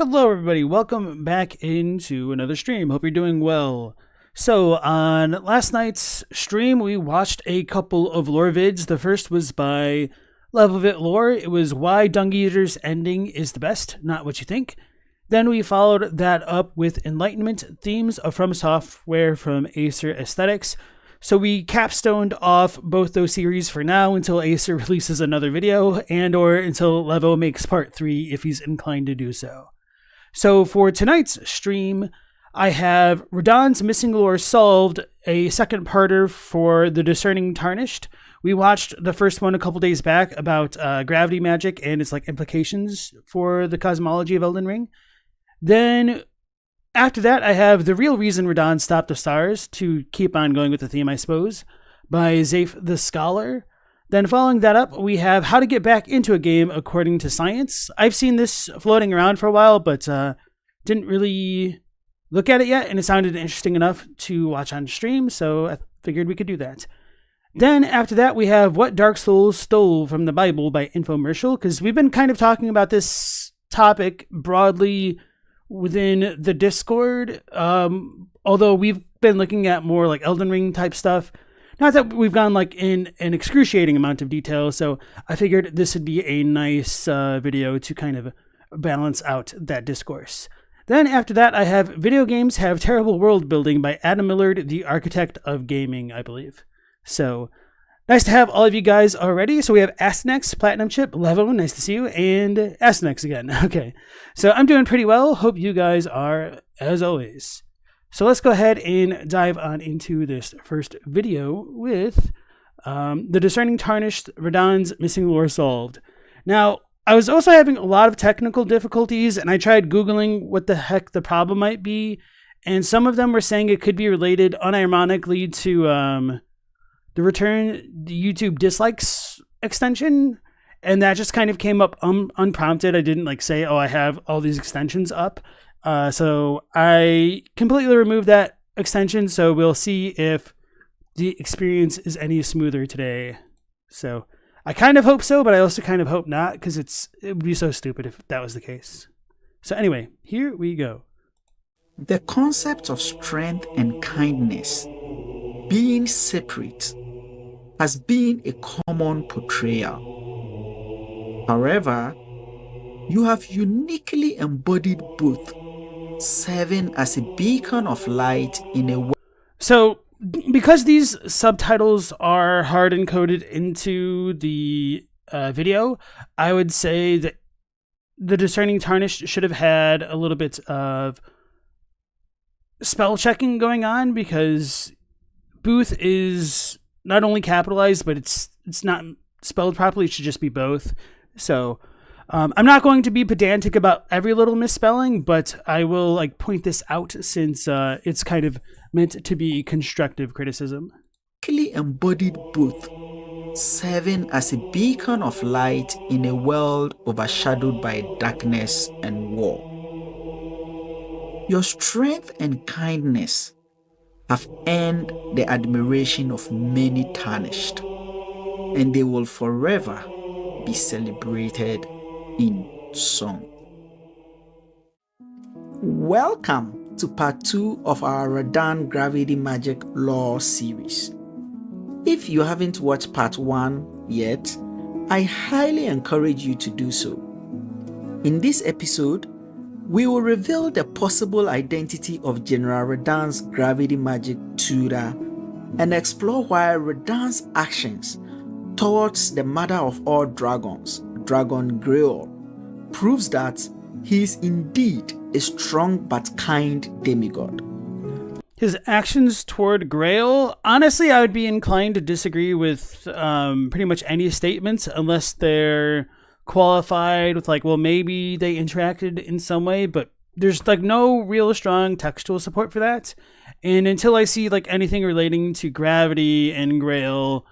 Hello everybody, welcome back into another stream. Hope you're doing well. So on last night's stream, we watched a couple of lore vids. The first was by Level of It Lore. It was why Dung Eater's ending is the best, not what you think. Then we followed that up with Enlightenment themes from software from Acer Aesthetics. So we capstoned off both those series for now until Acer releases another video and or until Levo makes part 3 if he's inclined to do so. So for tonight's stream, I have Radahn's Missing Lore Solved, a second parter for The Discerning Tarnished. We watched the first one a couple days back about gravity magic and its implications for the cosmology of Elden Ring. Then after that, I have The Real Reason Radahn Stopped the Stars, to keep on going with the theme, I suppose, by Zaif the Scholar. Then following that up, we have How to Get Back into a Game According to Science. I've seen this floating around for a while, but didn't really look at it yet, and it sounded interesting enough to watch on stream, so I figured we could do that. Then after that, we have What Dark Souls Stole from the Bible by Infomercial, because we've been kind of talking about this topic broadly within the Discord, although we've been looking at more like Elden Ring type stuff. Not that we've gone in an excruciating amount of detail, so I figured this would be a nice video to kind of balance out that discourse. Then after that, I have Video Games Have Terrible World Building by Adam Millard, the architect of gaming, I believe. So nice to have all of you guys already. So we have Astinex, Platinum Chip, Levo, nice to see you, and Astinex again. Okay, so I'm doing pretty well. Hope you guys are, as always. So let's go ahead and dive on into this first video with The Discerning Tarnished, Radahn's Missing Lore Solved. Now, I was also having a lot of technical difficulties, and I tried Googling what the heck the problem might be, and some of them were saying it could be related unironically to the YouTube dislikes extension, and that just kind of came up unprompted. I didn't say, oh, I have all these extensions up. So I completely removed that extension, so we'll see if the experience is any smoother today. So I kind of hope so, but I also kind of hope not, because it would be so stupid if that was the case. So anyway, here we go. The concept of strength and kindness being separate has been a common portrayal. However, you have uniquely embodied both, serving as a beacon of light in a world. So because these subtitles are hard encoded into the video, I would say that The Discerning Tarnished should have had a little bit of spell checking going on, because Booth is not only capitalized, but it's not spelled properly. It should just be both. So I'm not going to be pedantic about every little misspelling, but I will point this out since it's kind of meant to be constructive criticism. Embodied both, serving as a beacon of light in a world overshadowed by darkness and war. Your strength and kindness have earned the admiration of many tarnished, and they will forever be celebrated in song. Welcome to part 2 of our Radahn Gravity Magic Lore series. If you haven't watched part 1 yet, I highly encourage you to do so. In this episode, we will reveal the possible identity of General Radahn's gravity magic tutor and explore why Radahn's actions towards the mother of all dragons, Dragon Grail, proves that he is indeed a strong but kind demigod. His actions toward Grail, honestly, I would be inclined to disagree with pretty much any statements unless they're qualified with well, maybe they interacted in some way, but there's no real strong textual support for that. And until I see anything relating to gravity and Grail,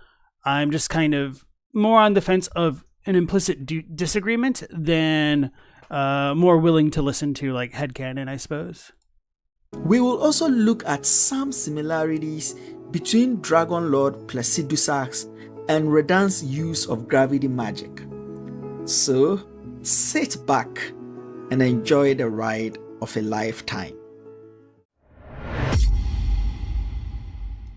I'm just kind of more on the fence of an implicit disagreement than more willing to listen to headcanon, I suppose. We will also look at some similarities between Dragon Lord Placidusax and Radahn's use of gravity magic. So sit back and enjoy the ride of a lifetime.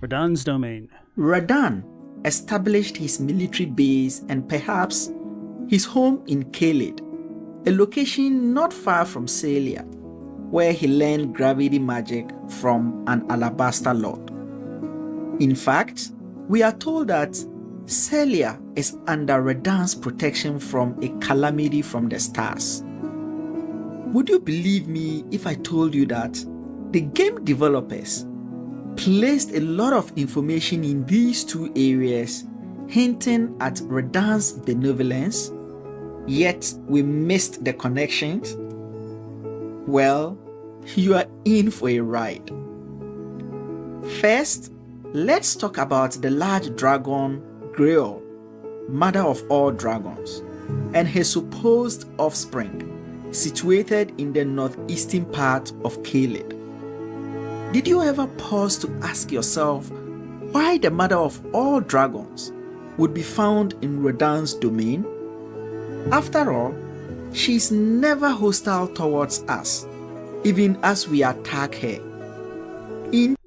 Radahn's domain. Radahn established his military base and perhaps his home in Caelid, a location not far from Celia, where he learned gravity magic from an alabaster lord. In fact, we are told that Celia is under Radahn's protection from a calamity from the stars. Would you believe me if I told you that the game developers placed a lot of information in these two areas, hinting at Radahn's benevolence, yet we missed the connections? Well, you are in for a ride. First, let's talk about the large dragon Grail, mother of all dragons, and her supposed offspring, situated in the northeastern part of Caelid. Did you ever pause to ask yourself why the mother of all dragons would be found in Radahn's domain? After all, she is never hostile towards us, even as we attack her.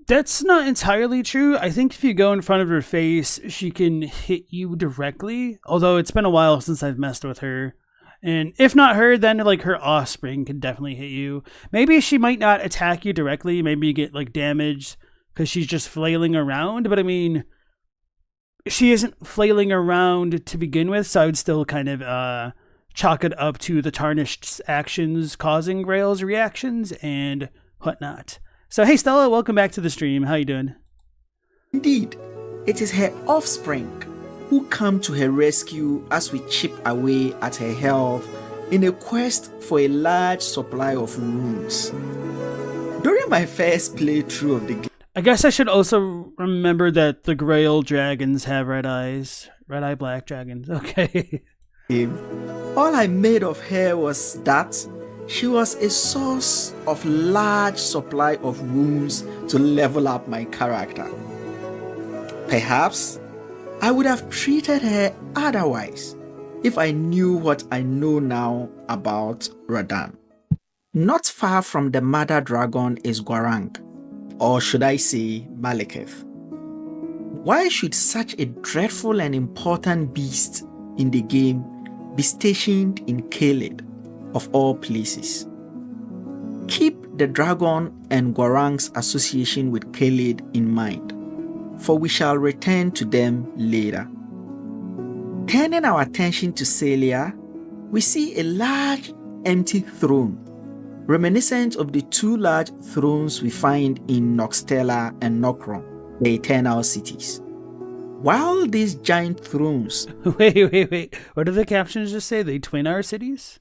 That's not entirely true. I think if you go in front of her face, she can hit you directly. Although it's been a while since I've messed with her. And if not her, then like her offspring can definitely hit you. Maybe she might not attack you directly. Maybe you get like damaged because she's just flailing around. But I mean, she isn't flailing around to begin with. So I would still kind of chalk it up to the tarnished actions causing Grail's reactions and whatnot. So hey Stella, welcome back to the stream. How you doing? Indeed, it is her offspring who come to her rescue as we chip away at her health in a quest for a large supply of runes. During my first playthrough of the game, I guess I should also remember that the Grail dragons have red eyes. Red eye black dragons. Okay. all I made of her was that she was a source of large supply of runes to level up my character. Perhaps I would have treated her otherwise if I knew what I know now about Radahn. Not far from the mother dragon is Gwarang, or should I say Malekith. Why should such a dreadful and important beast in the game be stationed in Caelid, of all places? Keep the dragon and Gwarang's association with Caelid in mind, for we shall return to them later. Turning our attention to Celia, we see a large empty throne, reminiscent of the two large thrones we find in Noxtella and Nokron, the Eternal Cities. While these giant thrones... Wait. What did the captions just say? They twin our cities?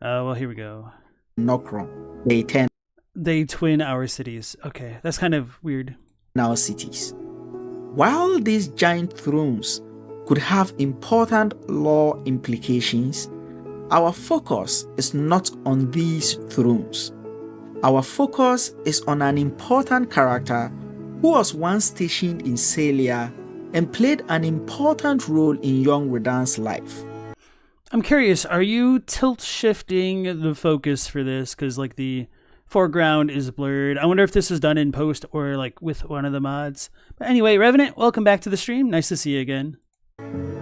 Well, here we go. Nokron, the Eternal... They twin our cities. Okay, that's kind of weird. Now cities. While these giant thrones could have important lore implications, our focus is not on these thrones. Our focus is on an important character who was once stationed in Celia and played an important role in young Radahn's life. I'm curious, are you tilt shifting the focus for this? Because like the foreground is blurred. I wonder if this is done in post or like with one of the mods. But anyway, Revenant, welcome back to the stream. Nice to see you again.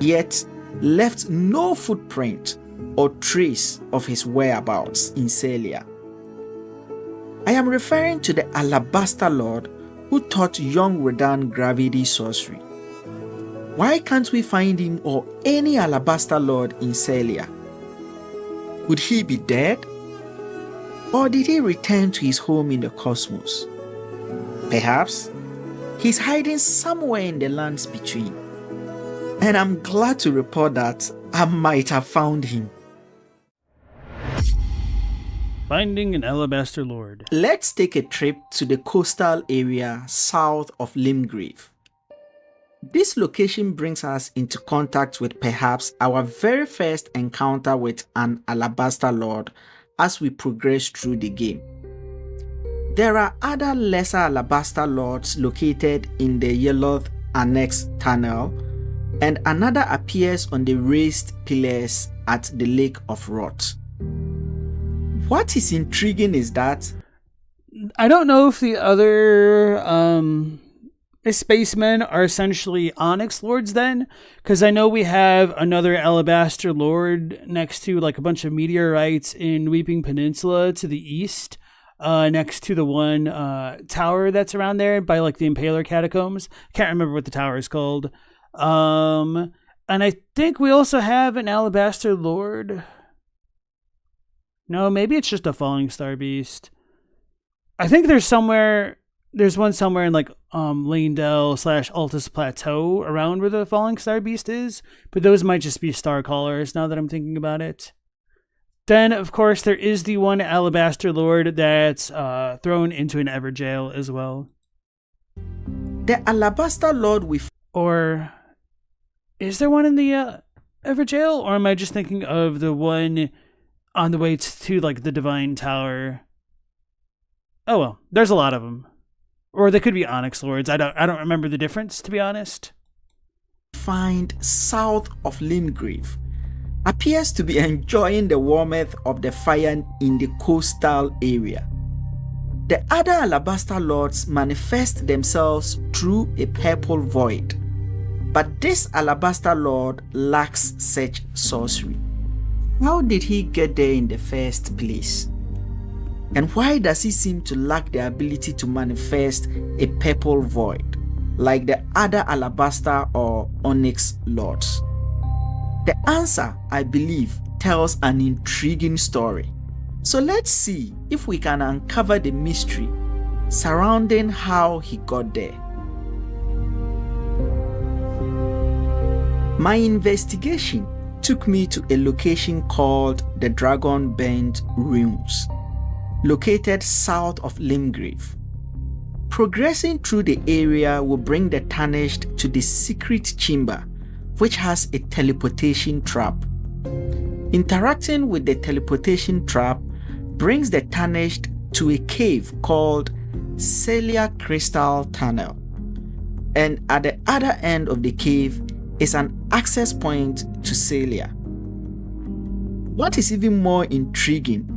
Yet left no footprint or trace of his whereabouts in Celia. I am referring to the Alabaster Lord who taught young Radahn gravity sorcery. Why can't we find him or any Alabaster Lord in Celia? Would he be dead? Or did he return to his home in the cosmos? Perhaps he's hiding somewhere in the lands between. And I'm glad to report that I might have found him. Finding an Alabaster Lord. Let's take a trip to the coastal area south of Limgrave. This location brings us into contact with perhaps our very first encounter with an Alabaster Lord as we progress through the game. There are other lesser Alabaster Lords located in the Yeloth Annex Tunnel, and another appears on the raised pillars at the Lake of Rot. What is intriguing is that I don't know if the other spacemen are essentially Onyx Lords then, because I know we have another Alabaster Lord next to like a bunch of meteorites in Weeping Peninsula to the east, next to the one tower that's around there by like the Impaler Catacombs. Can't remember what the tower is called. And I think we also have an Alabaster Lord. No, maybe it's just a Falling Star Beast. I think there's one somewhere in like Lanedell / Altus Plateau around where the Falling Star Beast is, but those might just be Star Callers now that I'm thinking about it. Then, of course, there is the one Alabaster Lord that's thrown into an Everjail as well. the Alabaster Lord Or is there one in the Everjail, or am I just thinking of the one on the way to like the Divine Tower? Oh well, there's a lot of them. Or they could be Onyx Lords. I don't remember the difference, to be honest. find south of Limgrave appears to be enjoying the warmth of the fire in the coastal area. The other Alabaster Lords manifest themselves through a purple void, but this Alabaster Lord lacks such sorcery. How did he get there in the first place? And why does he seem to lack the ability to manifest a purple void, like the other Alabaster or Onyx Lords? The answer, I believe, tells an intriguing story. So let's see if we can uncover the mystery surrounding how he got there. My investigation took me to a location called the Dragon Bend Ruins, located south of Limgrave. Progressing through the area will bring the Tarnished to the secret chamber, which has a teleportation trap. Interacting with the teleportation trap brings the Tarnished to a cave called Celia Crystal Tunnel, and at the other end of the cave is an access point to Celia. What is even more intriguing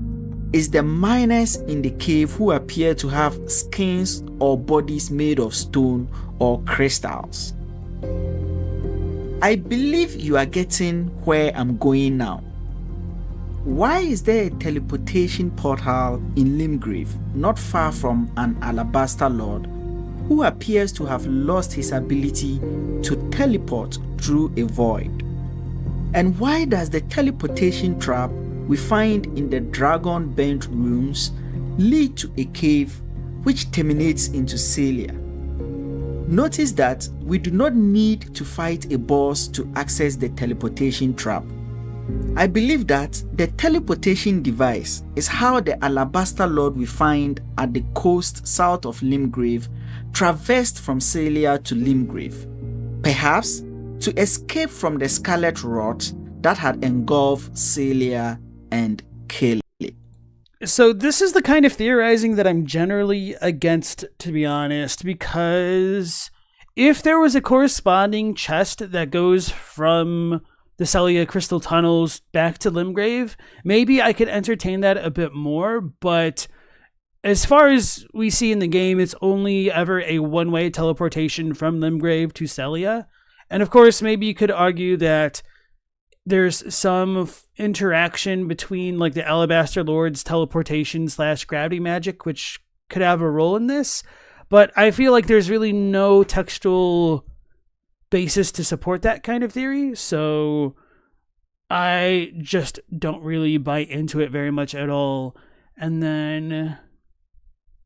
is the miners in the cave who appear to have skins or bodies made of stone or crystals. I believe you are getting where I'm going now. Why is there a teleportation portal in Limgrave, not far from an Alabaster Lord who appears to have lost his ability to teleport through a void? And why does the teleportation trap we find in the Dragon Bend Ruins lead to a cave which terminates into Celia? Notice that we do not need to fight a boss to access the teleportation trap. I believe that the teleportation device is how the Alabaster Lord we find at the coast south of Limgrave traversed from Celia to Limgrave, perhaps to escape from the Scarlet Rot that had engulfed Celia and Kelly. So this is the kind of theorizing that I'm generally against, to be honest, because if there was a corresponding chest that goes from the Celia Crystal Tunnels back to Limgrave, maybe I could entertain that a bit more, but as far as we see in the game, it's only ever a one-way teleportation from Limgrave to Celia. And of course, maybe you could argue that there's some interaction between like the Alabaster Lord's teleportation / gravity magic, which could have a role in this. But I feel like there's really no textual basis to support that kind of theory. So I just don't really buy into it very much at all. And then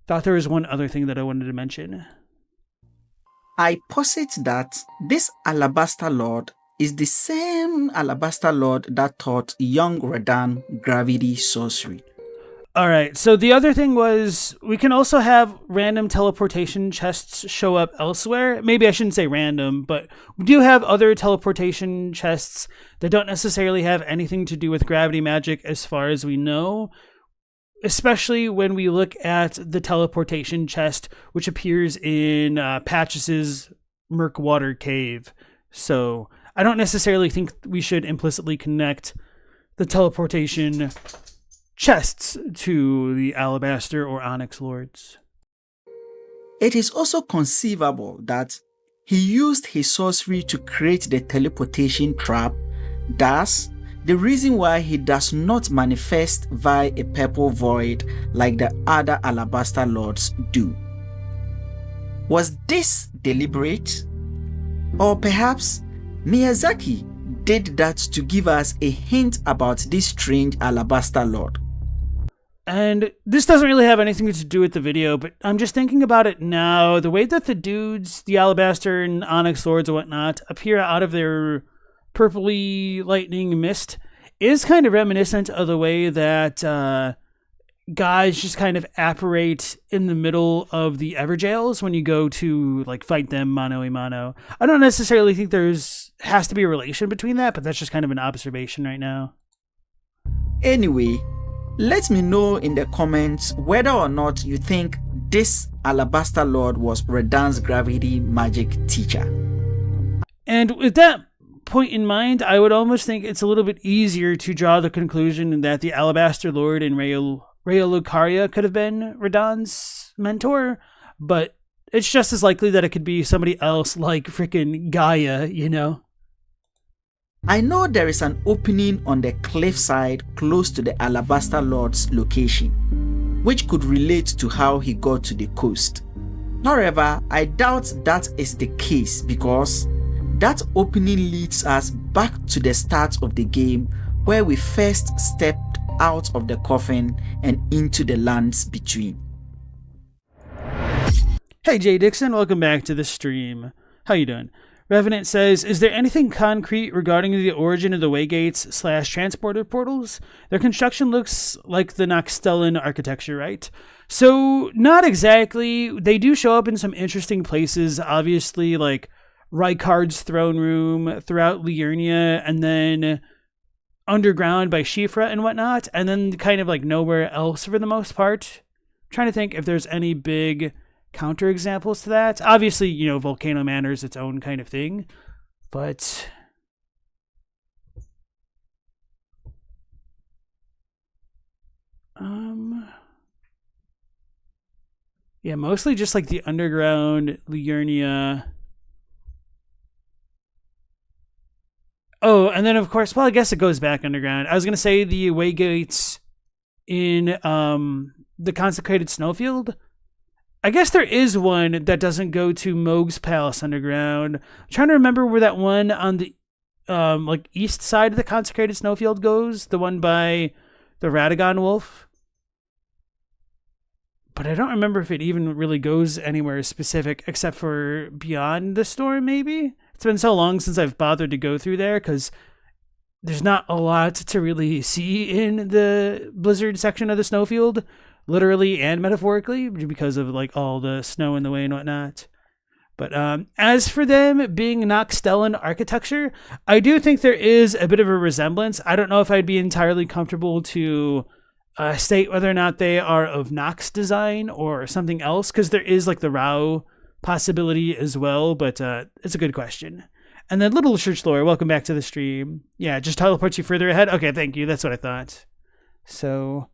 thought there was one other thing that I wanted to mention. I posit that this Alabaster Lord is the same Alabaster Lord that taught young Radahn gravity sorcery. Alright, so the other thing was we can also have random teleportation chests show up elsewhere. Maybe I shouldn't say random, but we do have other teleportation chests that don't necessarily have anything to do with gravity magic as far as we know. Especially when we look at the teleportation chest, which appears in Patches's Murkwater Cave. So I don't necessarily think we should implicitly connect the teleportation chests to the alabaster or onyx lords. It is also conceivable that he used his sorcery to create the teleportation trap, thus the reason why he does not manifest via a purple void like the other alabaster lords do. Was this deliberate? Or perhaps Miyazaki did that to give us a hint about this strange alabaster lord? And this doesn't really have anything to do with the video, but I'm just thinking about it now. The way that the dudes, the alabaster and onyx lords and whatnot, appear out of their purpley lightning mist is kind of reminiscent of the way that guys just kind of apparate in the middle of the Everjails when you go to like fight them mano a mano. I don't necessarily think has to be a relation between that, but that's just kind of an observation right now. Anyway, let me know in the comments whether or not you think this alabaster lord was Radahn's gravity magic teacher. And with that point in mind, I would almost think it's a little bit easier to draw the conclusion that the alabaster lord in Raya Lucaria could have been Radahn's mentor, but it's just as likely that it could be somebody else like frickin' Gaia, you know? I know there is an opening on the cliffside close to the alabaster lord's location, which could relate to how he got to the coast. However, I doubt that is the case because that opening leads us back to the start of the game where we first stepped out of the coffin and into the lands between. Hey Jay Dixon, welcome back to the stream. How you doing? Revenant says, is there anything concrete regarding the origin of the waygates / transporter portals? Their construction looks like the Noxtellan architecture, right? So, not exactly. They do show up in some interesting places, obviously, like Rykard's throne room, throughout Liurnia, and then underground by Shifra and whatnot, and then kind of like nowhere else for the most part. I'm trying to think if there's any big counter examples to that. Obviously, you know, Volcano Manor is its own kind of thing, but yeah, mostly just like the underground Liurnia. Oh, and then of course, well, I guess it goes back underground. I was gonna say the waygates in the consecrated snowfield. I guess there is one that doesn't go to Mohg's Palace underground. I'm trying to remember where that one on the like east side of the consecrated snowfield goes. The one by the Radahn wolf. But I don't remember if it even really goes anywhere specific except for beyond the storm, maybe? It's been so long since I've bothered to go through there because there's not a lot to really see in the blizzard section of the snowfield. Literally and metaphorically, because of like all the snow in the way and whatnot. But as for them being Noxtellan architecture, I do think there is a bit of a resemblance. I don't know if I'd be entirely comfortable to state whether or not they are of Nox design or something else, because there is like the Rao possibility as well, but it's a good question. And then Little Church Lore, welcome back to the stream. Yeah, just teleports you further ahead. Okay, thank you. That's what I thought. So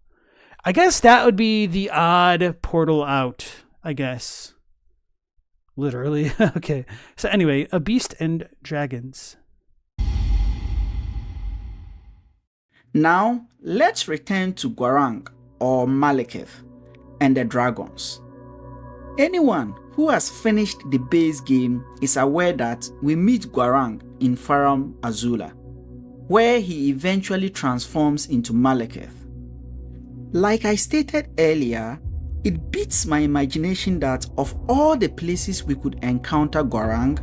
I guess that would be the odd portal out, I guess. Literally. Okay. So anyway, a beast and dragons. Now, let's return to Gwarang or Malekith and the dragons. Anyone who has finished the base game is aware that we meet Gwarang in Farum Azula, where he eventually transforms into Malekith. Like I stated earlier, it beats my imagination that of all the places we could encounter Gwarang,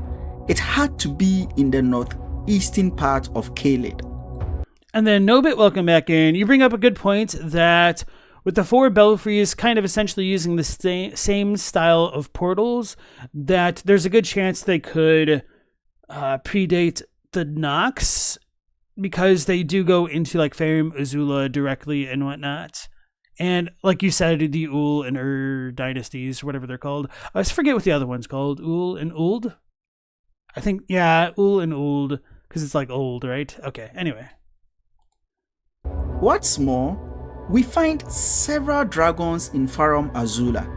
it had to be in the northeastern part of Caelid. And then Nobit, welcome back in. You bring up a good point that with the 4 belfries kind of essentially using the same style of portals, that there's a good chance they could predate the Nox, because they do go into like Farum Azula directly and whatnot. And like you said, the Ul and Ur dynasties, whatever they're called. I forget what the other one's called. Ul and Uld? I think, yeah, Ul and Uld, because it's like old, right? Okay, anyway. What's more, We find several dragons in Farum Azula.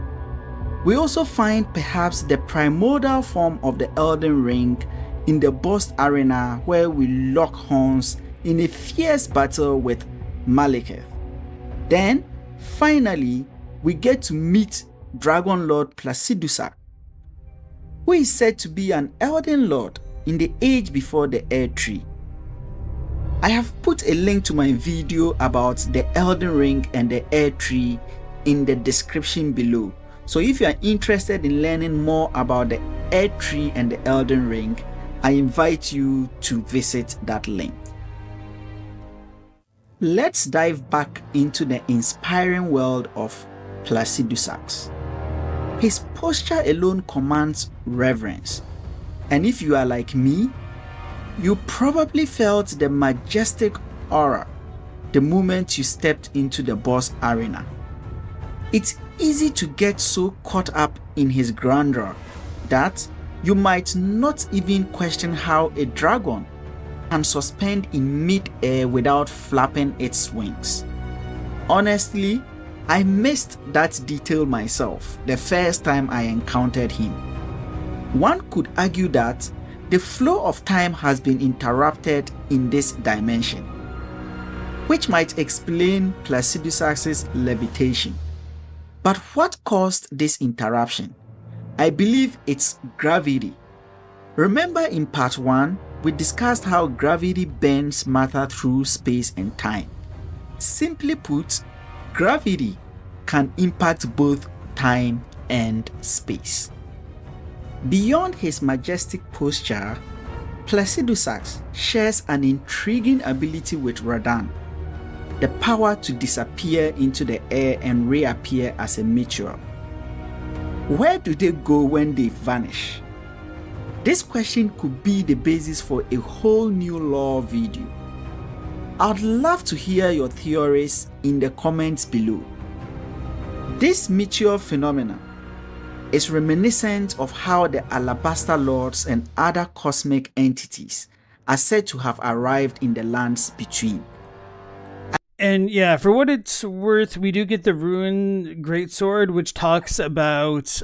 We also find perhaps the primordial form of the Elden Ring in the boss arena where we lock horns in a fierce battle with Malekith. Then, finally, we get to meet Dragon Lord Placidusac, who is said to be an Elden Lord in the age before the Air Tree. I have put a link to my video about the Elden Ring and the Air Tree in the description below. So if you are interested in learning more about the Air Tree and the Elden Ring, I invite you to visit that link. Let's dive back into the inspiring world of Placidusac. His posture alone commands reverence, and if you are like me, you probably felt the majestic aura the moment you stepped into the boss arena. It's easy to get so caught up in his grandeur that you might not even question how a dragon can suspend in mid-air without flapping its wings. Honestly, I missed that detail myself the first time I encountered him. One could argue that the flow of time has been interrupted in this dimension, which might explain Placidusac's levitation. But what caused this interruption? I believe it's gravity. Remember in part 1, we discussed how gravity bends matter through space and time. Simply put, gravity can impact both time and space. Beyond his majestic posture, Placidusac shares an intriguing ability with Radahn, the power to disappear into the air and reappear as a meteor. Where do they go when they vanish? This question could be the basis for a whole new lore video. I'd love to hear your theories in the comments below. This meteor phenomenon is reminiscent of how the Alabaster Lords and other cosmic entities are said to have arrived in the lands between. And yeah, for what it's worth, we do get the Ruin Greatsword, which talks about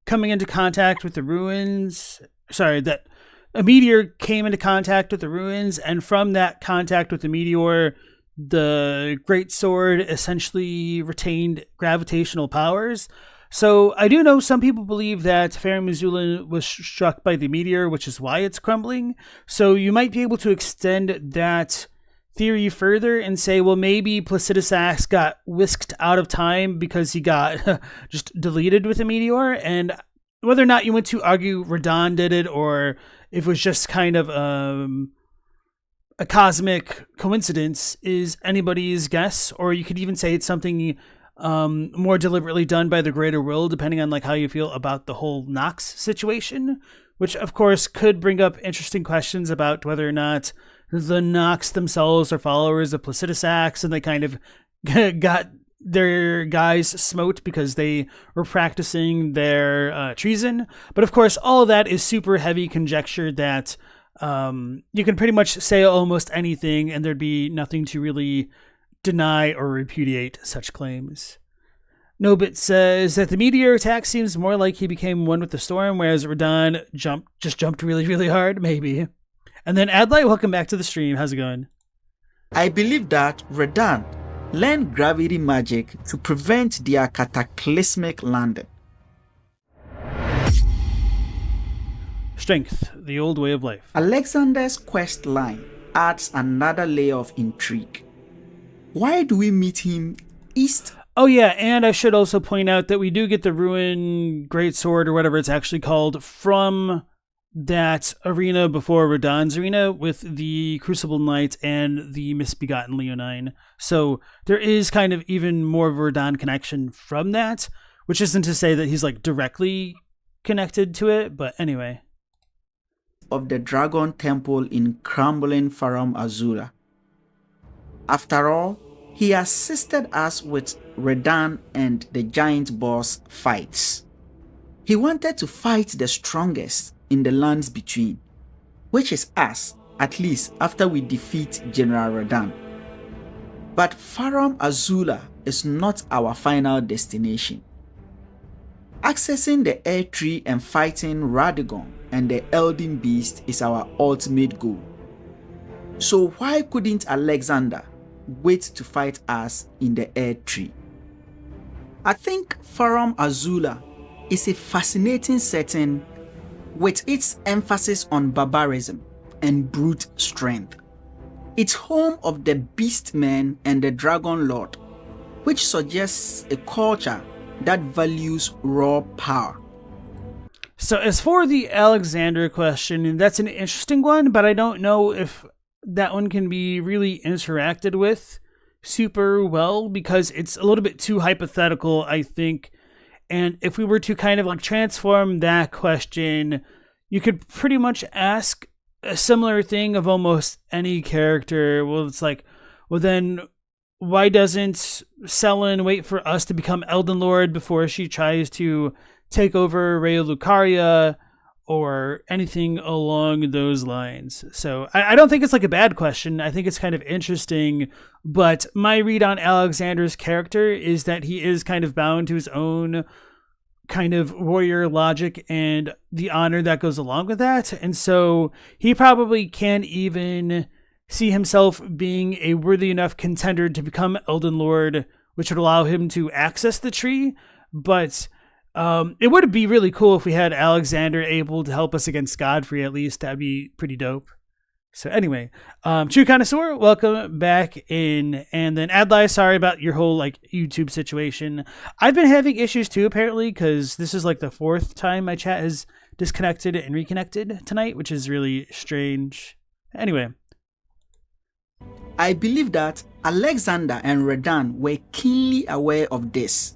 coming into contact with the ruins. Sorry, that a meteor came into contact with the ruins, and from that contact with the meteor, the Greatsword essentially retained gravitational powers. So I do know some people believe that Farum Azula was struck by the meteor, which is why it's crumbling. So you might be able to extend that theory further and say, well, maybe Placidusac got whisked out of time because he got just deleted with a meteor. And whether or not you want to argue Radahn did it, or if it was just kind of a cosmic coincidence, is anybody's guess. Or you could even say it's something more deliberately done by the greater will, depending on like how you feel about the whole Nox situation, which of course could bring up interesting questions about whether or not the Nox themselves are followers of Placidusac, and they kind of got their guys smote because they were practicing their treason. But of course, all of that is super heavy conjecture that you can pretty much say almost anything and there'd be nothing to really deny or repudiate such claims. Nobit says that the meteor attack seems more like he became one with the storm, whereas Radahn jumped really, really hard, maybe. And then Adlai, welcome back to the stream. How's it going? I believe that Radahn learned gravity magic to prevent their cataclysmic landing. Strength, the old way of life. Alexander's quest line adds another layer of intrigue. Why do we meet him east? Oh yeah, and I should also point out that we do get the Ruin Greatsword, or whatever it's actually called, from that arena before Radahn's arena with the Crucible Knight and the Misbegotten Leonine. So there is kind of even more of a Radahn connection from that, which isn't to say that he's like directly connected to it, but anyway. Of the Dragon Temple in crumbling Farum Azula. After all, he assisted us with Radahn and the giant boss fights. He wanted to fight the strongest in the lands between, which is us, at least after we defeat General Radahn. But Farum Azula is not our final destination. Accessing the air tree and fighting Radahn and the Elden beast is our ultimate goal. So why couldn't Alexander wait to fight us in the air tree? I think Farum Azula is a fascinating setting with its emphasis on barbarism and brute strength. It's home of the Beastmen and the Dragon Lord, which suggests a culture that values raw power. So as for the Alexander question, that's an interesting one, but I don't know if that one can be really interacted with super well because it's a little bit too hypothetical, I think. And if we were to kind of like transform that question, you could pretty much ask a similar thing of almost any character. Well, it's like, well then why doesn't Selene wait for us to become Elden Lord before she tries to take over Raya Lucaria or anything along those lines? So I don't think it's like a bad question. I think it's kind of interesting, but my read on Alexander's character is that he is kind of bound to his own kind of warrior logic and the honor that goes along with that. And so he probably can't even see himself being a worthy enough contender to become Elden Lord, which would allow him to access the tree. But it would be really cool if we had Alexander able to help us against Godfrey, at least. That'd be pretty dope. So anyway, True Connoisseur, welcome back in. And then Adlai, sorry about your whole like YouTube situation. I've been having issues too, apparently, because this is like the fourth time my chat has disconnected and reconnected tonight, which is really strange. Anyway. I believe that Alexander and Radahn were keenly aware of this,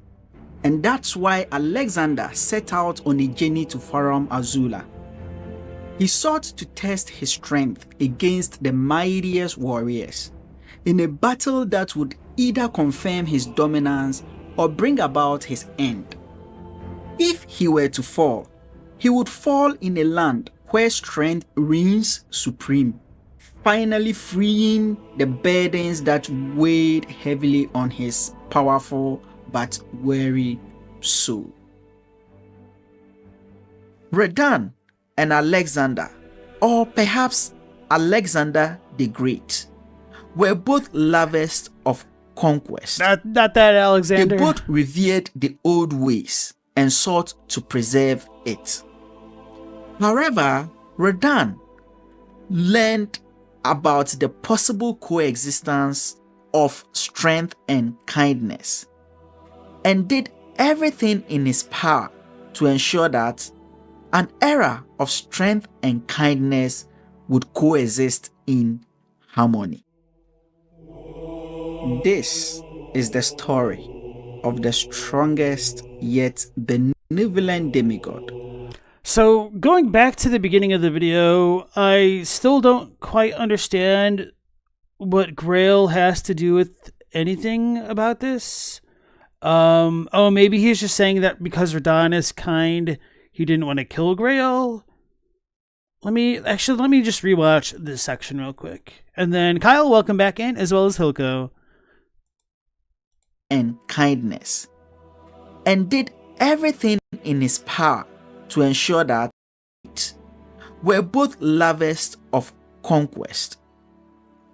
and that's why Alexander set out on a journey to Farum Azula. He sought to test his strength against the mightiest warriors in a battle that would either confirm his dominance or bring about his end. If he were to fall, he would fall in a land where strength reigns supreme, finally freeing the burdens that weighed heavily on his powerful but weary soul. Radahn and Alexander, or perhaps Alexander the Great, were both lovers of conquest. Not that Alexander. They both revered the old ways and sought to preserve it. However, Radahn learned about the possible coexistence of strength and kindness and did everything in his power to ensure that an era of strength and kindness would coexist in harmony. This is the story of the strongest yet benevolent demigod. So going back to the beginning of the video, I still don't quite understand what Grail has to do with anything about this. Maybe he's just saying that because Radahn is kind, he didn't want to kill Grail. Let me just rewatch this section real quick. And then Kyle, welcome back in, as well as Hilko. And kindness, and did everything in his power to ensure that were both lovers of conquest.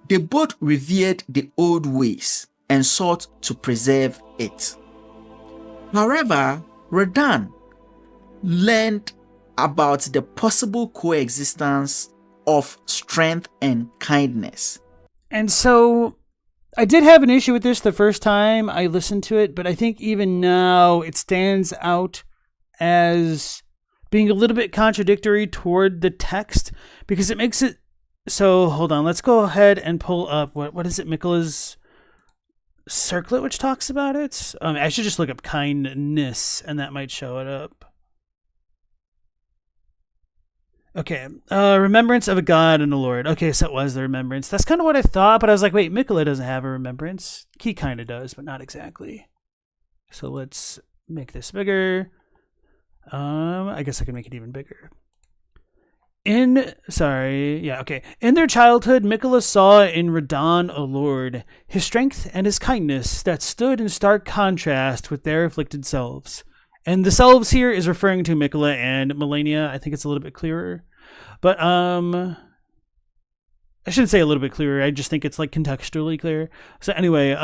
They both revered the old ways and sought to preserve it. However, Radahn learned about the possible coexistence of strength and kindness. And so I did have an issue with this the first time I listened to it, but I think even now it stands out as being a little bit contradictory toward the text because it makes it so. Hold on, let's go ahead and pull up what is it, Miquella's circlet, which talks about it. I should just look up kindness, and that might show it up. Okay, remembrance of a god and a lord. Okay, so it was the remembrance. That's kind of what I thought, but I was like, wait, Miquella doesn't have a remembrance. He kind of does, but not exactly. So let's make this bigger. I guess I can make it even bigger. In their childhood, Mikola saw in Radahn a lord, his strength and his kindness that stood in stark contrast with their afflicted selves. And the selves here is referring to Mikola and Melania. I think it's a little bit clearer. But I shouldn't say a little bit clearer. I just think it's like contextually clear. So anyway,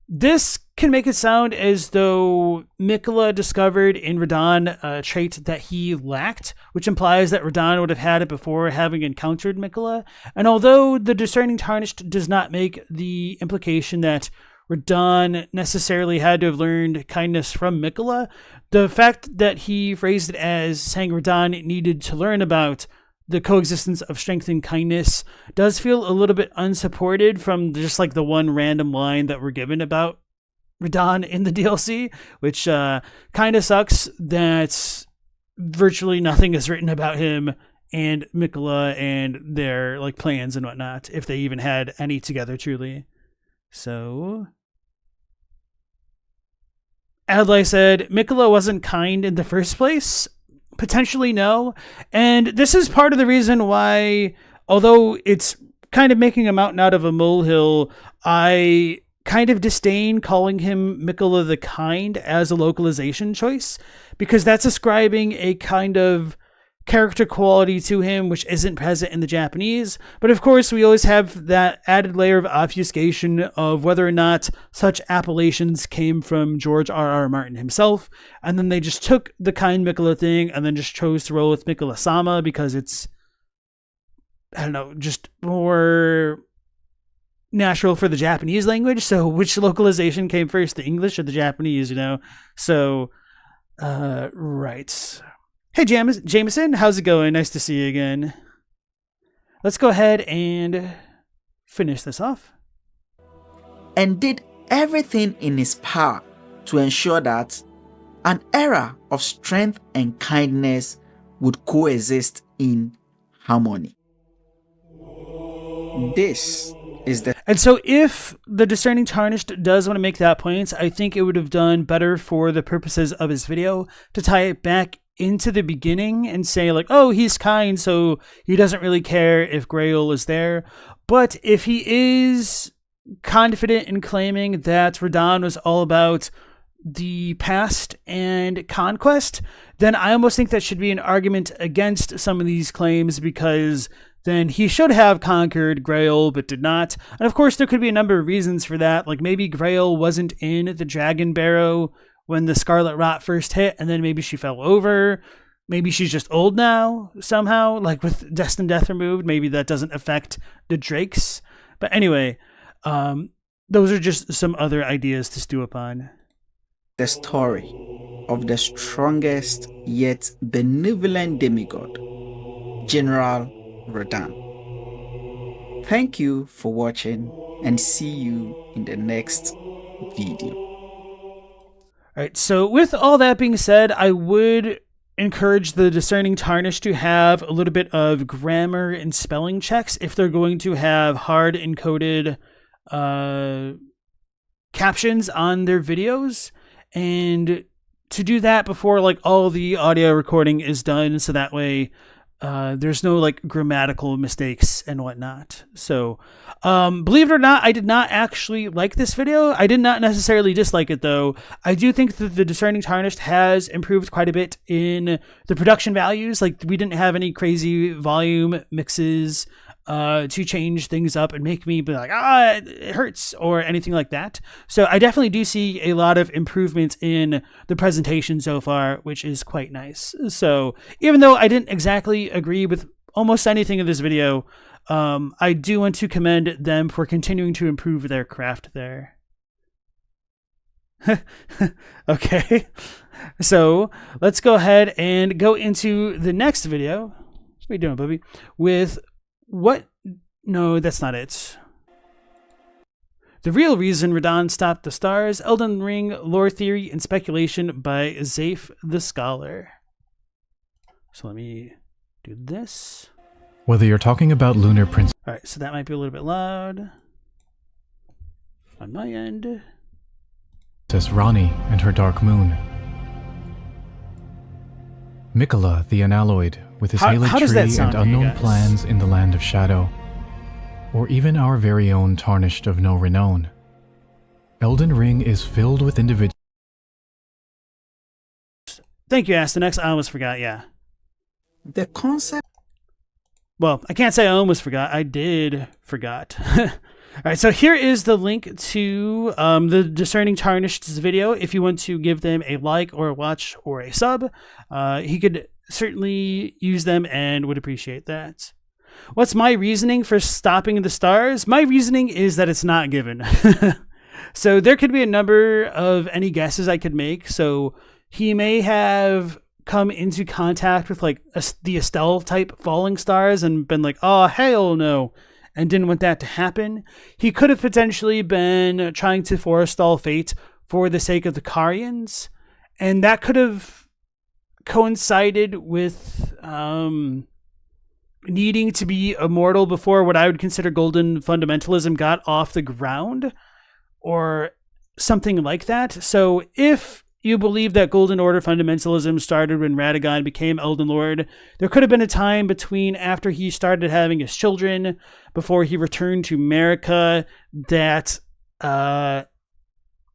this can make it sound as though Mikola discovered in Radahn a trait that he lacked, which implies that Radahn would have had it before having encountered Mikola. And although the Discerning Tarnished does not make the implication that Radahn necessarily had to have learned kindness from Mikola, the fact that he phrased it as saying Radahn needed to learn about the coexistence of strength and kindness does feel a little bit unsupported from just like the one random line that we're given about Radahn in the DLC, which kind of sucks that virtually nothing is written about him and Mikola and their like plans and whatnot, if they even had any together truly. So, as I said, Mikola wasn't kind in the first place. Potentially no. And this is part of the reason why, although it's kind of making a mountain out of a molehill, I kind of disdain calling him Mikola the Kind as a localization choice, because that's ascribing a kind of character quality to him which isn't present in the Japanese. But of course, we always have that added layer of obfuscation of whether or not such appellations came from George R.R. Martin himself, and then they just took the Kind Mikola thing and then just chose to roll with Mikola-sama because it's, I don't know, just more natural for the Japanese language. So which localization came first, the English or the Japanese, you know? So, right. Hey, Jameson, how's it going? Nice to see you again. Let's go ahead and finish this off. And did everything in his power to ensure that an era of strength and kindness would coexist in harmony. This is the... And so if the Discerning Tarnished does want to make that point, I think it would have done better for the purposes of his video to tie it back into the beginning and say like, oh, he's kind, so he doesn't really care if Grail is there. But if he is confident in claiming that Radahn was all about the past and conquest, then I almost think that should be an argument against some of these claims, because then he should have conquered Grail but did not. And of course there could be a number of reasons for that, like maybe Grail wasn't in the Dragon Barrow when the Scarlet Rot first hit, and then maybe she fell over. Maybe she's just old now, somehow, like with Destined Death removed. Maybe that doesn't affect the Drakes. But anyway, those are just some other ideas to stew upon. The story of the strongest yet benevolent demigod, General Radahn. Thank you for watching, and see you in the next video. All right, so with all that being said, I would encourage the Discerning Tarnished to have a little bit of grammar and spelling checks if they're going to have hard encoded captions on their videos, and to do that before like all the audio recording is done, so that way there's no like grammatical mistakes and whatnot. So believe it or not, I did not actually like this video. I did not necessarily dislike it though. I do think that the Discerning Tarnished has improved quite a bit in the production values. Like we didn't have any crazy volume mixes to change things up and make me be like, it hurts or anything like that. So I definitely do see a lot of improvements in the presentation so far, which is quite nice. So even though I didn't exactly agree with almost anything in this video, I do want to commend them for continuing to improve their craft there. Okay, so let's go ahead and go into the next video. What are you doing, Bubby? With what? No, that's not it. The real reason Radahn stopped the stars, Elden Ring, lore theory, and speculation by Zafe the Scholar. So let me do this. Whether you're talking about Lunar Prince... Alright, so that might be a little bit loud on my end. Princess Rani and her Dark Moon. Mikola the Unalloyed with his How Halig does that tree sound and to you unknown guys? plans in the land of shadow, or even our very own tarnished of no renown. Elden Ring is filled with individuals. Thank you, Astanex. I almost forgot, yeah. The concept Well, I can't say I almost forgot. I did forgot. All right, so here is the link to the Discerning Tarnished's video. If you want to give them a like or a watch or a sub, he could certainly use them and would appreciate that. What's my reasoning for stopping the stars? My reasoning is that it's not given. So there could be a number of any guesses I could make. So he may have come into contact with like the Estelle type falling stars and been like, oh, hell no, and didn't want that to happen. He could have potentially been trying to forestall fate for the sake of the Carians, and that could have coincided with needing to be immortal before what I would consider golden fundamentalism got off the ground, or something like that. So if you believe that Golden Order fundamentalism started when Radahn became Elden Lord, there could have been a time between after he started having his children, before he returned to America, that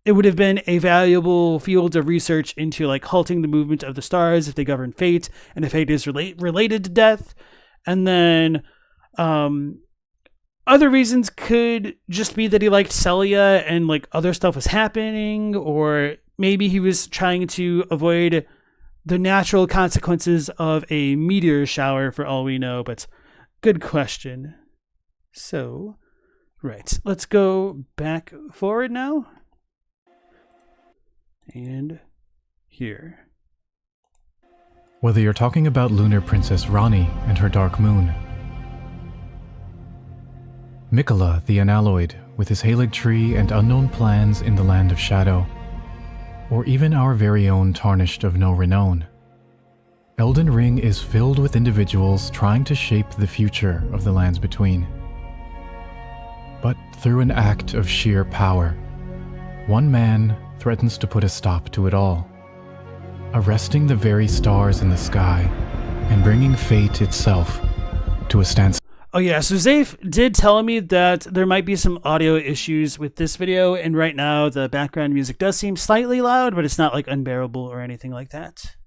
it would have been a valuable field of research into like halting the movement of the stars if they govern fate, and if fate is related to death. And then other reasons could just be that he liked Celia and like other stuff was happening, or maybe he was trying to avoid the natural consequences of a meteor shower, for all we know. But good question. So, right, let's go back forward now. And here. Whether you're talking about Lunar Princess Rani and her Dark Moon, Mikola the Unalloyed with his Halig tree and unknown plans in the land of shadow, or even our very own Tarnished of no renown, Elden Ring is filled with individuals trying to shape the future of the lands between. But through an act of sheer power, one man threatens to put a stop to it all, arresting the very stars in the sky and bringing fate itself to a standstill. Oh yeah, so Zafe did tell me that there might be some audio issues with this video, and right now the background music does seem slightly loud, but it's not like unbearable or anything like that.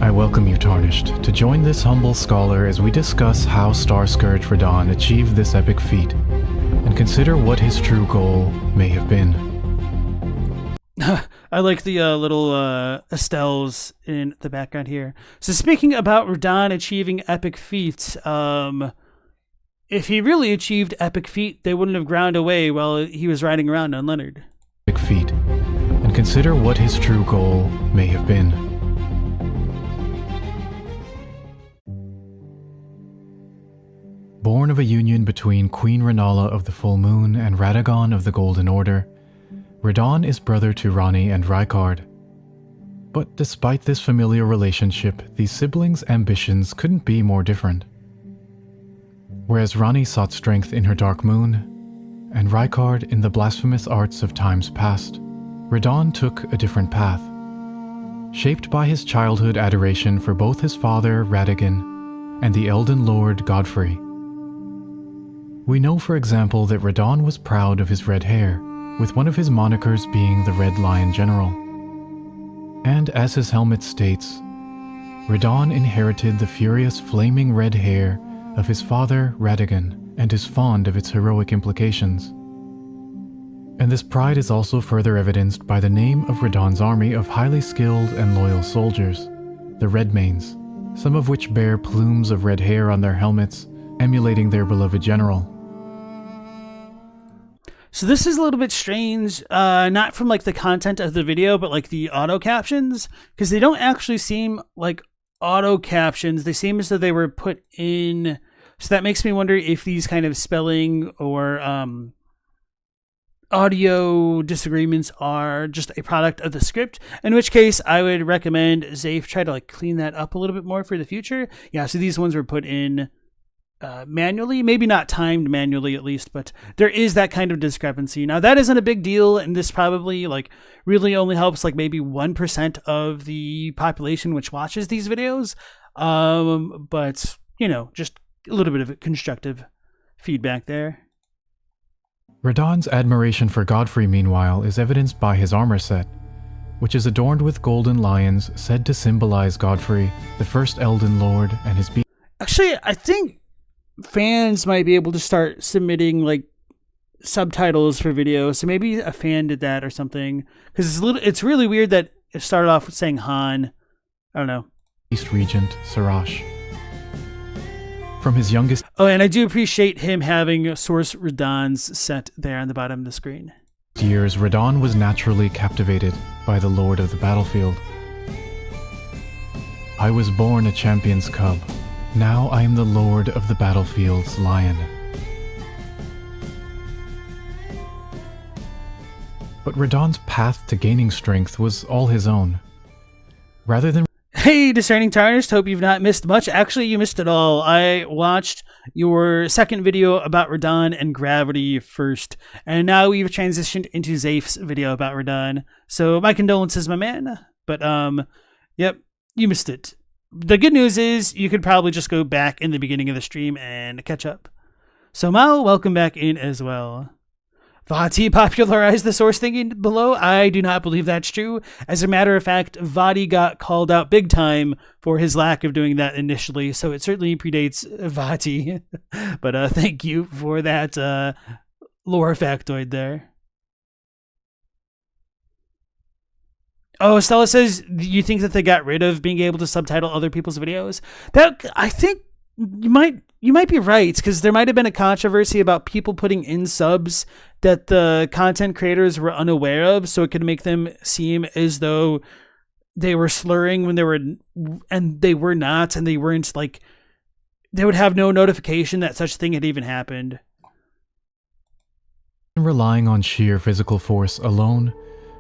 I welcome you, Tarnished, to join this humble scholar as we discuss how Star-Scourge Radahn achieved this epic feat, and consider what his true goal may have been. I like the little Estelles in the background here. So speaking about Radahn achieving epic feats, if he really achieved epic feat, they wouldn't have ground away while he was riding around on Leonard. Epic feat, and consider what his true goal may have been. Born of a union between Queen Renala of the Full Moon and Radahn of the Golden Order, Radahn is brother to Rani and Rykard. But despite this familial relationship, these siblings' ambitions couldn't be more different. Whereas Rani sought strength in her Dark Moon, and Rykard in the blasphemous arts of times past, Radahn took a different path. Shaped by his childhood adoration for both his father, Radahn, and the Elden Lord, Godfrey. We know, for example, that Radahn was proud of his red hair, with one of his monikers being the Red Lion General. And as his helmet states, Radahn inherited the furious flaming red hair of his father, Radahn, and is fond of its heroic implications. And this pride is also further evidenced by the name of Radahn's army of highly skilled and loyal soldiers, the Redmanes, some of which bear plumes of red hair on their helmets, emulating their beloved general. So this is a little bit strange, not from like the content of the video, but like the auto captions, because they don't actually seem like auto captions. They seem as though they were put in. So that makes me wonder if these kind of spelling or audio disagreements are just a product of the script, in which case I would recommend Zafe try to like clean that up a little bit more for the future. Yeah, so these ones were put in manually, maybe not timed manually at least, but there is that kind of discrepancy. Now that isn't a big deal, and this probably like really only helps like maybe 1% of the population which watches these videos. But you know, just a little bit of constructive feedback there. Radahn's admiration for Godfrey, meanwhile, is evidenced by his armor set, which is adorned with golden lions said to symbolize Godfrey, the first Elden Lord, and his beast. Actually, I think fans might be able to start submitting like subtitles for videos. So maybe a fan did that or something. Because it's really weird that it started off with saying Han. I don't know. East Regent, Sarash. From his youngest... Oh, and I do appreciate him having Source Radahn's set there on the bottom of the screen. Years, Radahn was naturally captivated by the Lord of the Battlefield. I was born a champion's cub. Now I am the Lord of the Battlefield's lion. But Radahn's path to gaining strength was all his own. Rather than... Hey, Discerning Tarnished, hope you've not missed much. Actually, you missed it all. I watched your second video about Radahn and gravity first, and now we've transitioned into Zafe's video about Radahn. So my condolences, my man. But, yep, you missed it. The good news is you could probably just go back in the beginning of the stream and catch up. So Mao, welcome back in as well. Vati popularized the source thinking below. I do not believe that's true. As a matter of fact, Vati got called out big time for his lack of doing that initially, so it certainly predates Vati. But thank you for that lore factoid there. Oh, Stella says, you think that they got rid of being able to subtitle other people's videos? That I think you might be right, because there might have been a controversy about people putting in subs that the content creators were unaware of, so it could make them seem as though they were slurring when they were, and they were not, and they weren't like, they would have no notification that such thing had even happened. Relying on sheer physical force alone,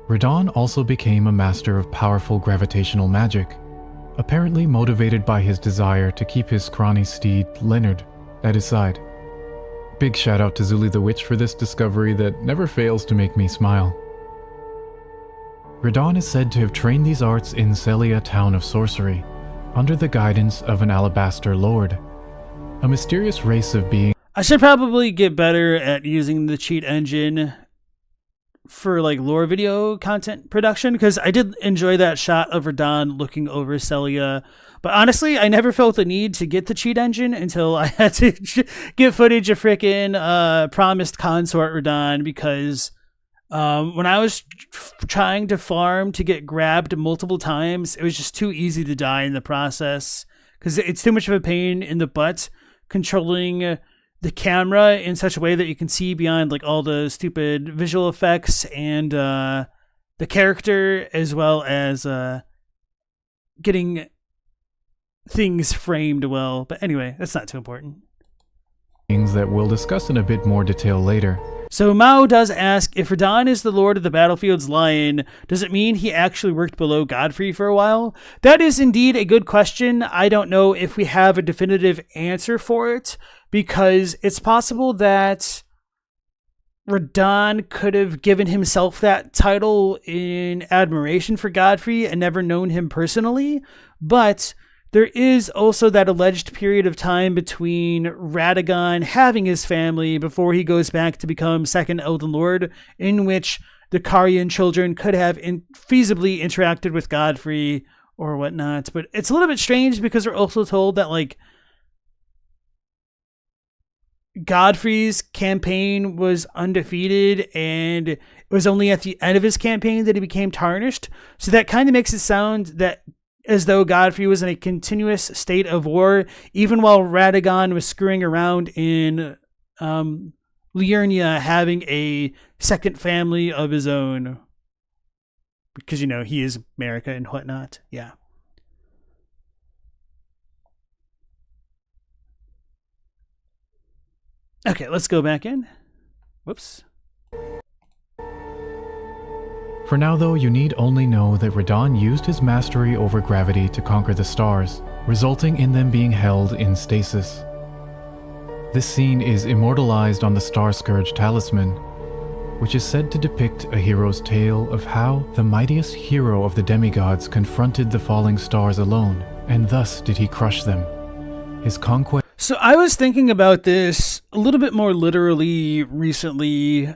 Radahn also became a master of powerful gravitational magic, apparently motivated by his desire to keep his scrawny steed, Leonard, at his side. Big shout out to Zuli the Witch for this discovery that never fails to make me smile. Radahn is said to have trained these arts in Celia Town of Sorcery, under the guidance of an Alabaster Lord, a mysterious race of beings. I should probably get better at using the cheat engine for like lore video content production, because I did enjoy that shot of Radahn looking over Celia, but honestly I never felt the need to get the cheat engine until I had to get footage of frickin' promised consort Radahn, because when I was trying to farm to get grabbed multiple times, it was just too easy to die in the process, because it's too much of a pain in the butt controlling the camera in such a way that you can see beyond like all the stupid visual effects and the character, as well as getting things framed well. But anyway, that's not too important. Things that we'll discuss in a bit more detail later. So Mao does ask, if Radahn is the Lord of the Battlefield's lion, does it mean he actually worked below Godfrey for a while? That is indeed a good question. I don't know if we have a definitive answer for it, because it's possible that Radahn could have given himself that title in admiration for Godfrey and never known him personally, but there is also that alleged period of time between Radahn having his family before he goes back to become second Elden Lord, in which the Carian children could have feasibly interacted with Godfrey or whatnot. But it's a little bit strange, because we're also told that like Godfrey's campaign was undefeated, and it was only at the end of his campaign that he became tarnished. So that kind of makes it sound that as though Godfrey was in a continuous state of war, even while Radahn was screwing around in Liurnia, having a second family of his own. Because, you know, he is America and whatnot. Yeah. Okay, let's go back in. Whoops. For now though, you need only know that Radahn used his mastery over gravity to conquer the stars, resulting in them being held in stasis. This scene is immortalized on the Star Scourge talisman, which is said to depict a hero's tale of how the mightiest hero of the demigods confronted the falling stars alone, and thus did he crush them. His conquest. So I was thinking about this a little bit more literally recently.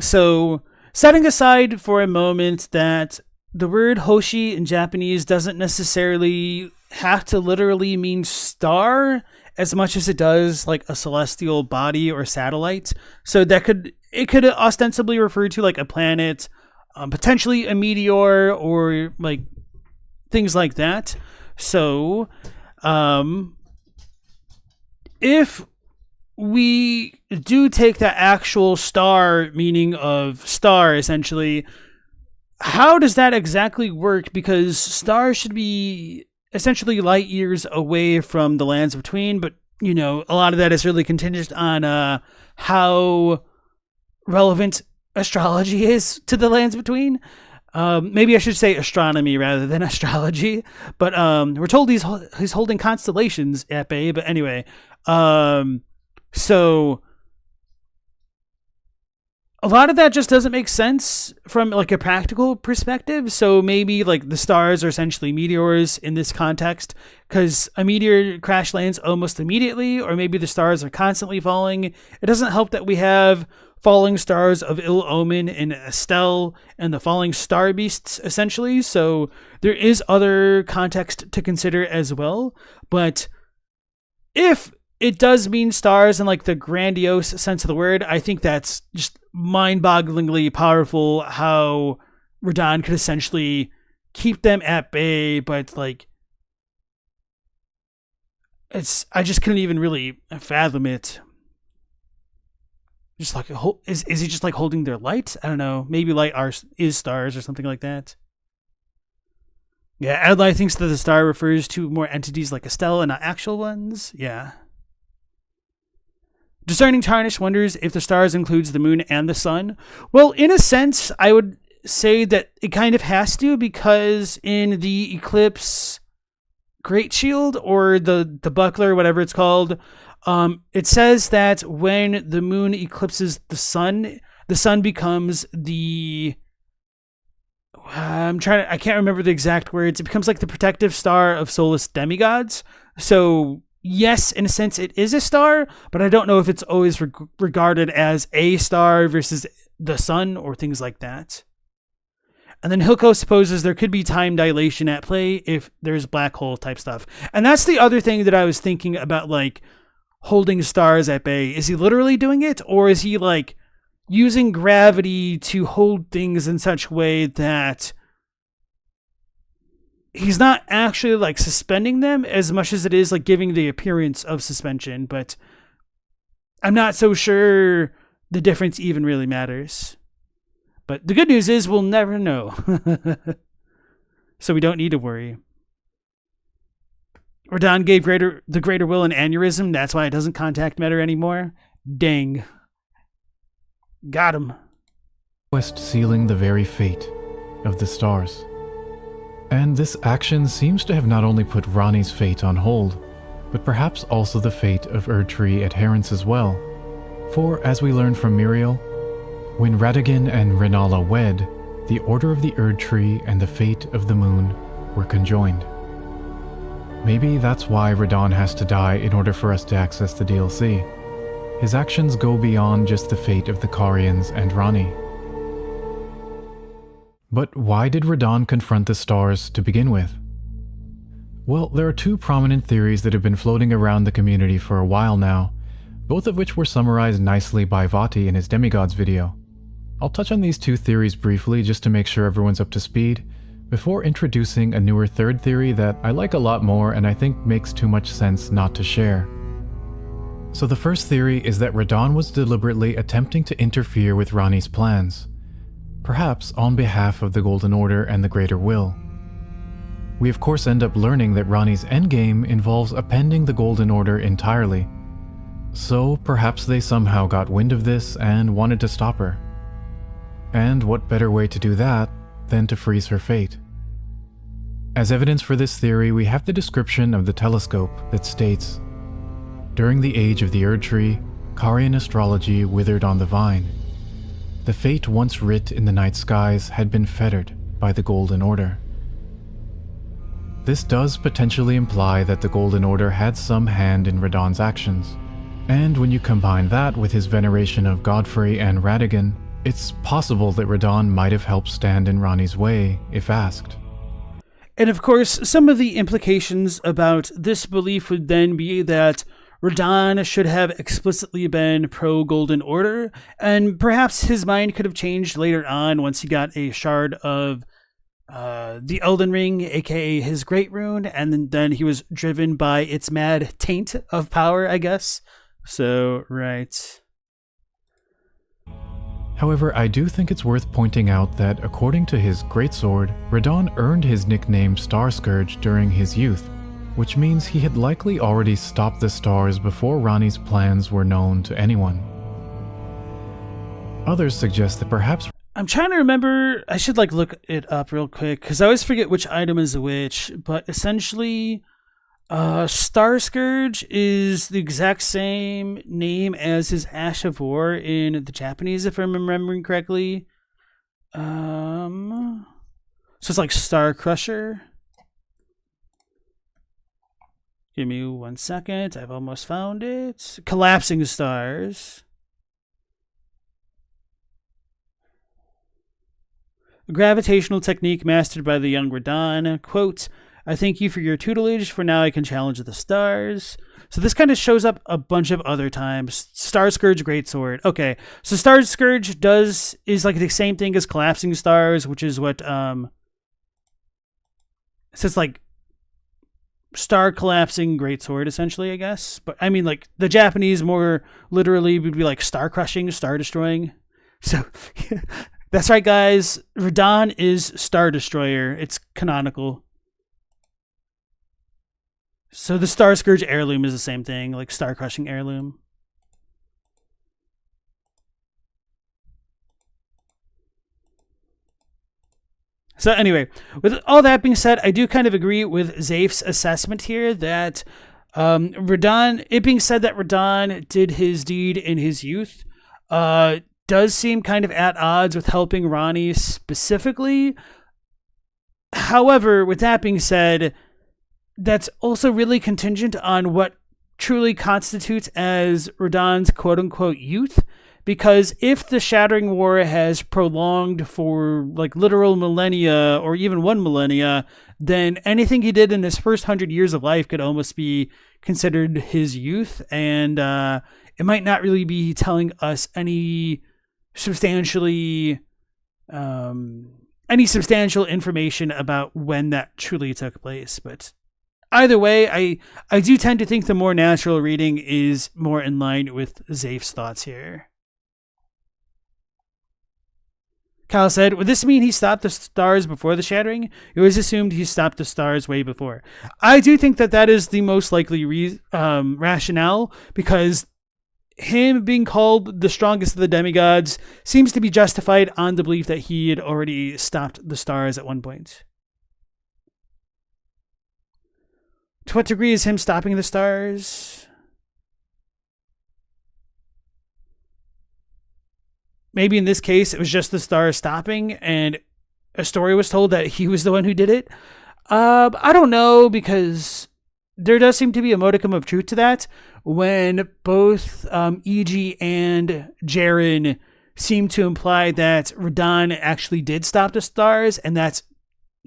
So setting aside for a moment that the word Hoshi in Japanese doesn't necessarily have to literally mean star as much as it does like a celestial body or satellite. So it could ostensibly refer to like a planet, potentially a meteor or like things like that. So, if we do take that actual star meaning of star, essentially, how does that exactly work? Because stars should be essentially light years away from the lands between, but you know, a lot of that is really contingent on how relevant astrology is to the lands between. Maybe I should say astronomy rather than astrology, but we're told he's holding constellations at bay. But anyway, so a lot of that just doesn't make sense from like a practical perspective. So maybe like the stars are essentially meteors in this context because a meteor crash lands almost immediately, or maybe the stars are constantly falling. It doesn't help that we have falling stars of ill omen in Estelle and the falling star beasts essentially. So there is other context to consider as well. But if it does mean stars in like the grandiose sense of the word, I think that's just mind-bogglingly powerful how Radahn could essentially keep them at bay, but like I just couldn't even really fathom it. Just like is he just like holding their light? I don't know. Maybe light is stars or something like that. Yeah, Adlai thinks that the star refers to more entities like Estelle and not actual ones. Yeah. Discerning Tarnish wonders if the stars includes the moon and the sun. Well, in a sense, I would say that it kind of has to, because in the Eclipse Great Shield or the buckler, whatever it's called, it says that when the moon eclipses the sun becomes the I can't remember the exact words. It becomes like the protective star of soulless demigods. So yes, in a sense, it is a star, but I don't know if it's always regarded as a star versus the sun or things like that. And then Hilko supposes there could be time dilation at play if there's black hole type stuff. And that's the other thing that I was thinking about, like holding stars at bay. Is he literally doing it, or is he like using gravity to hold things in such a way that he's not actually like suspending them as much as it is like giving the appearance of suspension? But I'm not so sure the difference even really matters. But the good news is we'll never know. So we don't need to worry. Radahn gave the greater will an aneurysm. That's why it doesn't contact matter anymore. Dang. Got him. Quest sealing the very fate of the stars. And this action seems to have not only put Ranni's fate on hold, but perhaps also the fate of Erdtree adherents as well. For, as we learned from Muriel, when Radahn and Rennala wed, the order of the Erdtree and the fate of the moon were conjoined. Maybe that's why Radahn has to die in order for us to access the DLC. His actions go beyond just the fate of the Carians and Ranni. But why did Radahn confront the stars to begin with? Well, there are two prominent theories that have been floating around the community for a while now, both of which were summarized nicely by Vati in his Demigods video. I'll touch on these two theories briefly just to make sure everyone's up to speed, before introducing a newer third theory that I like a lot more and I think makes too much sense not to share. So the first theory is that Radahn was deliberately attempting to interfere with Ranni's plans, perhaps on behalf of the Golden Order and the Greater Will. We of course end up learning that Ranni's endgame involves appending the Golden Order entirely, so perhaps they somehow got wind of this and wanted to stop her. And what better way to do that than to freeze her fate? As evidence for this theory, we have the description of the telescope that states, During the age of the Erd Tree, Karian astrology withered on the vine. The fate once writ in the night skies had been fettered by the Golden Order. This does potentially imply that the Golden Order had some hand in Radahn's actions, and when you combine that with his veneration of Godfrey and Radahn, it's possible that Radahn might have helped stand in Ranni's way if asked. And of course, some of the implications about this belief would then be that Radahn should have explicitly been pro-Golden Order, and perhaps his mind could have changed later on once he got a shard of the Elden Ring, aka his Great Rune, and then he was driven by its mad taint of power, I guess. So, right. However, I do think it's worth pointing out that according to his greatsword, Radahn earned his nickname Star Scourge during his youth, which means he had likely already stopped the stars before Ranni's plans were known to anyone. Others suggest that perhaps... I'm trying to remember, I should look it up real quick, because I always forget which item is which, but essentially, Star Scourge is the exact same name as his Ash of War in the Japanese, if I'm remembering correctly. So it's like Star Crusher. Give me 1 second, I've almost found it. Collapsing Stars. A gravitational technique mastered by the young Radahn. Quote, I thank you for your tutelage. For now I can challenge the stars. So this kind of shows up a bunch of other times. Star Scourge Greatsword. Okay, so Star Scourge is like the same thing as Collapsing Stars, which is what so it's like Star Collapsing Greatsword, essentially, I guess. But I mean, like, the Japanese more literally would be like Star Crushing, Star Destroying. So that's right, guys. Radahn is Star Destroyer. It's canonical. So the Star Scourge Heirloom is the same thing, like Star Crushing Heirloom. So anyway, with all that being said, I do kind of agree with Zafe's assessment here that Radahn, it being said that Radahn did his deed in his youth, does seem kind of at odds with helping Ranni specifically. However, with that being said, that's also really contingent on what truly constitutes as Radahn's quote-unquote youth. Because if the Shattering War has prolonged for like literal millennia or even 1 millennia, then anything he did in his first 100 years of life could almost be considered his youth. And it might not really be telling us any substantial information about when that truly took place. But either way, I do tend to think the more natural reading is more in line with Zafe's thoughts here. Kyle said, would this mean he stopped the stars before the shattering? It was assumed he stopped the stars way before. I do think that is the most likely rationale, because him being called the strongest of the demigods seems to be justified on the belief that he had already stopped the stars at one point. To what degree is him stopping the stars? Maybe in this case, it was just the stars stopping and a story was told that he was the one who did it. I don't know, because there does seem to be a modicum of truth to that when both E.G. and Jaren seem to imply that Radahn actually did stop the stars, and that's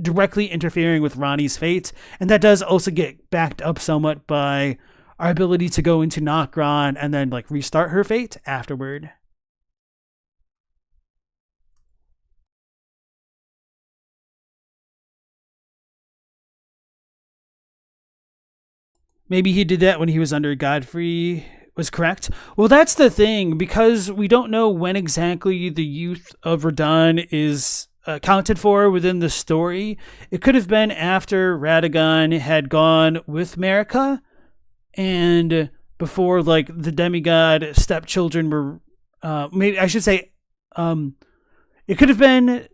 directly interfering with Ranni's fate. And that does also get backed up somewhat by our ability to go into Nokron and then like restart her fate afterward. Maybe he did that when he was under Godfrey was correct. Well, that's the thing, because we don't know when exactly the youth of Radahn is accounted for within the story. It could have been after Radahn had gone with Marika, and before like the demigod stepchildren were, maybe I should say, it could have been,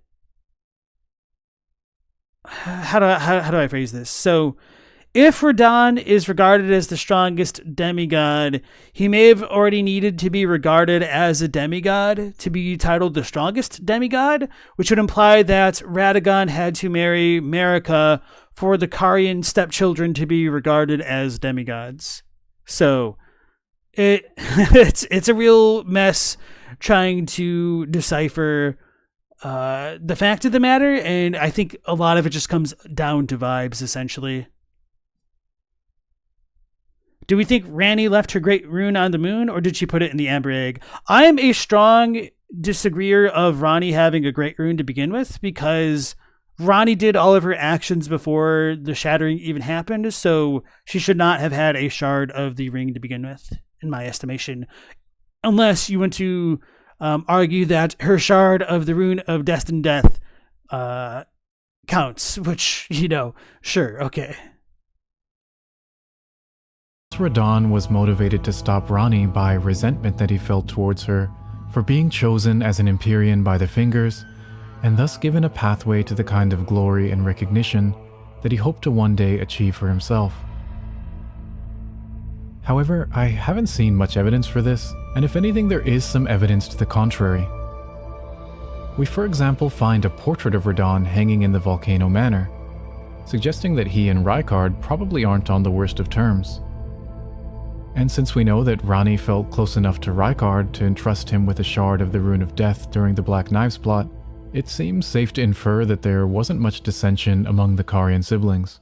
how do I phrase this? So if Radahn is regarded as the strongest demigod, he may have already needed to be regarded as a demigod to be titled the strongest demigod, which would imply that Radahn had to marry Marika for the Carian stepchildren to be regarded as demigods. So it's a real mess trying to decipher the fact of the matter, and I think a lot of it just comes down to vibes, essentially. Do we think Ranni left her great rune on the moon, or did she put it in the amber egg? I am a strong disagreeer of Ranni having a great rune to begin with, because Ranni did all of her actions before the shattering even happened, so she should not have had a shard of the ring to begin with, in my estimation. Unless you want to argue that her shard of the rune of destined death counts, which, sure, okay. Radahn was motivated to stop Ranni by resentment that he felt towards her for being chosen as an Empyrean by the Fingers, and thus given a pathway to the kind of glory and recognition that he hoped to one day achieve for himself. However, I haven't seen much evidence for this, and if anything, there is some evidence to the contrary. We, for example, find a portrait of Radahn hanging in the Volcano Manor, suggesting that he and Rykard probably aren't on the worst of terms. And since we know that Ranni felt close enough to Rykard to entrust him with a shard of the Rune of Death during the Black Knives plot, it seems safe to infer that there wasn't much dissension among the Carian siblings.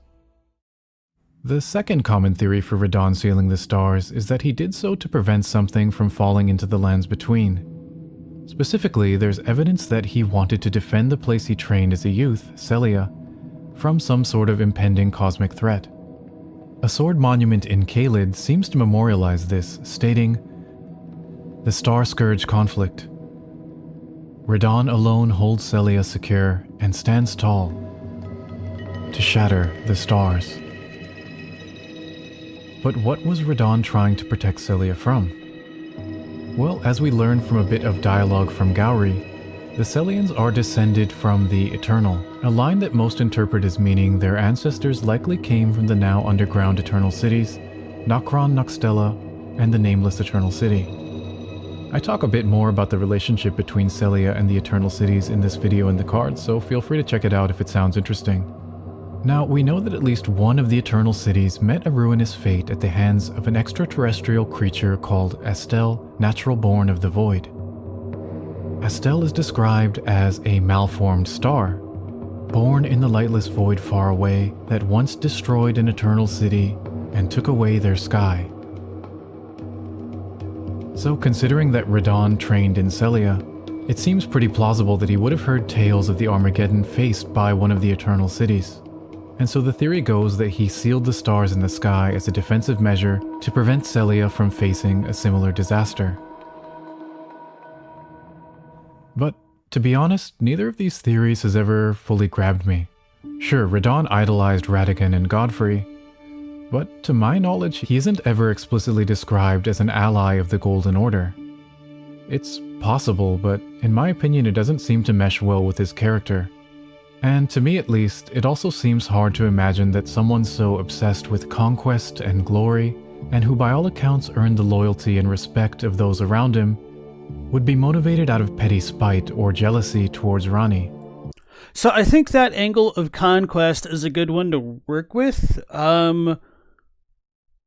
The second common theory for Radahn sealing the stars is that he did so to prevent something from falling into the lands between. Specifically, there's evidence that he wanted to defend the place he trained as a youth, Celia, from some sort of impending cosmic threat. A sword monument in Caelid seems to memorialize this, stating, "The Star Scourge conflict. Radahn alone holds Celia secure and stands tall to shatter the stars." But what was Radahn trying to protect Celia from? Well, as we learn from a bit of dialogue from Gowry, the Celians are descended from the Eternal, a line that most interpret as meaning their ancestors likely came from the now underground Eternal Cities, Nokron Nokstella, and the Nameless Eternal City. I talk a bit more about the relationship between Celia and the Eternal Cities in this video in the cards, so feel free to check it out if it sounds interesting. Now, we know that at least one of the Eternal Cities met a ruinous fate at the hands of an extraterrestrial creature called Astel, natural born of the Void. Astel is described as a malformed star, born in the lightless void far away that once destroyed an Eternal City and took away their sky. So considering that Radahn trained in Celia, it seems pretty plausible that he would have heard tales of the Armageddon faced by one of the Eternal Cities. And so the theory goes that he sealed the stars in the sky as a defensive measure to prevent Celia from facing a similar disaster. But to be honest, neither of these theories has ever fully grabbed me. Sure, Radahn idolized Radahn and Godfrey, but to my knowledge, he isn't ever explicitly described as an ally of the Golden Order. It's possible, but in my opinion, it doesn't seem to mesh well with his character. And to me at least, it also seems hard to imagine that someone so obsessed with conquest and glory, and who by all accounts earned the loyalty and respect of those around him, would be motivated out of petty spite or jealousy towards Ranni. So I think that angle of conquest is a good one to work with,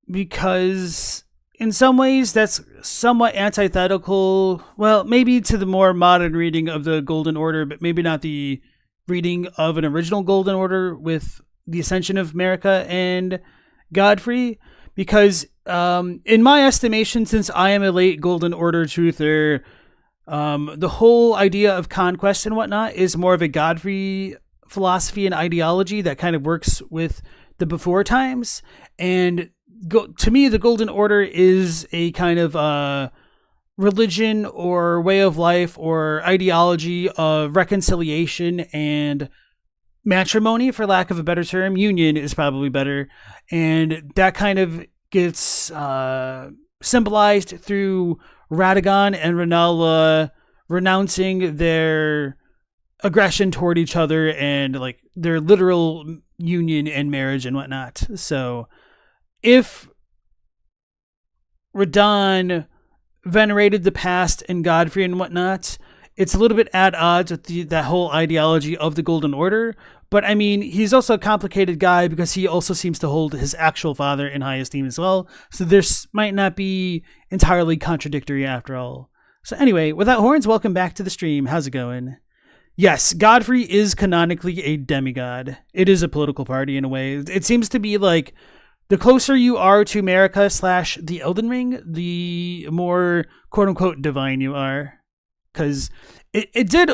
because in some ways that's somewhat antithetical, well, maybe to the more modern reading of the Golden Order, but maybe not the reading of an original Golden Order with the ascension of Marika and Godfrey, because in my estimation, since I am a late Golden Order truther, the whole idea of conquest and whatnot is more of a Godfrey philosophy and ideology that kind of works with the before times. And to me, the Golden Order is a kind of religion or way of life or ideology of reconciliation and matrimony, for lack of a better term. Union is probably better. And that kind of gets symbolized through Radahn and Rennala renouncing their aggression toward each other and like their literal union and marriage and whatnot. So if Radahn venerated the past and Godfrey and whatnot, it's a little bit at odds with that whole ideology of the Golden Order. But I mean, he's also a complicated guy because he also seems to hold his actual father in high esteem as well. So this might not be entirely contradictory after all. So anyway, without horns, welcome back to the stream. How's it going? Yes, Godfrey is canonically a demigod. It is a political party in a way. It seems to be like the closer you are to America / the Elden Ring, the more quote-unquote divine you are. Because it did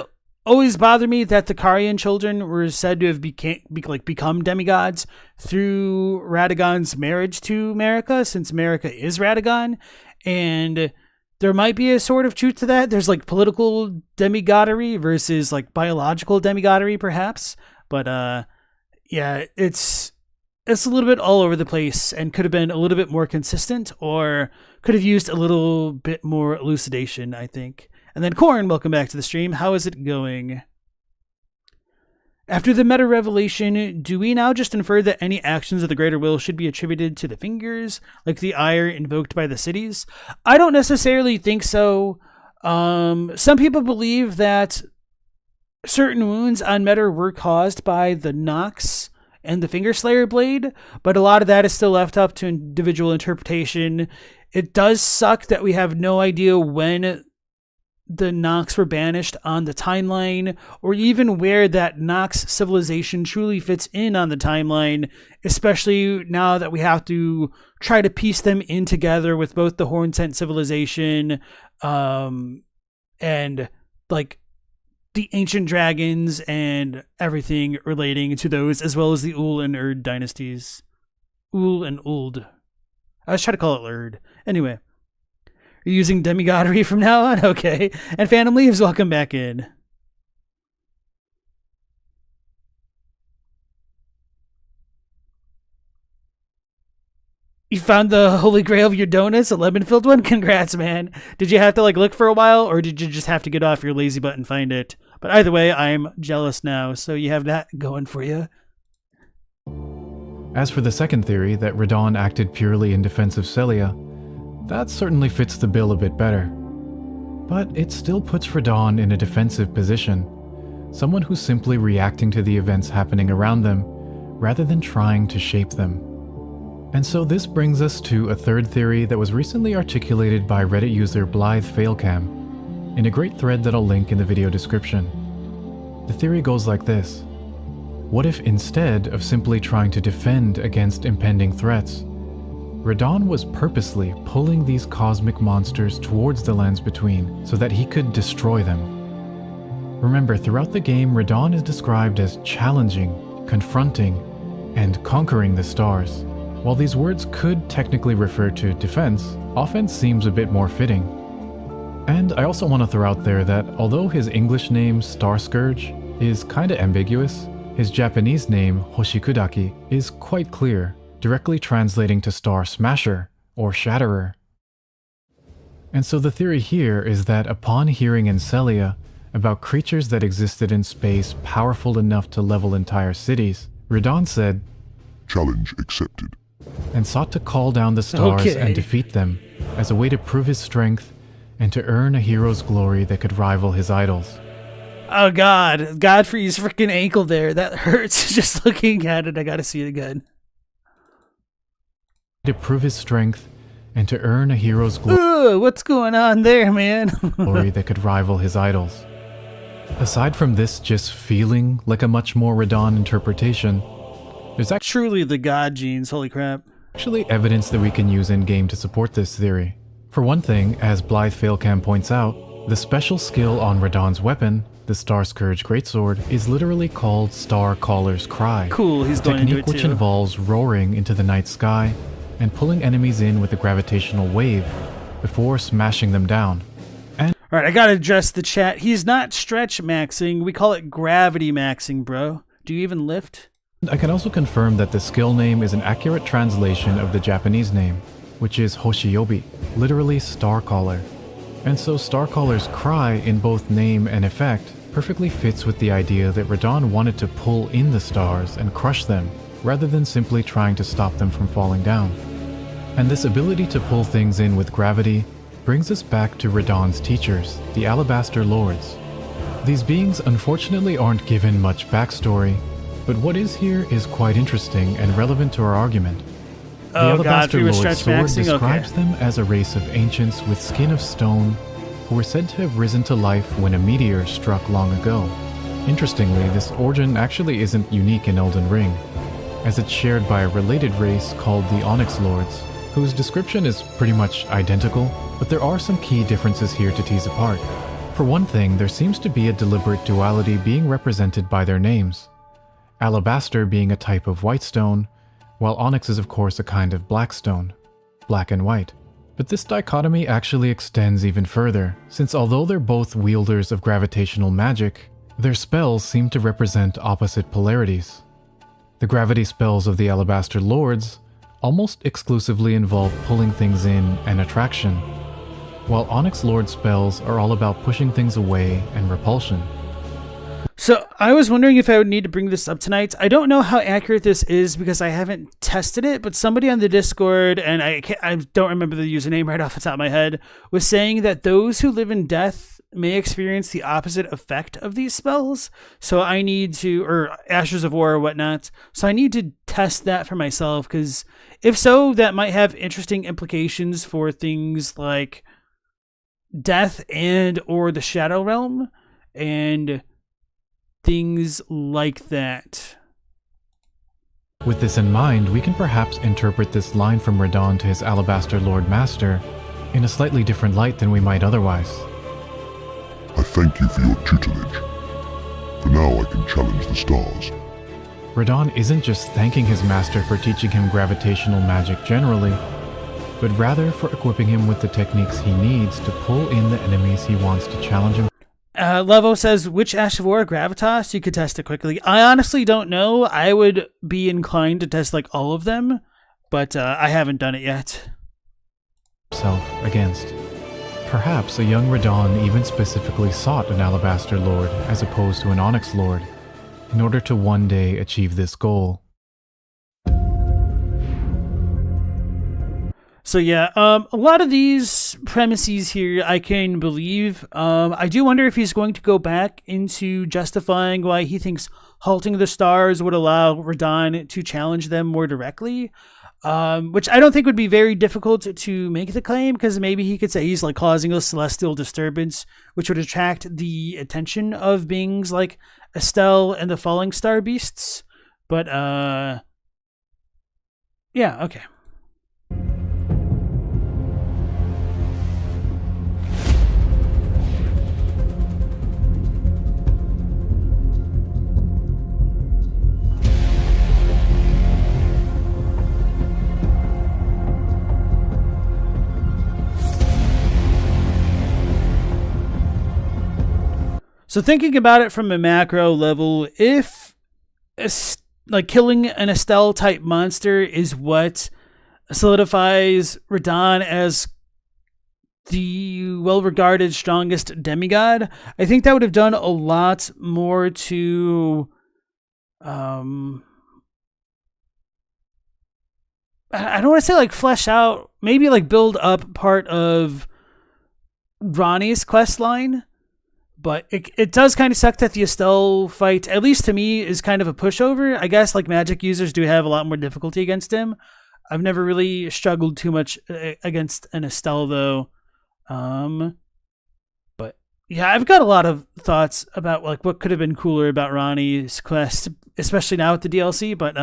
always bother me that the Karian children were said to have become demigods through Radagon's marriage to Marika, since Marika is Radahn. And there might be a sort of truth to that. There's like political demigodery versus like biological demigodery, perhaps. But yeah, it's a little bit all over the place and could have been a little bit more consistent or could have used a little bit more elucidation, I think. And then Corn, welcome back to the stream. How is it going? After the meta revelation, do we now just infer that any actions of the greater will should be attributed to the fingers, like the ire invoked by the cities? I don't necessarily think so. Some people believe that certain wounds on meta were caused by the Nox and the Finger Slayer blade, but a lot of that is still left up to individual interpretation. It does suck that we have no idea when the Nox were banished on the timeline, or even where that Nox civilization truly fits in on the timeline, especially now that we have to try to piece them in together with both the Hornsent civilization and like the ancient dragons and everything relating to those, as well as the Ul and Erd dynasties. Ul and Uld. I was trying to call it Erd. Anyway. You're using demigodery from now on? Okay. And Phantom Leaves, welcome back in. You found the holy grail of your donuts, a lemon-filled one? Congrats, man. Did you have to like look for a while, or did you just have to get off your lazy butt and find it? But either way, I'm jealous now, so you have that going for you. As for the second theory, that Radahn acted purely in defense of Celia, that certainly fits the bill a bit better. But it still puts Radahn in a defensive position, someone who's simply reacting to the events happening around them, rather than trying to shape them. And so this brings us to a third theory that was recently articulated by Reddit user Blythe Failcam, in a great thread that I'll link in the video description. The theory goes like this. What if instead of simply trying to defend against impending threats, Radahn was purposely pulling these cosmic monsters towards the lands between so that he could destroy them? Remember, throughout the game, Radahn is described as challenging, confronting, and conquering the stars. While these words could technically refer to defense, offense seems a bit more fitting. And I also want to throw out there that although his English name, Star Scourge, is kinda ambiguous, his Japanese name, Hoshikudaki, is quite clear, directly translating to Star Smasher, or Shatterer. And so the theory here is that upon hearing in Celia about creatures that existed in space powerful enough to level entire cities, Radahn said, "Challenge accepted," and sought to call down the stars and defeat them as a way to prove his strength and to earn a hero's glory that could rival his idols. Oh god, Godfrey's freaking ankle there. That hurts just looking at it. I gotta see it again. To prove his strength and to earn a hero's glory. What's going on there, man? Glory that could rival his idols. Aside from this just feeling like a much more Radahn interpretation, there's truly the god genes, holy crap. Actually evidence that we can use in-game to support this theory. For one thing, as Blythe Failcam points out, the special skill on Radahn's weapon, the Star Scourge Greatsword, is literally called Star Caller's Cry. Cool, he's going into it too. Technique which involves roaring into the night sky and pulling enemies in with a gravitational wave before smashing them down. Alright, I gotta address the chat. He's not stretch maxing, we call it gravity maxing, bro. Do you even lift? I can also confirm that the skill name is an accurate translation of the Japanese name, which is Hoshiyobi, literally Star Caller. And so Star Caller's Cry in both name and effect perfectly fits with the idea that Radahn wanted to pull in the stars and crush them, rather than simply trying to stop them from falling down. And this ability to pull things in with gravity brings us back to Radahn's teachers, the Alabaster Lords. These beings unfortunately aren't given much backstory, but what is here is quite interesting and relevant to our argument. The Alabaster Lord's sword describes them as a race of ancients with skin of stone who were said to have risen to life when a meteor struck long ago. Interestingly, this origin actually isn't unique in Elden Ring, as it's shared by a related race called the Onyx Lords, whose description is pretty much identical, but there are some key differences here to tease apart. For one thing, there seems to be a deliberate duality being represented by their names. Alabaster being a type of white stone, while onyx is of course a kind of black stone, black and white. But this dichotomy actually extends even further, since although they're both wielders of gravitational magic, their spells seem to represent opposite polarities. The gravity spells of the Alabaster Lords almost exclusively involve pulling things in and attraction, while Onyx Lord spells are all about pushing things away and repulsion. So I was wondering if I would need to bring this up tonight. I don't know how accurate this is because I haven't tested it, but somebody on the Discord, and I don't remember the username right off the top of my head, was saying that those who live in death may experience the opposite effect of these spells. So I need to, or Ashes of War or whatnot. So I need to test that for myself, because if so, that might have interesting implications for things like death and or the Shadow Realm and things like that. With this in mind, we can perhaps interpret this line from Radahn to his Alabaster Lord Master in a slightly different light than we might otherwise. I thank you for your tutelage. For now I can challenge the stars. Radahn isn't just thanking his master for teaching him gravitational magic generally, but rather for equipping him with the techniques he needs to pull in the enemies he wants to challenge him. Levo says, which Ash of War Gravitas? You could test it quickly. I honestly don't know. I would be inclined to test like all of them, but I haven't done it yet. Against. Perhaps a young Radahn even specifically sought an Alabaster Lord as opposed to an Onyx Lord, in order to one day achieve this goal. So yeah, a lot of these premises here I can believe. I do wonder if he's going to go back into justifying why he thinks halting the stars would allow Radahn to challenge them more directly, which I don't think would be very difficult to make the claim, because maybe he could say he's like causing a celestial disturbance, which would attract the attention of beings like Estelle and the Falling Star Beasts. But yeah, okay. So thinking about it from a macro level, if like killing an Estelle type monster is what solidifies Radahn as the well-regarded strongest demigod, I think that would have done a lot more to I don't want to say like flesh out, maybe like build up part of Ronnie's quest line. But it does kind of suck that the Estelle fight, at least to me, is kind of a pushover. I guess like magic users do have a lot more difficulty against him. I've never really struggled too much against an Estelle though. But yeah, I've got a lot of thoughts about like what could have been cooler about Ronnie's quest, especially now with the DLC. But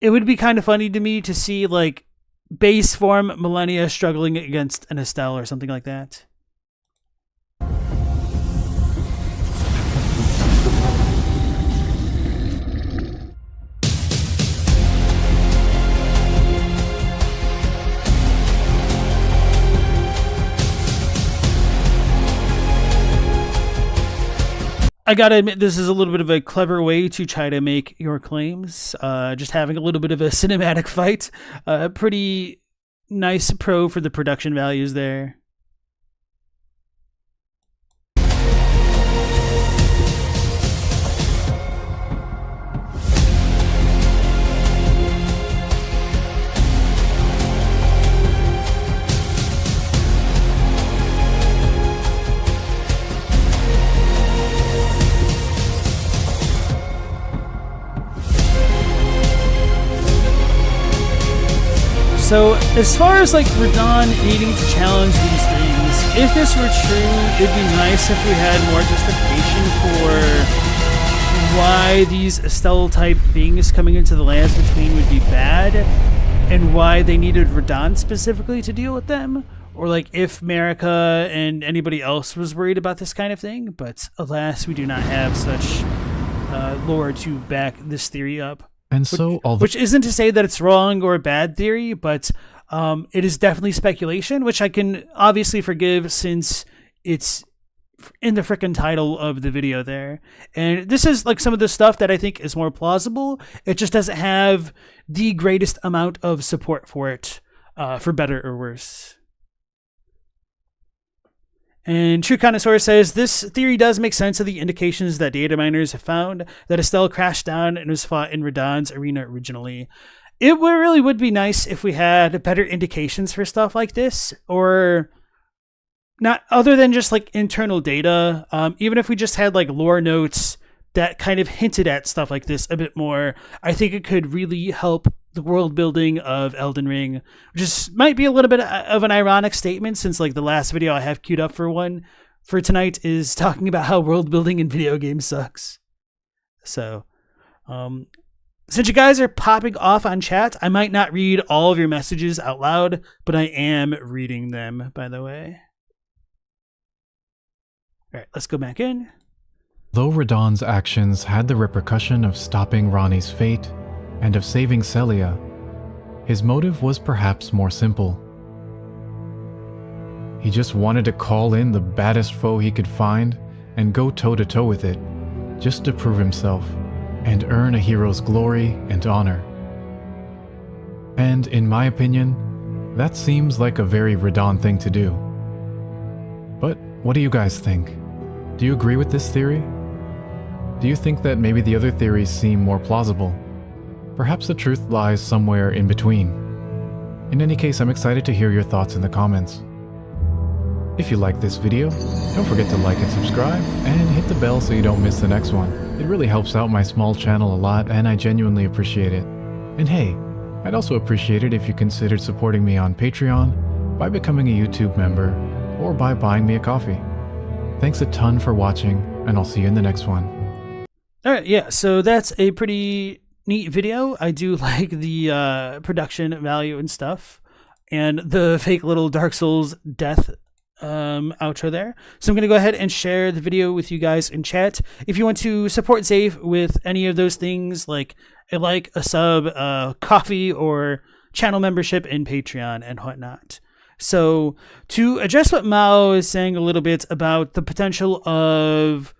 it would be kind of funny to me to see like base form Millennia struggling against an Estelle or something like that. I gotta admit, this is a little bit of a clever way to try to make your claims. Just having a little bit of a cinematic fight. Pretty nice pro for the production values there. So, as far as like Radahn needing to challenge these things, if this were true, it'd be nice if we had more justification for why these Estelle type beings coming into the lands between would be bad, and why they needed Radahn specifically to deal with them, or like if Marika and anybody else was worried about this kind of thing. But alas, we do not have such lore to back this theory up. And so, which isn't to say that it's wrong or a bad theory, but it is definitely speculation, which I can obviously forgive since it's in the frickin' title of the video there. And this is like some of the stuff that I think is more plausible. It just doesn't have the greatest amount of support for it, for better or worse. And True Connoisseur says, this theory does make sense of the indications that data miners have found that Estelle crashed down and was fought in Radahn's arena originally. It really would be nice if we had better indications for stuff like this, or not other than just like internal data. Even if we just had like lore notes that kind of hinted at stuff like this a bit more, I think it could really help the world building of Elden Ring, which is, might be a little bit of an ironic statement, since like the last video I have queued up for tonight is talking about how world building in video games sucks. So, since you guys are popping off on chat, I might not read all of your messages out loud, but I am reading them, by the way. All right, let's go back in. Though Radahn's actions had the repercussion of stopping Ranni's fate and of saving Celia, his motive was perhaps more simple. He just wanted to call in the baddest foe he could find and go toe-to-toe with it, just to prove himself and earn a hero's glory and honor. And in my opinion, that seems like a very Radahn thing to do. But what do you guys think? Do you agree with this theory? Do you think that maybe the other theories seem more plausible? Perhaps the truth lies somewhere in between. In any case, I'm excited to hear your thoughts in the comments. If you like this video, don't forget to like and subscribe, and hit the bell so you don't miss the next one. It really helps out my small channel a lot, and I genuinely appreciate it. And hey, I'd also appreciate it if you considered supporting me on Patreon, by becoming a YouTube member, or by buying me a coffee. Thanks a ton for watching, and I'll see you in the next one. Alright, yeah, so that's a pretty neat video. I do like the production value and stuff, and the fake little Dark Souls death outro there. So I'm going to go ahead and share the video with you guys in chat. If you want to support Zave with any of those things, like a sub, coffee, or channel membership in Patreon and whatnot. So to address what Mao is saying a little bit about the potential of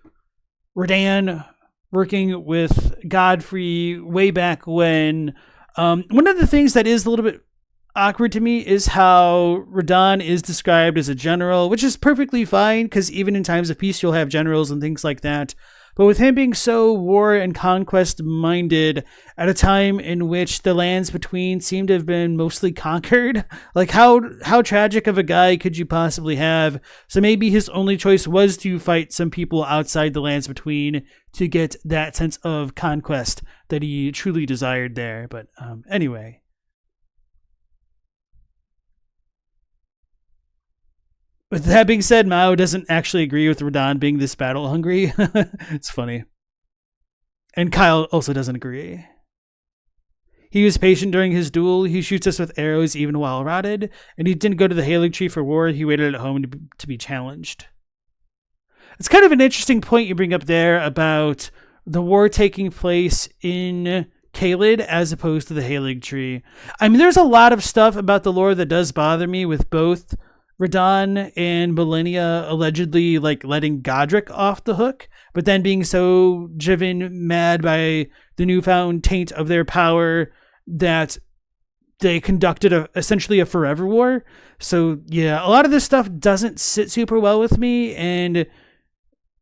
Radahn working with Godfrey way back when, one of the things that is a little bit awkward to me is how Radahn is described as a general, which is perfectly fine, because even in times of peace you'll have generals and things like that. But with him being so war and conquest minded at a time in which the lands between seem to have been mostly conquered, like how tragic of a guy could you possibly have? So maybe his only choice was to fight some people outside the lands between to get that sense of conquest that he truly desired there. But anyway. With that being said, Mao doesn't actually agree with Radahn being this battle hungry. It's funny. And Kyle also doesn't agree. He was patient during his duel. He shoots us with arrows even while rotted. And he didn't go to the Halig Tree for war. He waited at home to be challenged. It's kind of an interesting point you bring up there about the war taking place in Caelid as opposed to the Halig Tree. I mean, there's a lot of stuff about the lore that does bother me with both Radahn and Millennia allegedly like letting Godric off the hook, but then being so driven mad by the newfound taint of their power that they conducted essentially a forever war. So yeah, a lot of this stuff doesn't sit super well with me, and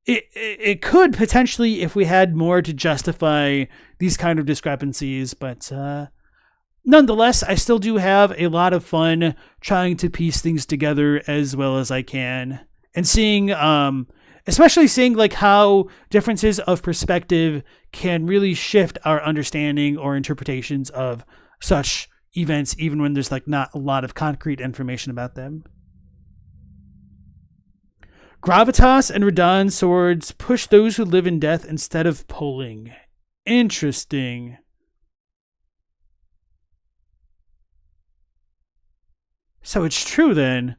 it could potentially if we had more to justify these kind of discrepancies, but nonetheless, I still do have a lot of fun trying to piece things together as well as I can. And seeing, especially seeing like how differences of perspective can really shift our understanding or interpretations of such events, even when there's like not a lot of concrete information about them. Gravitas and Radahn swords push those who live in death instead of pulling. Interesting. So it's true then.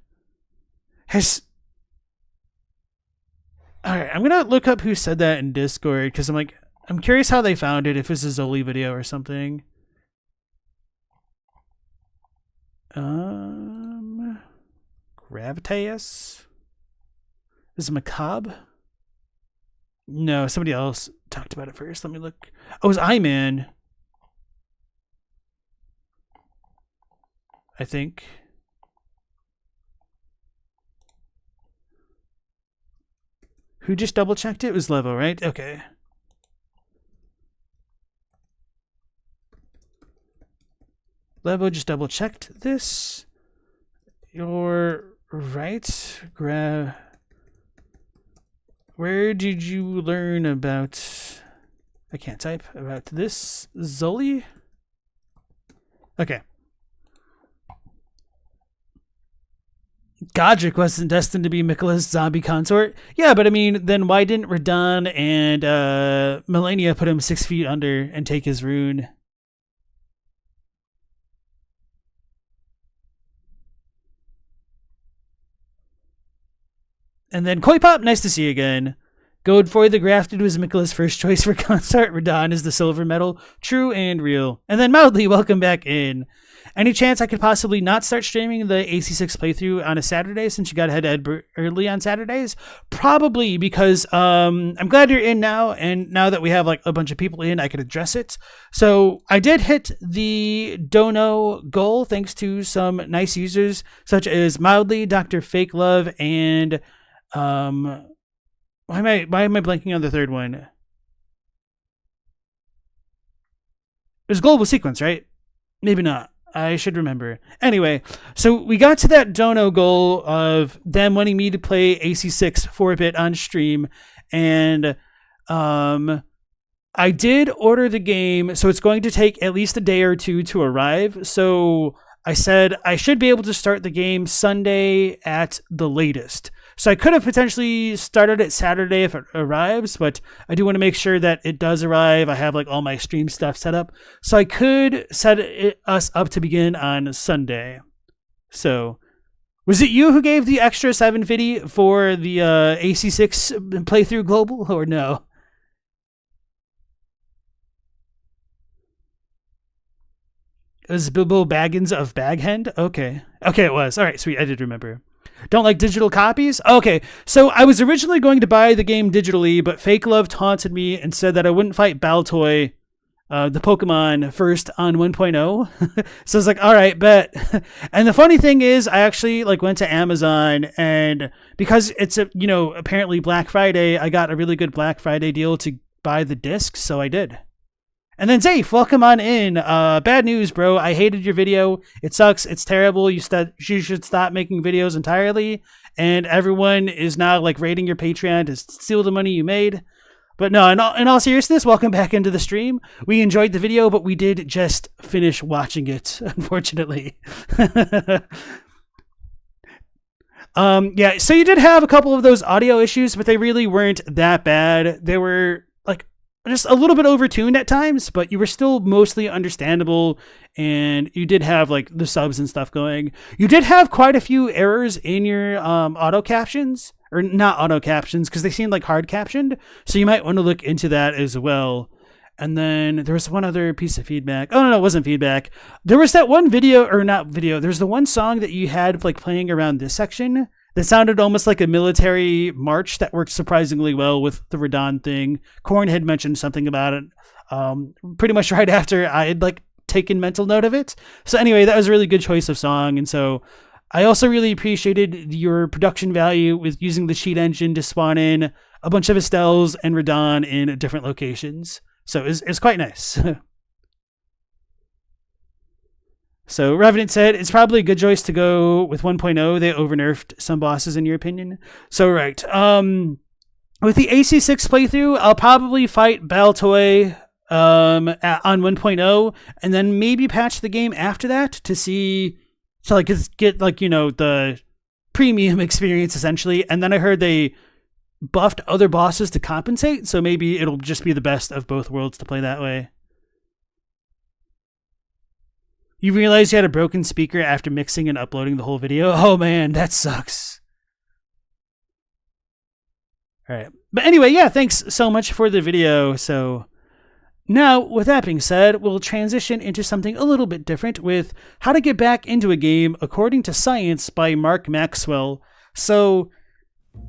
Alright, I'm gonna look up who said that in Discord, because I'm curious how they found it, if it's a Zoli video or something. Gravitas? Is it Macabre? No, somebody else talked about it first. Let me look. Oh, it was I-Man. I think. Who just double checked it? It was Levo, right? Okay. Levo just double checked this. You're right. Where did you learn about... I can't type. About this? Zoli? Okay. Godric wasn't destined to be Miquella's zombie consort. Yeah, but I mean, then why didn't Radahn and Melania put him 6 feet under and take his rune? And then Koi Pop, nice to see you again. Goad for the Grafted was Miquella's first choice for consort. Radahn is the silver medal. True and real. And then Mildly, welcome back in. Any chance I could possibly not start streaming the AC6 playthrough on a Saturday since you got head early on Saturdays? Probably, because I'm glad you're in now, and now that we have like a bunch of people in, I could address it. So I did hit the dono goal thanks to some nice users such as Mildly, Dr. Fake Love, and why am I blanking on the third one? It was Global Sequence, right? Maybe not. I should remember. Anyway, so we got to that dono goal of them wanting me to play AC6 4-bit on stream, and I did order the game, so it's going to take at least a day or two to arrive. So I said I should be able to start the game Sunday at the latest. So I could have potentially started it Saturday if it arrives, but I do want to make sure that it does arrive. I have like all my stream stuff set up, so I could set us up to begin on Sunday. So, was it you who gave the extra 750 for the AC6 playthrough global, or no? It was Bilbo Baggins of Baghend? Okay, it was. All right, sweet. I did remember. Don't like digital copies? Okay, so I was originally going to buy the game digitally, but Fake Love taunted me and said that I wouldn't fight Baltoy, the Pokemon, first on 1.0. So I was like, all right, bet. And the funny thing is, I actually like went to Amazon, and because it's apparently Black Friday, I got a really good Black Friday deal to buy the disc, so I did. And then Zafe, welcome on in. Bad news, bro. I hated your video. It sucks. It's terrible. You should stop making videos entirely. And everyone is now like raiding your Patreon to steal the money you made. But no, in all seriousness, welcome back into the stream. We enjoyed the video, but we did just finish watching it, unfortunately. Yeah, so you did have a couple of those audio issues, but they really weren't that bad. They were like just a little bit overtuned at times, but you were still mostly understandable, and you did have like the subs and stuff going. You did have quite a few errors in your auto captions, or not auto captions, because they seemed like hard captioned, so you might want to look into that as well. And then there was one other piece of feedback. Oh, no, it wasn't feedback. There was that one video, or not video, there's the one song that you had like playing around this section that sounded almost like a military march that worked surprisingly well with the Radahn thing. Korn had mentioned something about it pretty much right after I had like taken mental note of it. So anyway, that was a really good choice of song. And so I also really appreciated your production value with using the cheat engine to spawn in a bunch of Estelles and Radahn in different locations. So it's quite nice. So Revenant said, it's probably a good choice to go with 1.0. They over-nerfed some bosses, in your opinion. So right. With the AC6 playthrough, I'll probably fight Baltoy on 1.0, and then maybe patch the game after that to like get like, you know, the premium experience essentially. And then I heard they buffed other bosses to compensate, so maybe it'll just be the best of both worlds to play that way. You realized you had a broken speaker after mixing and uploading the whole video? Oh man, that sucks. All right. But anyway, yeah, thanks so much for the video. So now, with that being said, we'll transition into something a little bit different with how to get back into a game according to science by Mark Maxwell. So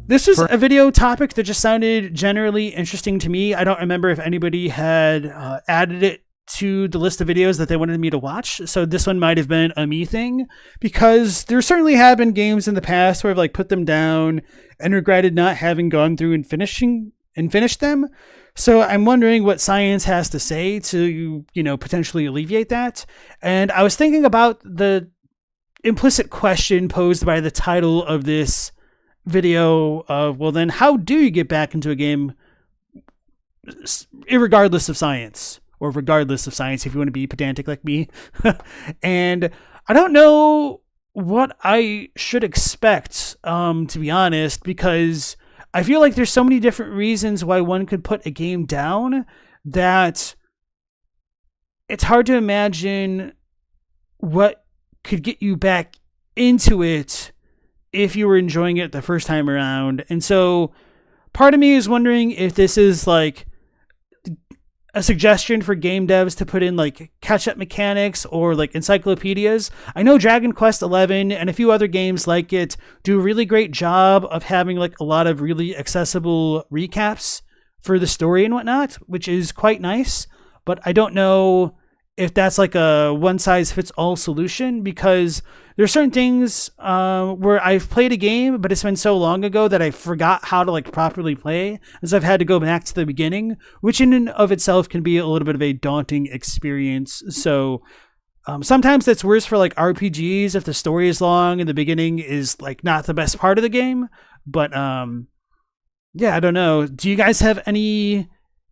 this was a video topic that just sounded generally interesting to me. I don't remember if anybody had added it to the list of videos that they wanted me to watch. So this one might have been a me thing, because there certainly have been games in the past where I've like put them down and regretted not having gone through and finished them. So I'm wondering what science has to say to, you know, potentially alleviate that. And I was thinking about the implicit question posed by the title of this video of, well, then how do you get back into a game irregardless of science? Or regardless of science, if you want to be pedantic like me. And I don't know what I should expect, to be honest, because I feel like there's so many different reasons why one could put a game down that it's hard to imagine what could get you back into it if you were enjoying it the first time around. And so part of me is wondering if this is like a suggestion for game devs to put in like catch-up mechanics or like encyclopedias. I know Dragon Quest XI and a few other games like it do a really great job of having like a lot of really accessible recaps for the story and whatnot, which is quite nice. But I don't know if that's like a one-size-fits-all solution, because there are certain things where I've played a game, but it's been so long ago that I forgot how to like properly play, as I've had to go back to the beginning, which in and of itself can be a little bit of a daunting experience. So sometimes that's worse for like RPGs if the story is long and the beginning is like not the best part of the game. But yeah, I don't know. Do you guys have any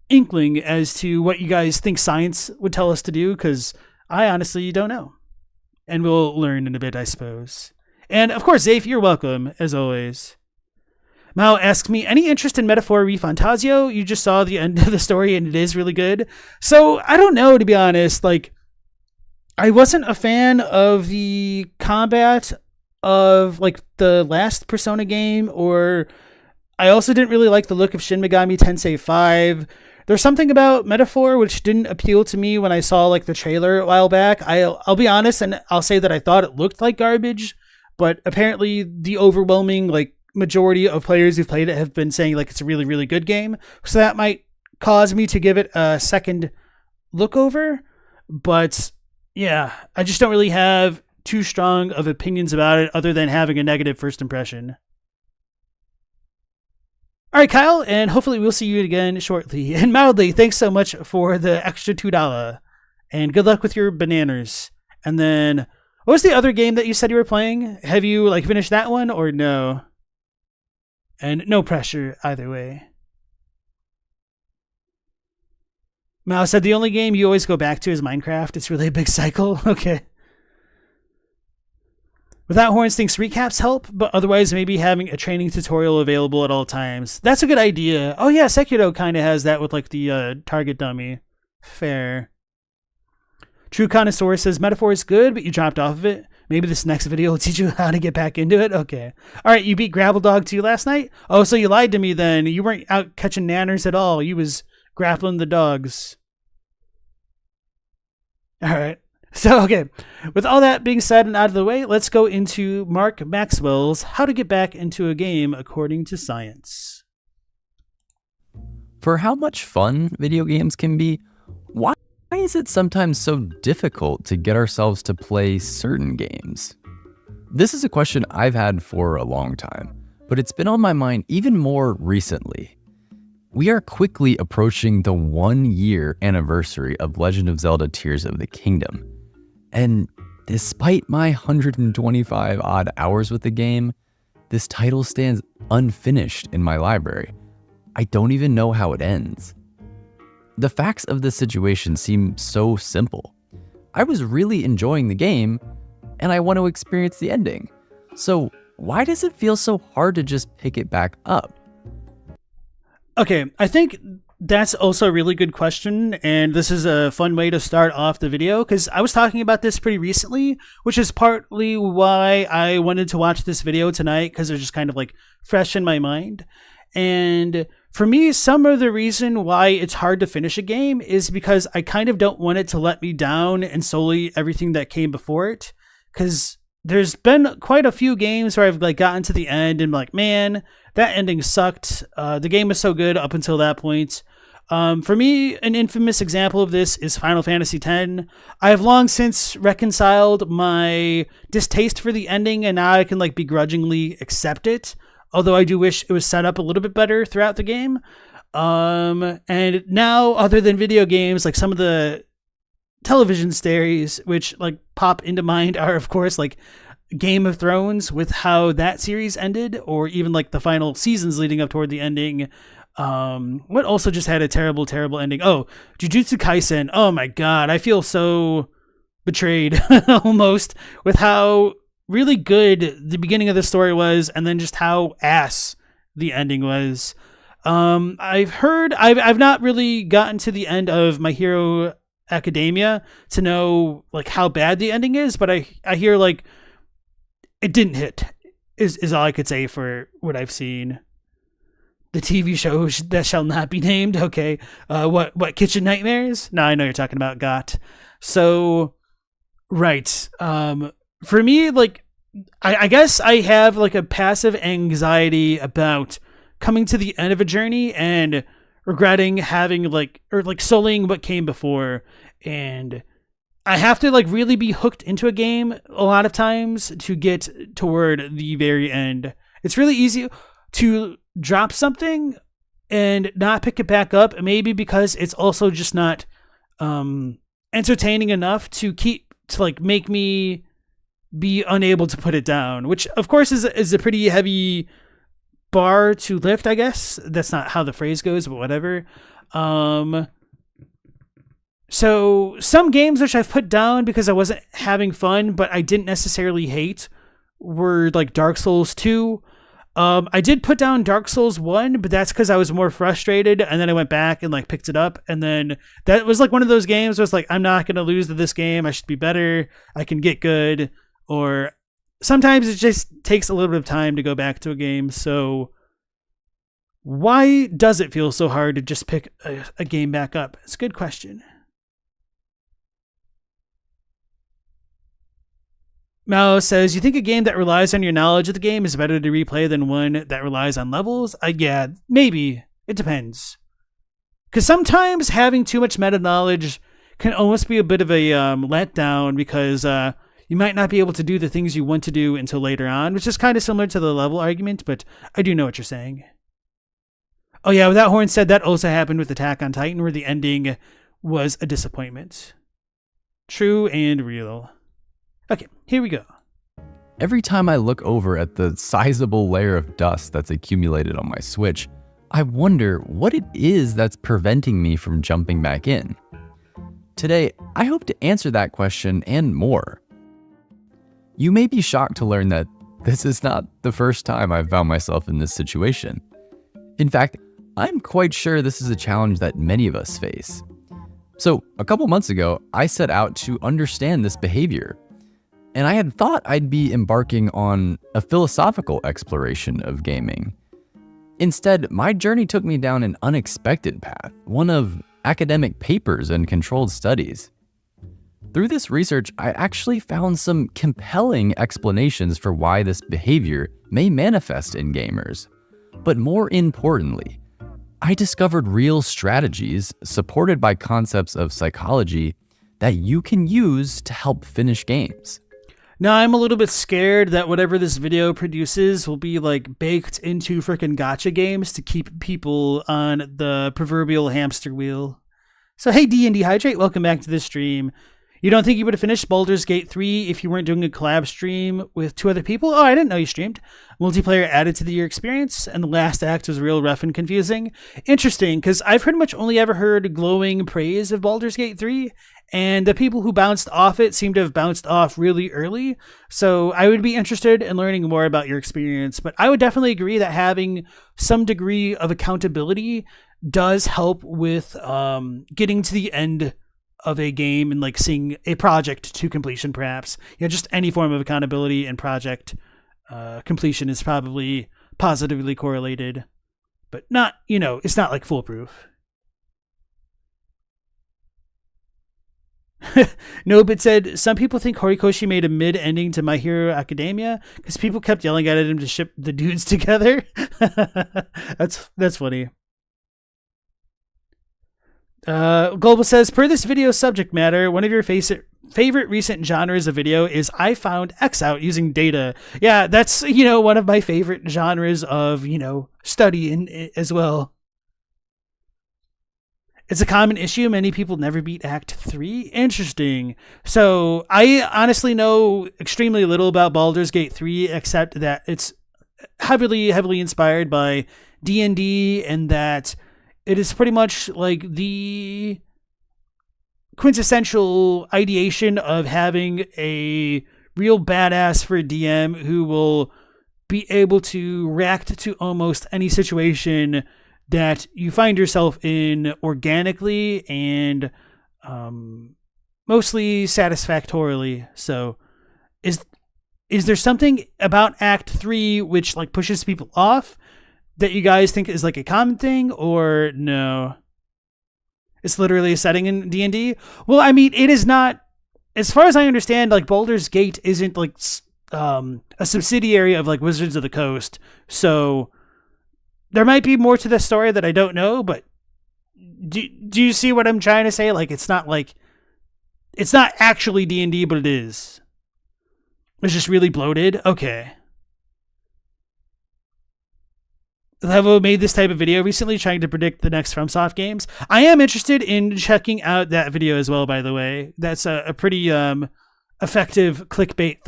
inkling as to what you guys think science would tell us to do? Because I honestly don't know. And we'll learn in a bit, I suppose. And of course, Zafe, you're welcome, as always. Mao asks me, any interest in Metaphor ReFantasio? You just saw the end of the story and it is really good. So I don't know, to be honest. Like, I wasn't a fan of the combat of like the last Persona game, or I also didn't really like the look of Shin Megami Tensei 5. There's something about Metaphor which didn't appeal to me when I saw like the trailer a while back. I'll be honest, and I'll say that I thought it looked like garbage, but apparently the overwhelming like majority of players who've played it have been saying like it's a really, really good game. So that might cause me to give it a second look over. But yeah, I just don't really have too strong of opinions about it other than having a negative first impression. All right, Kyle, and hopefully we'll see you again shortly. And Mildly, thanks so much for the extra $2. And good luck with your bananas. And then, what was the other game that you said you were playing? Have you like finished that one or no? And no pressure either way. Mao said the only game you always go back to is Minecraft. It's really a big cycle. Okay. Without Horns thinks recaps help, but otherwise maybe having a training tutorial available at all times. That's a good idea. Oh yeah, Sekiro kind of has that with like the target dummy. Fair. True Connoisseur says Metaphor is good, but you dropped off of it. Maybe this next video will teach you how to get back into it. Okay. All right, you beat Grapple Dog 2 last night? Oh, so you lied to me then. You weren't out catching nanners at all. You was grappling the dogs. All right. So, okay, with all that being said and out of the way, let's go into Mark Maxwell's How to Get Back into a Game According to Science. For how much fun video games can be, why is it sometimes so difficult to get ourselves to play certain games? This is a question I've had for a long time, but it's been on my mind even more recently. We are quickly approaching the 1-year anniversary of Legend of Zelda Tears of the Kingdom. And despite my 125 odd hours with the game, this title stands unfinished in my library. I don't even know how it ends. the facts of this situation seem so simple. I was really enjoying the game, and I want to experience the ending. So why does it feel so hard to just pick it back up? Okay, I think that's also a really good question, and this is a fun way to start off the video, because I was talking about this pretty recently, which is partly why I wanted to watch this video tonight, because it was just kind of like fresh in my mind. And for me, some of the reason why it's hard to finish a game is because I kind of don't want it to let me down and solely everything that came before it, because there's been quite a few games where I've like gotten to the end and like, man, that ending sucked. The game was so good up until that point. For me, an infamous example of this is Final Fantasy X. I have long since reconciled my distaste for the ending, and now I can like begrudgingly accept it. Although I do wish it was set up a little bit better throughout the game. And now, other than video games, like some of the television series which like pop into mind are, of course, like Game of Thrones with how that series ended, or even like the final seasons leading up toward the ending. What also just had a terrible ending? Oh, Jujutsu Kaisen. Oh my god, I feel so betrayed almost with how really good the beginning of the story was, and then just how ass the ending was. I've not really gotten to the end of My Hero Academia to know like how bad the ending is, but I hear like it didn't hit is all I could say for what I've seen. The TV show that shall not be named. Okay. What Kitchen Nightmares? No, I know you're talking about GOT. So, right. For me, like, I guess I have like a passive anxiety about coming to the end of a journey and regretting having sullying what came before. And I have to like really be hooked into a game a lot of times to get toward the very end. It's really easy to drop something and not pick it back up, maybe because it's also just not entertaining enough to make me be unable to put it down, which of course is a pretty heavy bar to lift, I guess. That's not how the phrase goes, but whatever. So some games which I've put down because I wasn't having fun, but I didn't necessarily hate, were like Dark Souls 2. I did put down Dark Souls 1, but that's because I was more frustrated, and then I went back and like picked it up, and then that was like one of those games where it's like, I'm not going to lose to this game, I should be better, I can get good, or sometimes it just takes a little bit of time to go back to a game. So why does it feel so hard to just pick a game back up? It's a good question. Mao says, you think a game that relies on your knowledge of the game is better to replay than one that relies on levels? Yeah, maybe. It depends. Because sometimes having too much meta knowledge can almost be a bit of a letdown, because you might not be able to do the things you want to do until later on, which is kind of similar to the level argument, but I do know what you're saying. Oh yeah, with that horn said, that also happened with Attack on Titan, where the ending was a disappointment. True and real. Okay, here we go. Every time I look over at the sizable layer of dust that's accumulated on my Switch, I wonder what it is that's preventing me from jumping back in. Today, I hope to answer that question and more. You may be shocked to learn that this is not the first time I've found myself in this situation. In fact, I'm quite sure this is a challenge that many of us face. So, a couple months ago, I set out to understand this behavior. And I had thought I'd be embarking on a philosophical exploration of gaming. Instead, my journey took me down an unexpected path, one of academic papers and controlled studies. Through this research, I actually found some compelling explanations for why this behavior may manifest in gamers. But more importantly, I discovered real strategies supported by concepts of psychology that you can use to help finish games. Now, I'm a little bit scared that whatever this video produces will be like baked into freaking gacha games to keep people on the proverbial hamster wheel. So hey, D&D Hydrate, welcome back to the stream. You don't think you would have finished Baldur's Gate 3 if you weren't doing a collab stream with 2 other people? Oh, I didn't know you streamed. Multiplayer added to your experience, and the last act was real rough and confusing. Interesting, because I've pretty much only ever heard glowing praise of Baldur's Gate 3, and the people who bounced off it seem to have bounced off really early. So I would be interested in learning more about your experience, but I would definitely agree that having some degree of accountability does help with getting to the end of a game and like seeing a project to completion, perhaps. Just any form of accountability and project completion is probably positively correlated, but not, it's not like foolproof. No, but said some people think Horikoshi made a mid ending to My Hero Academia because people kept yelling at him to ship the dudes together. That's funny. Global says, per this video subject matter, one of your favorite recent genres of video is I found X out using data. Yeah, that's, one of my favorite genres of, study as well. It's a common issue. Many people never beat Act 3. Interesting. So I honestly know extremely little about Baldur's Gate 3, except that it's heavily inspired by D&D, and that it is pretty much like the quintessential ideation of having a real badass for a DM who will be able to react to almost any situation that you find yourself in organically and mostly satisfactorily. So is there something about Act 3 which like pushes people off that you guys think is like a common thing, or no? It's literally a setting in D&D. Well, I mean, it is not, as far as I understand, like Baldur's Gate isn't like a subsidiary of like Wizards of the Coast. So there might be more to the story that I don't know, but do you see what I'm trying to say? Like, it's not actually D&D, but it is. It's just really bloated. Okay. Levo made this type of video recently trying to predict the next FromSoft games. I am interested in checking out that video as well, by the way. That's a pretty effective clickbait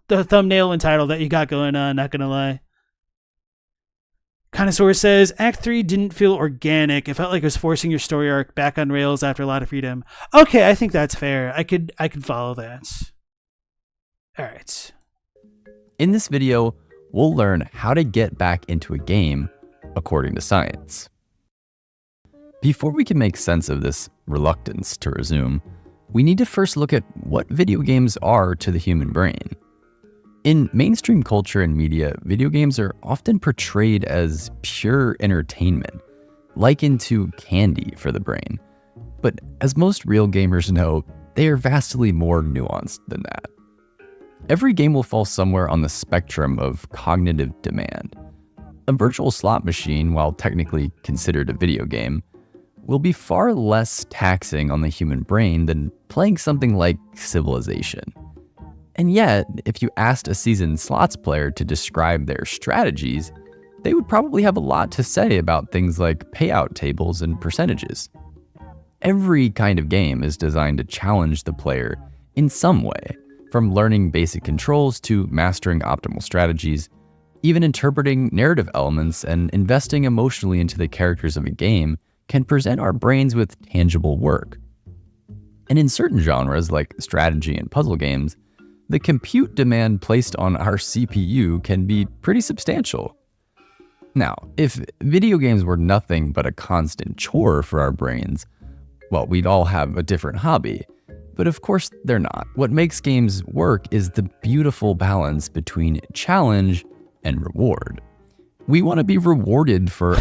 thumbnail and title that you got going on, not gonna lie. Connoisseur says, Act 3 didn't feel organic. It felt like it was forcing your story arc back on rails after a lot of freedom. Okay, I think that's fair. I could follow that. All right. In this video, we'll learn how to get back into a game according to science. Before we can make sense of this reluctance to resume, we need to first look at what video games are to the human brain. In mainstream culture and media, video games are often portrayed as pure entertainment, likened to candy for the brain. But as most real gamers know, they are vastly more nuanced than that. Every game will fall somewhere on the spectrum of cognitive demand. A virtual slot machine, while technically considered a video game, will be far less taxing on the human brain than playing something like Civilization. And yet, if you asked a seasoned slots player to describe their strategies, they would probably have a lot to say about things like payout tables and percentages. Every kind of game is designed to challenge the player in some way, from learning basic controls to mastering optimal strategies. Even interpreting narrative elements and investing emotionally into the characters of a game can present our brains with tangible work. And in certain genres, like strategy and puzzle games, the compute demand placed on our CPU can be pretty substantial. Now, if video games were nothing but a constant chore for our brains, well, we'd all have a different hobby. But of course, they're not. What makes games work is the beautiful balance between challenge and reward. We want to be rewarded for...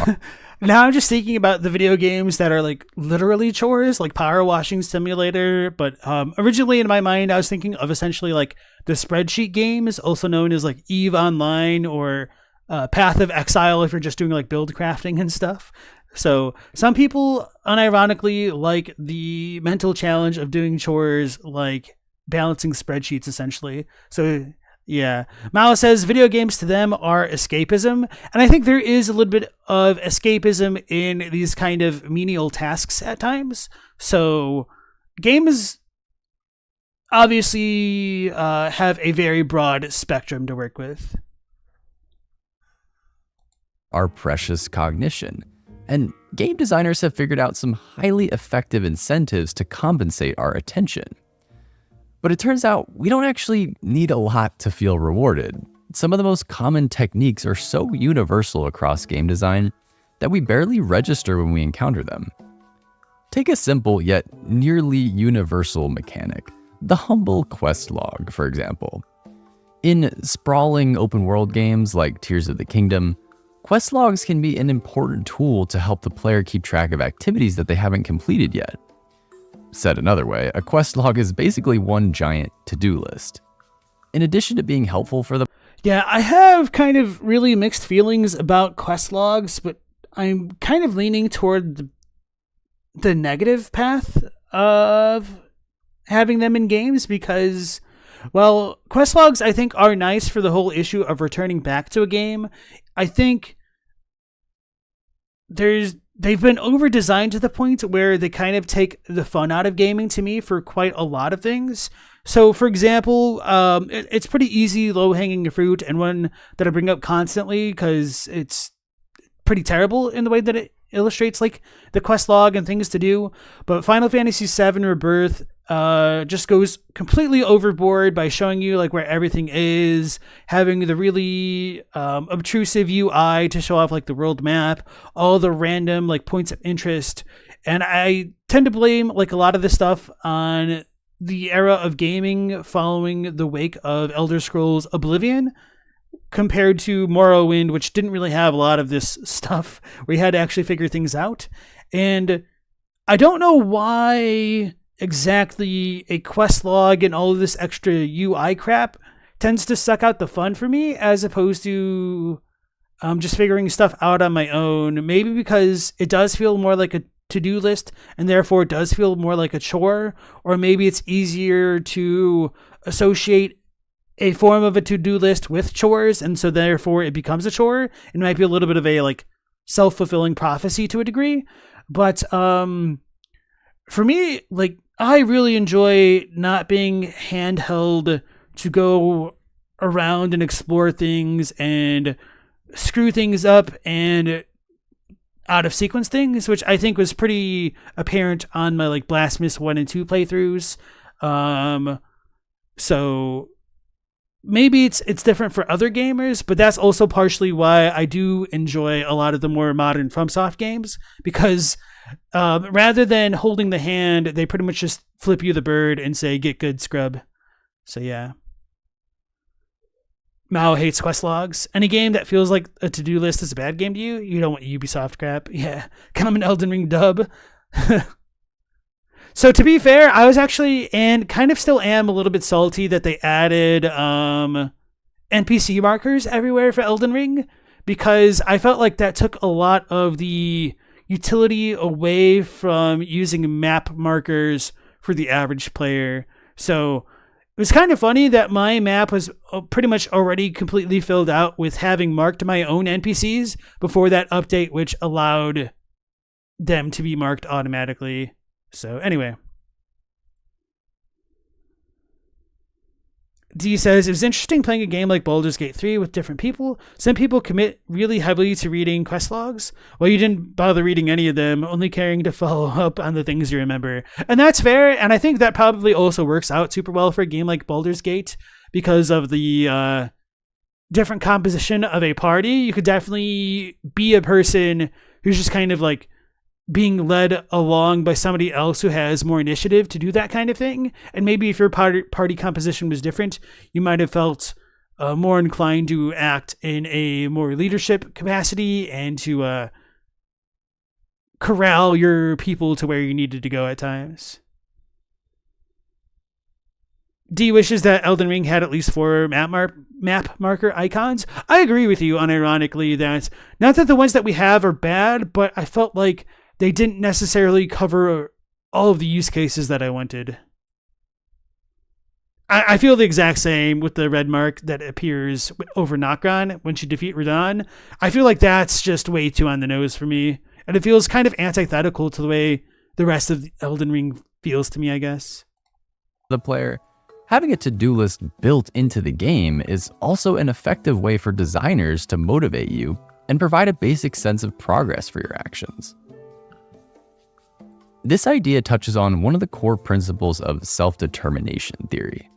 Now I'm just thinking about the video games that are like literally chores, like Power Washing Simulator. But originally in my mind, I was thinking of essentially like the Spreadsheet games, also known as like EVE Online or Path of Exile if you're just doing like build crafting and stuff. So some people unironically like the mental challenge of doing chores, like balancing spreadsheets essentially. So yeah, Mao says video games to them are escapism. And I think there is a little bit of escapism in these kind of menial tasks at times. So games obviously have a very broad spectrum to work with. Our precious cognition. And game designers have figured out some highly effective incentives to compensate our attention. But it turns out we don't actually need a lot to feel rewarded. Some of the most common techniques are so universal across game design that we barely register when we encounter them. Take a simple yet nearly universal mechanic, the humble quest log, for example. In sprawling open world games like Tears of the Kingdom, quest logs can be an important tool to help the player keep track of activities that they haven't completed yet. Said another way, a quest log is basically one giant to-do list. In addition to being helpful for the... Yeah, I have kind of really mixed feelings about quest logs, but I'm kind of leaning toward the negative path of having them in games because, well, quest logs I think are nice for the whole issue of returning back to a game. I think they've been over-designed to the point where they kind of take the fun out of gaming to me for quite a lot of things. So, for example, it's pretty easy, low-hanging fruit, and one that I bring up constantly because it's pretty terrible in the way that it illustrates like the quest log and things to do. But Final Fantasy VII Rebirth just goes completely overboard by showing you like where everything is, having the really obtrusive UI to show off like the world map, all the random like points of interest. And I tend to blame like a lot of this stuff on the era of gaming following the wake of Elder Scrolls Oblivion, compared to Morrowind, which didn't really have a lot of this stuff where you had to actually figure things out. And I don't know why exactly a quest log and all of this extra UI crap tends to suck out the fun for me, as opposed to just figuring stuff out on my own. Maybe because it does feel more like a to-do list and therefore it does feel more like a chore, or maybe it's easier to associate a form of a to-do list with chores, and so therefore it becomes a chore. It might be a little bit of a like self-fulfilling prophecy to a degree, but for me, like, I really enjoy not being handheld to go around and explore things and screw things up and out of sequence things, which I think was pretty apparent on my like Blasphemous 1 and 2 playthroughs. So maybe it's different for other gamers, but that's also partially why I do enjoy a lot of the more modern FromSoft games, because rather than holding the hand, they pretty much just flip you the bird and say, get good, scrub. So yeah. Mao hates quest logs. Any game that feels like a to-do list is a bad game to you? You don't want Ubisoft crap. Yeah. Come an Elden Ring dub. So to be fair, I was actually, and kind of still am, a little bit salty that they added NPC markers everywhere for Elden Ring, because I felt like that took a lot of the utility away from using map markers for the average player. So it was kind of funny that my map was pretty much already completely filled out with having marked my own NPCs before that update, which allowed them to be marked automatically. So anyway, D says, it was interesting playing a game like Baldur's Gate 3 with different people. Some people commit really heavily to reading quest logs, while you didn't bother reading any of them, only caring to follow up on the things you remember. And that's fair, and I think that probably also works out super well for a game like Baldur's Gate because of the different composition of a party. You could definitely be a person who's just kind of like being led along by somebody else who has more initiative to do that kind of thing. And maybe if your party composition was different, you might have felt more inclined to act in a more leadership capacity and to corral your people to where you needed to go at times. D wishes that Elden Ring had at least 4 map marker icons. I agree with you, unironically, that not that the ones that we have are bad, but I felt like they didn't necessarily cover all of the use cases that I wanted. I feel the exact same with the red mark that appears over Nokron when you defeat Radahn. I feel like that's just way too on the nose for me. And it feels kind of antithetical to the way the rest of Elden Ring feels to me, I guess. The player, Having a to-do list built into the game is also an effective way for designers to motivate you and provide a basic sense of progress for your actions. This idea touches on one of the core principles of self-determination theory.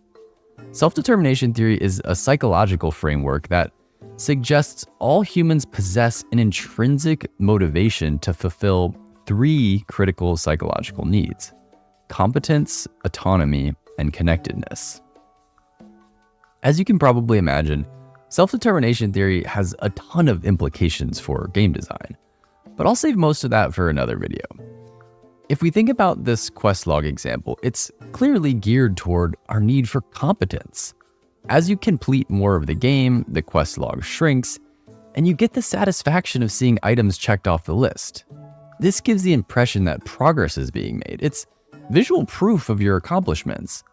Self-determination theory is a psychological framework that suggests all humans possess an intrinsic motivation to fulfill 3 critical psychological needs: competence, autonomy, and connectedness. As you can probably imagine, self-determination theory has a ton of implications for game design, but I'll save most of that for another video. If we think about this quest log example, it's clearly geared toward our need for competence. As you complete more of the game, the quest log shrinks, and you get the satisfaction of seeing items checked off the list. This gives the impression that progress is being made. It's visual proof of your accomplishments.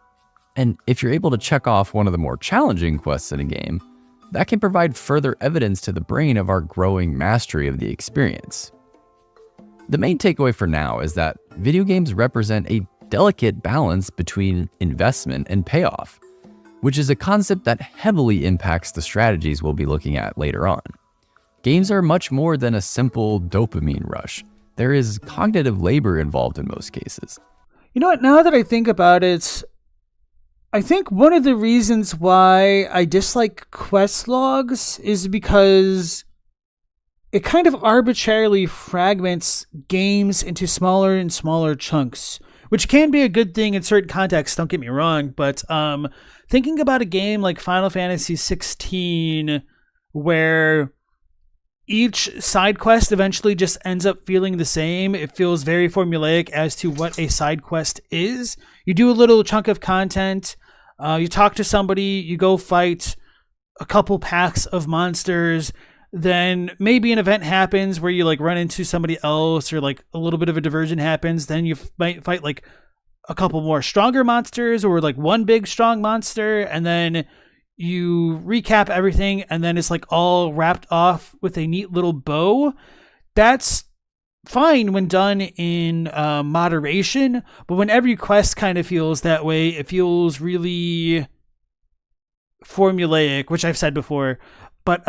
And if you're able to check off one of the more challenging quests in a game, that can provide further evidence to the brain of our growing mastery of the experience. The main takeaway for now is that video games represent a delicate balance between investment and payoff, which is a concept that heavily impacts the strategies we'll be looking at later on. Games are much more than a simple dopamine rush. There is cognitive labor involved in most cases. You know what, now that I think about it, I think one of the reasons why I dislike quest logs is because it kind of arbitrarily fragments games into smaller and smaller chunks, which can be a good thing in certain contexts, don't get me wrong, but thinking about a game like Final Fantasy XVI, where each side quest eventually just ends up feeling the same. It feels very formulaic as to what a side quest is. You do a little chunk of content, you talk to somebody, you go fight a couple packs of monsters, then maybe an event happens where you like run into somebody else, or like a little bit of a diversion happens, then you might fight like a couple more stronger monsters, or like one big strong monster, and then you recap everything, and then it's like all wrapped off with a neat little bow. That's fine when done in moderation, but when every quest kind of feels that way, it feels really formulaic, which I've said before. But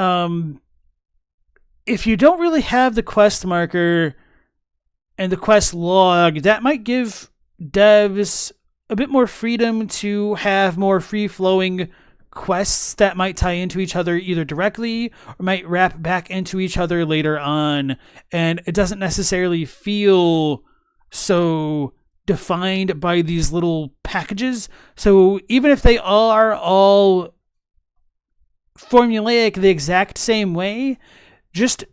if you don't really have the quest marker and the quest log, that might give devs a bit more freedom to have more free-flowing quests that might tie into each other either directly or might wrap back into each other later on, and it doesn't necessarily feel so defined by these little packages. So even if they are all formulaic the exact same way, just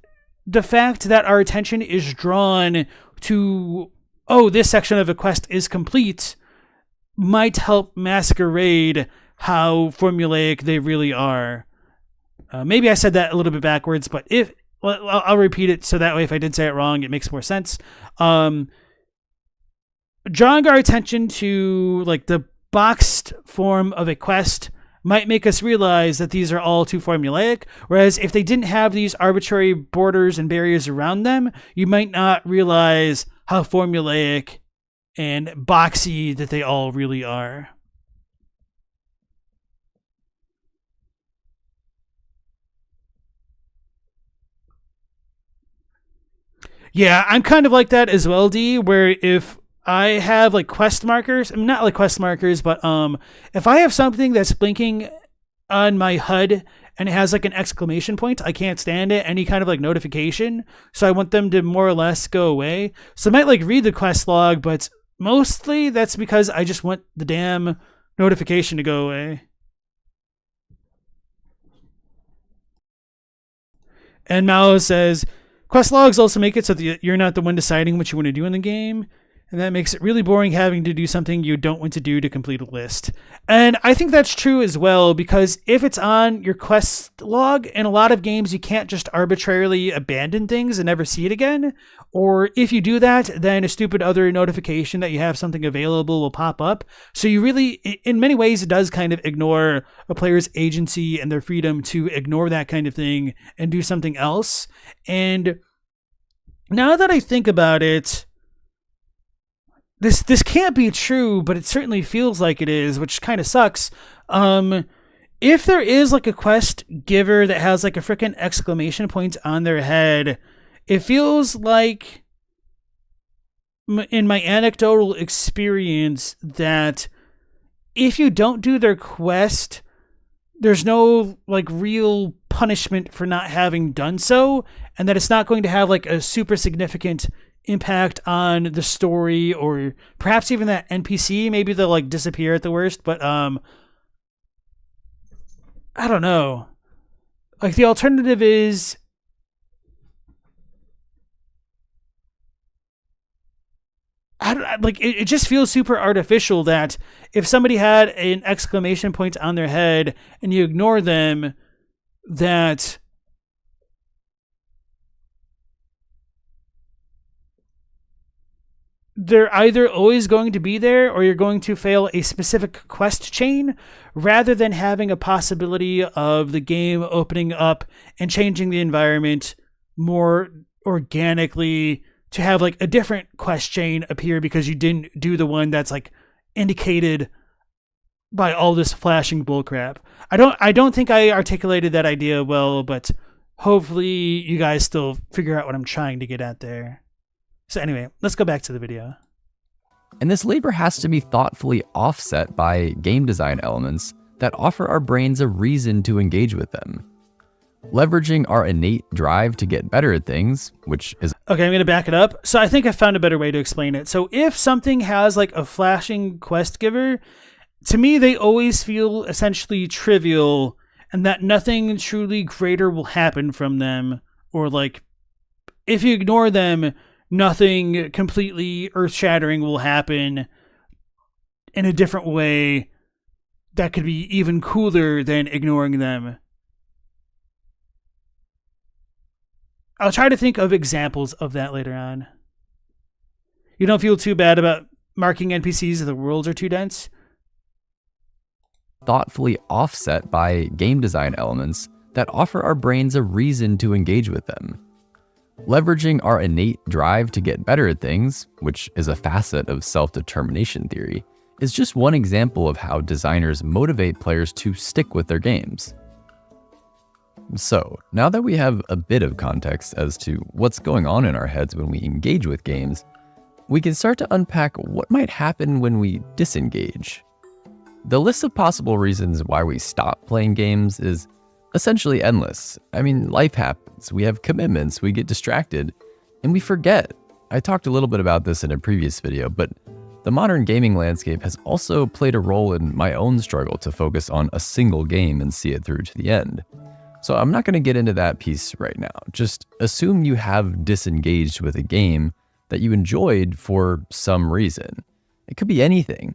the fact that our attention is drawn to, oh, this section of a quest is complete, might help masquerade how formulaic they really are. Maybe I said that a little bit backwards, but I'll repeat it so that way if I did say it wrong, it makes more sense. Drawing our attention to like the boxed form of a quest might make us realize that these are all too formulaic, whereas if they didn't have these arbitrary borders and barriers around them, you might not realize how formulaic and boxy that they all really are. Yeah, I'm kind of like that as well, D, where if I have like quest markers, I mean, not like quest markers, but if I have something that's blinking on my HUD and it has like an exclamation point, I can't stand it, any kind of like notification. So I want them to more or less go away. So I might like read the quest log, but mostly that's because I just want the damn notification to go away. And Mao says, quest logs also make it so that you're not the one deciding what you want to do in the game, and that makes it really boring having to do something you don't want to do to complete a list. And I think that's true as well, because if it's on your quest log, in a lot of games you can't just arbitrarily abandon things and never see it again, or if you do that, then a stupid other notification that you have something available will pop up. So you really, in many ways, it does kind of ignore a player's agency and their freedom to ignore that kind of thing and do something else. And now that I think about it, this can't be true, but it certainly feels like it is, which kind of sucks. If there is like a quest giver that has like a freaking exclamation point on their head, it feels like in my anecdotal experience that if you don't do their quest, there's no like real punishment for not having done so, and that it's not going to have like a super significant impact on the story, or perhaps even that NPC. Maybe they'll like disappear at the worst, but I don't know. Like the alternative is it just feels super artificial that if somebody had an exclamation point on their head and you ignore them, that they're either always going to be there or you're going to fail a specific quest chain, rather than having a possibility of the game opening up and changing the environment more organically to have like a different quest chain appear because you didn't do the one that's like indicated by all this flashing bullcrap. I don't think I articulated that idea well, but hopefully you guys still figure out what I'm trying to get at there. So anyway, let's go back to the video. And this labor has to be thoughtfully offset by game design elements that offer our brains a reason to engage with them. Leveraging our innate drive to get better at things, which is... Okay, I'm going to back it up. So I think I found a better way to explain it. So if something has like a flashing quest giver, to me, they always feel essentially trivial and that nothing truly greater will happen from them. Or like, if you ignore them, nothing completely earth-shattering will happen in a different way that could be even cooler than ignoring them. I'll try to think of examples of that later on. You don't feel too bad about marking NPCs if the worlds are too dense? Thoughtfully offset by game design elements that offer our brains a reason to engage with them. Leveraging our innate drive to get better at things, which is a facet of self-determination theory, is just one example of how designers motivate players to stick with their games. So, now that we have a bit of context as to what's going on in our heads when we engage with games, we can start to unpack what might happen when we disengage. The list of possible reasons why we stop playing games is essentially endless. I mean, life happens, we have commitments, we get distracted, and we forget. I talked a little bit about this in a previous video, but the modern gaming landscape has also played a role in my own struggle to focus on a single game and see it through to the end. So I'm not going to get into that piece right now. Just assume you have disengaged with a game that you enjoyed for some reason. It could be anything.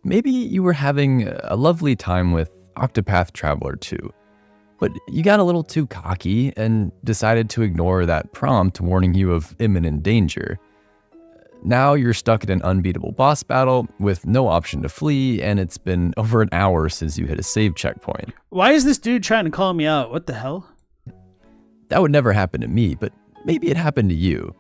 Maybe you were having a lovely time with Octopath Traveler 2, but you got a little too cocky and decided to ignore that prompt warning you of imminent danger. Now you're stuck in an unbeatable boss battle with no option to flee, and it's been over an hour since you hit a save checkpoint. Why is this dude trying to call me out? What the hell? That would never happen to me, but maybe it happened to you.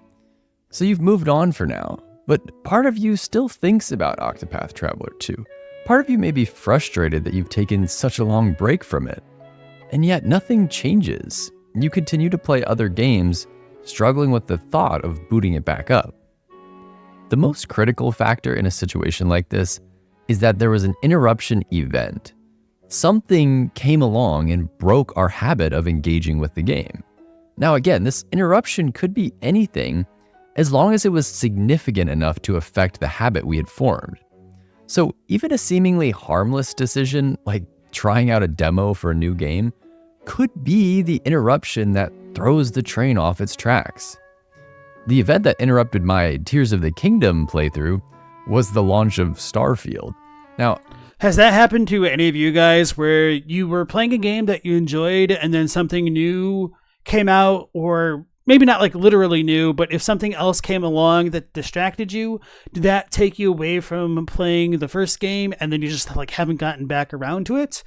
So you've moved on for now, but part of you still thinks about Octopath Traveler 2. Part of you may be frustrated that you've taken such a long break from it. And yet nothing changes. You continue to play other games, struggling with the thought of booting it back up. The most critical factor in a situation like this is that there was an interruption event. Something came along and broke our habit of engaging with the game. Now again, this interruption could be anything as long as it was significant enough to affect the habit we had formed. So even a seemingly harmless decision, like trying out a demo for a new game, could be the interruption that throws the train off its tracks. The event that interrupted my Tears of the Kingdom playthrough was the launch of Starfield. Now, has that happened to any of you guys where you were playing a game that you enjoyed and then something new came out, or maybe not like literally new, but if something else came along that distracted you, did that take you away from playing the first game and then you just like haven't gotten back around to it?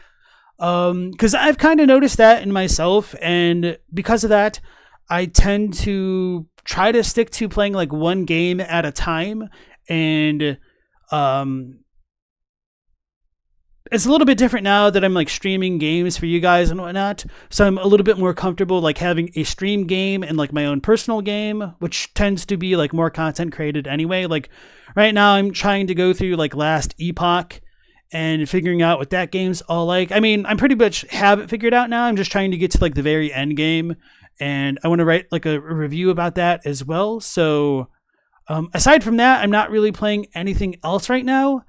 Because I've kind of noticed that in myself, and because of that, I tend to try to stick to playing like one game at a time and it's a little bit different now that I'm like streaming games for you guys and whatnot. So I'm a little bit more comfortable like having a stream game and like my own personal game, which tends to be like more content created anyway. Like right now I'm trying to go through like Last Epoch and figuring out what that game's all like. I mean, I'm pretty much have it figured out now. I'm just trying to get to like the very end game, and I want to write like a review about that as well. So aside from that, I'm not really playing anything else right now.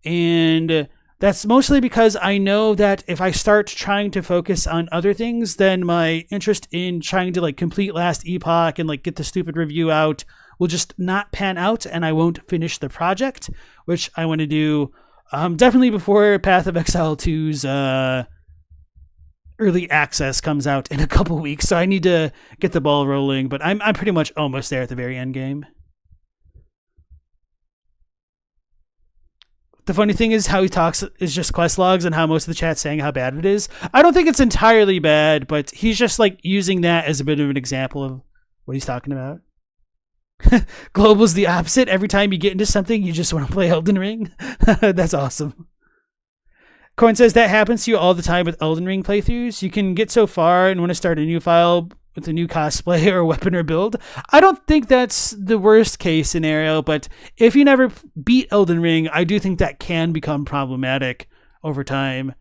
And that's mostly because I know that if I start trying to focus on other things, then my interest in trying to like complete Last Epoch and like get the stupid review out will just not pan out, and I won't finish the project, which I want to do definitely before Path of Exile 2's early access comes out in a couple weeks. So I need to get the ball rolling, but I'm pretty much almost there at the very end game. The funny thing is how he talks is just quest logs and how most of the chat's saying how bad it is. I don't think it's entirely bad, but he's just like using that as a bit of an example of what he's talking about. Global's the opposite. Every time you get into something, you just want to play Elden Ring. That's awesome. Corn says that happens to you all the time with Elden Ring playthroughs. You can get so far and want to start a new file with a new cosplay or weapon or build. I don't think that's the worst case scenario, but if you never beat Elden Ring, I do think that can become problematic over time.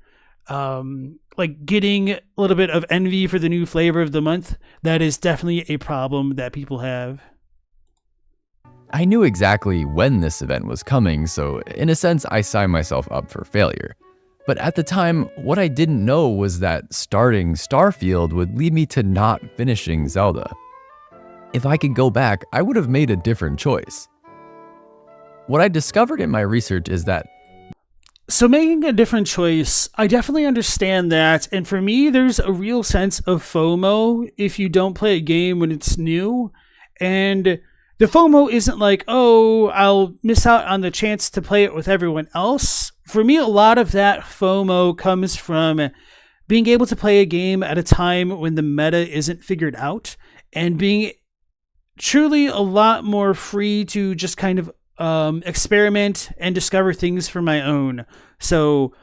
Like getting a little bit of envy for the new flavor of the month, that is definitely a problem that people have. I knew exactly when this event was coming, so in a sense, I signed myself up for failure. But at the time, what I didn't know was that starting Starfield would lead me to not finishing Zelda. If I could go back, I would have made a different choice. What I discovered in my research is that so making a different choice, I definitely understand that. And for me, there's a real sense of FOMO if you don't play a game when it's new. And the FOMO isn't like, oh, I'll miss out on the chance to play it with everyone else. For me, a lot of that FOMO comes from being able to play a game at a time when the meta isn't figured out and being truly a lot more free to just kind of experiment and discover things for my own. So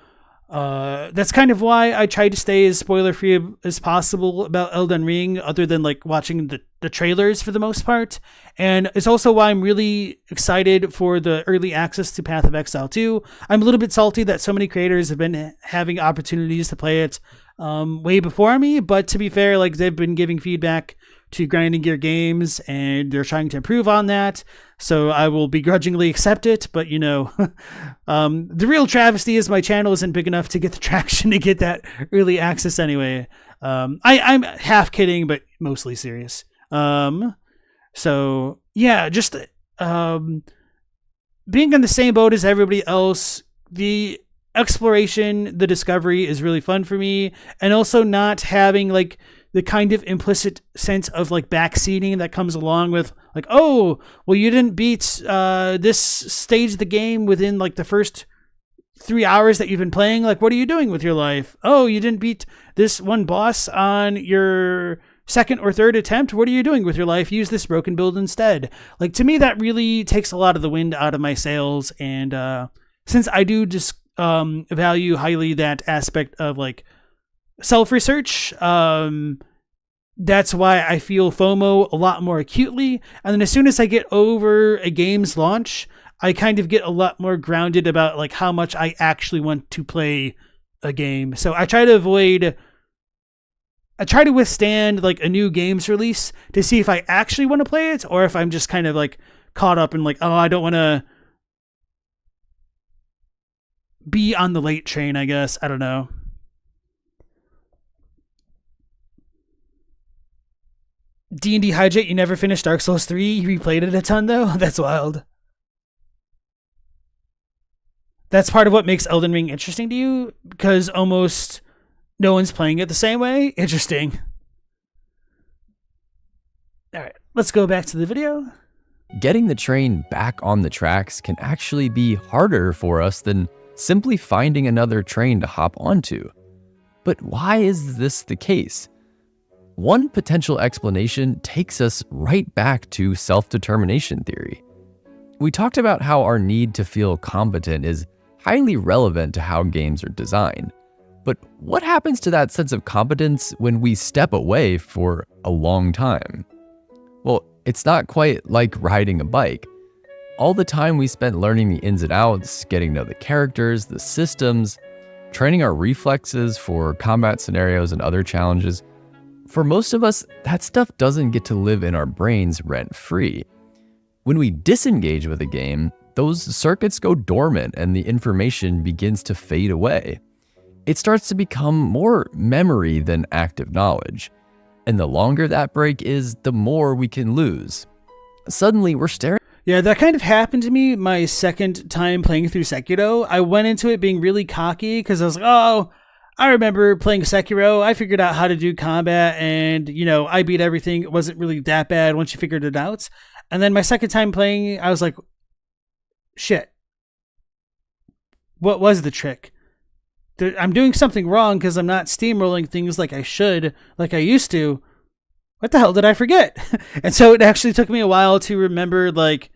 that's kind of why I try to stay as spoiler free as possible about Elden Ring, other than like watching the trailers for the most part. And it's also why I'm really excited for the early access to Path of Exile 2. I'm a little bit salty that so many creators have been having opportunities to play it way before me, but to be fair, like they've been giving feedback to Grinding Gear Games and they're trying to improve on that. So I will begrudgingly accept it, but you know, the real travesty is my channel isn't big enough to get the traction to get that early access anyway. I'm half kidding, but mostly serious. So yeah, just being in the same boat as everybody else, the exploration, the discovery is really fun for me, and also not having like the kind of implicit sense of like backseating that comes along with like, oh, well, you didn't beat this stage of the game within like the first 3 hours that you've been playing. Like, what are you doing with your life? Oh, you didn't beat this one boss on your second or third attempt. What are you doing with your life? Use this broken build instead. Like, to me, that really takes a lot of the wind out of my sails. And since I do just value highly that aspect of like self-research, that's why I feel FOMO a lot more acutely. And then as soon as I get over a game's launch, I kind of get a lot more grounded about like how much I actually want to play a game. So I try to withstand like a new game's release to see if I actually want to play it, or if I'm just kind of like caught up in like, oh, I don't want to be on the late train, I guess. I don't know. D&D Hydrate, you never finished Dark Souls 3? You replayed it a ton, though? That's wild. That's part of what makes Elden Ring interesting to you, because almost no one's playing it the same way? Interesting. Alright, let's go back to the video. getting the train back on the tracks can actually be harder for us than simply finding another train to hop onto. But why is this the case? One potential explanation takes us right back to self-determination theory. We talked about how our need to feel competent is highly relevant to how games are designed. But what happens to that sense of competence when we step away for a long time? Well, it's not quite like riding a bike. All the time we spent learning the ins and outs, getting to know the characters, the systems, training our reflexes for combat scenarios and other challenges, for most of us, that stuff doesn't get to live in our brains rent-free. When we disengage with a game, those circuits go dormant and the information begins to fade away. It starts to become more memory than active knowledge. And the longer that break is, the more we can lose. Suddenly, we're staring. Yeah, that kind of happened to me my second time playing through Sekiro. I went into it being really cocky because I was like, oh, I remember playing Sekiro. I figured out how to do combat and, I beat everything. It wasn't really that bad once you figured it out. And then my second time playing, I was like, shit. What was the trick? I'm doing something wrong because I'm not steamrolling things like I should, like I used to. What the hell did I forget? And so it actually took me a while to remember, like,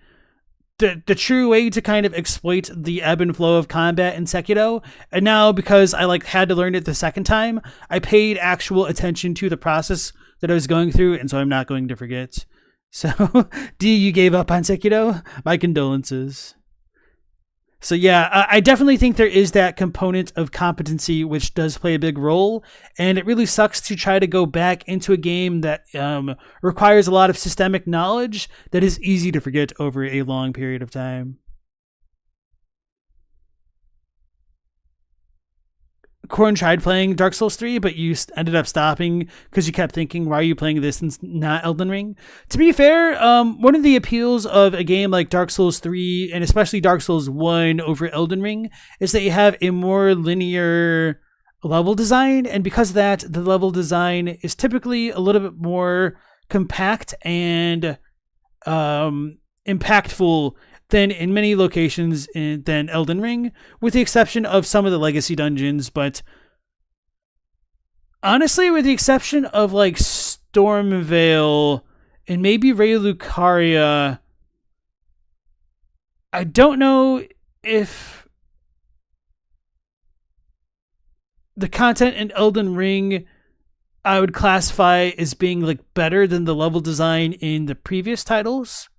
the true way to kind of exploit the ebb and flow of combat in Sekiro. And now, because I had to learn it the second time, I paid actual attention to the process that I was going through, and so I'm not going to forget. So, D, you gave up on Sekiro? My condolences. So yeah, I definitely think there is that component of competency which does play a big role, and it really sucks to try to go back into a game that requires a lot of systemic knowledge that is easy to forget over a long period of time. Corn tried playing Dark Souls 3, but you ended up stopping because you kept thinking, why are you playing this and not Elden Ring? To be fair, one of the appeals of a game like Dark Souls 3, and especially Dark Souls 1 over Elden Ring, is that you have a more linear level design, and because of that, the level design is typically a little bit more compact and impactful than in many locations than Elden Ring, with the exception of some of the legacy dungeons. But honestly, with the exception of Stormvale and maybe Rey Lucaria, I don't know if the content in Elden Ring I would classify as being better than the level design in the previous titles.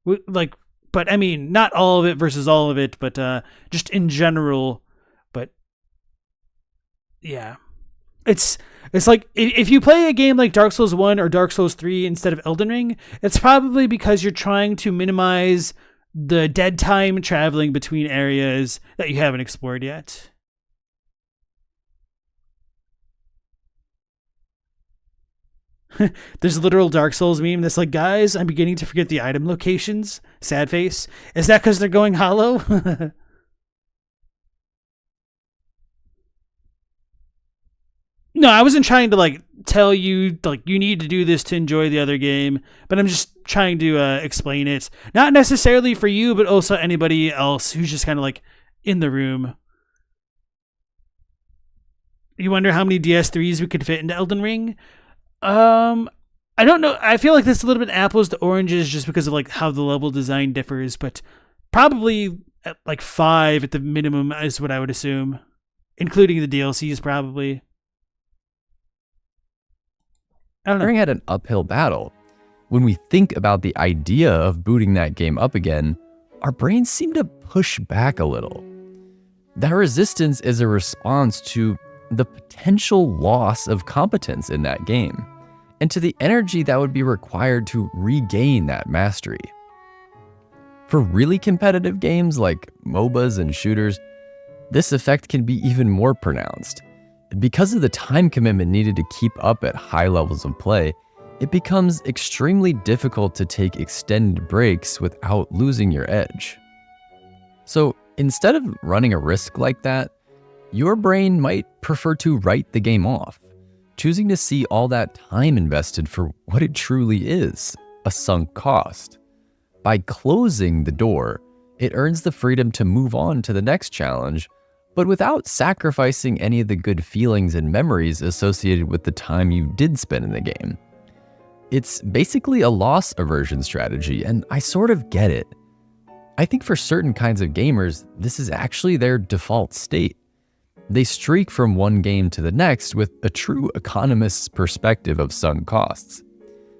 But I mean, not all of it versus all of it, but just in general. But yeah, it's like if you play a game like Dark Souls 1 or Dark Souls 3 instead of Elden Ring, it's probably because you're trying to minimize the dead time traveling between areas that you haven't explored yet. There's a literal Dark Souls meme that's like, guys, I'm beginning to forget the item locations. Sad face. Is that because they're going hollow? No, I wasn't trying to tell you you need to do this to enjoy the other game, but I'm just trying to explain it. Not necessarily for you, but also anybody else who's just kind of in the room. You wonder how many DS3s we could fit into Elden Ring? I don't know. I feel like this is a little bit apples to oranges just because of how the level design differs, but probably at 5 at the minimum is what I would assume, including the DLCs probably. I don't know. Had an uphill battle. When we think about the idea of booting that game up again, our brains seem to push back a little. That resistance is a response to the potential loss of competence in that game, and to the energy that would be required to regain that mastery. For really competitive games like MOBAs and shooters, this effect can be even more pronounced. Because of the time commitment needed to keep up at high levels of play, it becomes extremely difficult to take extended breaks without losing your edge. So instead of running a risk like that, your brain might prefer to write the game off, choosing to see all that time invested for what it truly is, a sunk cost. By closing the door, it earns the freedom to move on to the next challenge, but without sacrificing any of the good feelings and memories associated with the time you did spend in the game. It's basically a loss aversion strategy, and I sort of get it. I think for certain kinds of gamers, this is actually their default state. They streak from one game to the next with a true economist's perspective of sunk costs.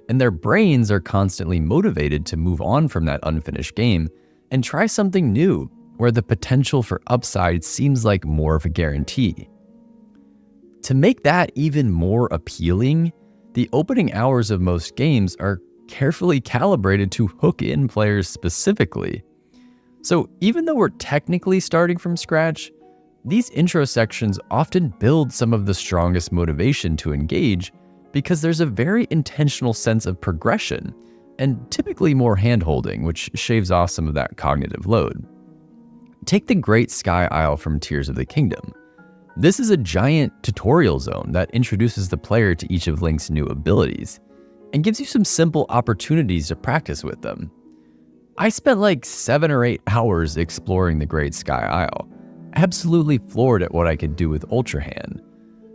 And their brains are constantly motivated to move on from that unfinished game and try something new, where the potential for upside seems like more of a guarantee. To make that even more appealing, the opening hours of most games are carefully calibrated to hook in players specifically. So even though we're technically starting from scratch, these intro sections often build some of the strongest motivation to engage because there's a very intentional sense of progression and typically more hand-holding, which shaves off some of that cognitive load. Take the Great Sky Isle from Tears of the Kingdom. This is a giant tutorial zone that introduces the player to each of Link's new abilities and gives you some simple opportunities to practice with them. I spent like 7 or 8 hours exploring the Great Sky Isle, absolutely floored at what I could do with Ultra Hand.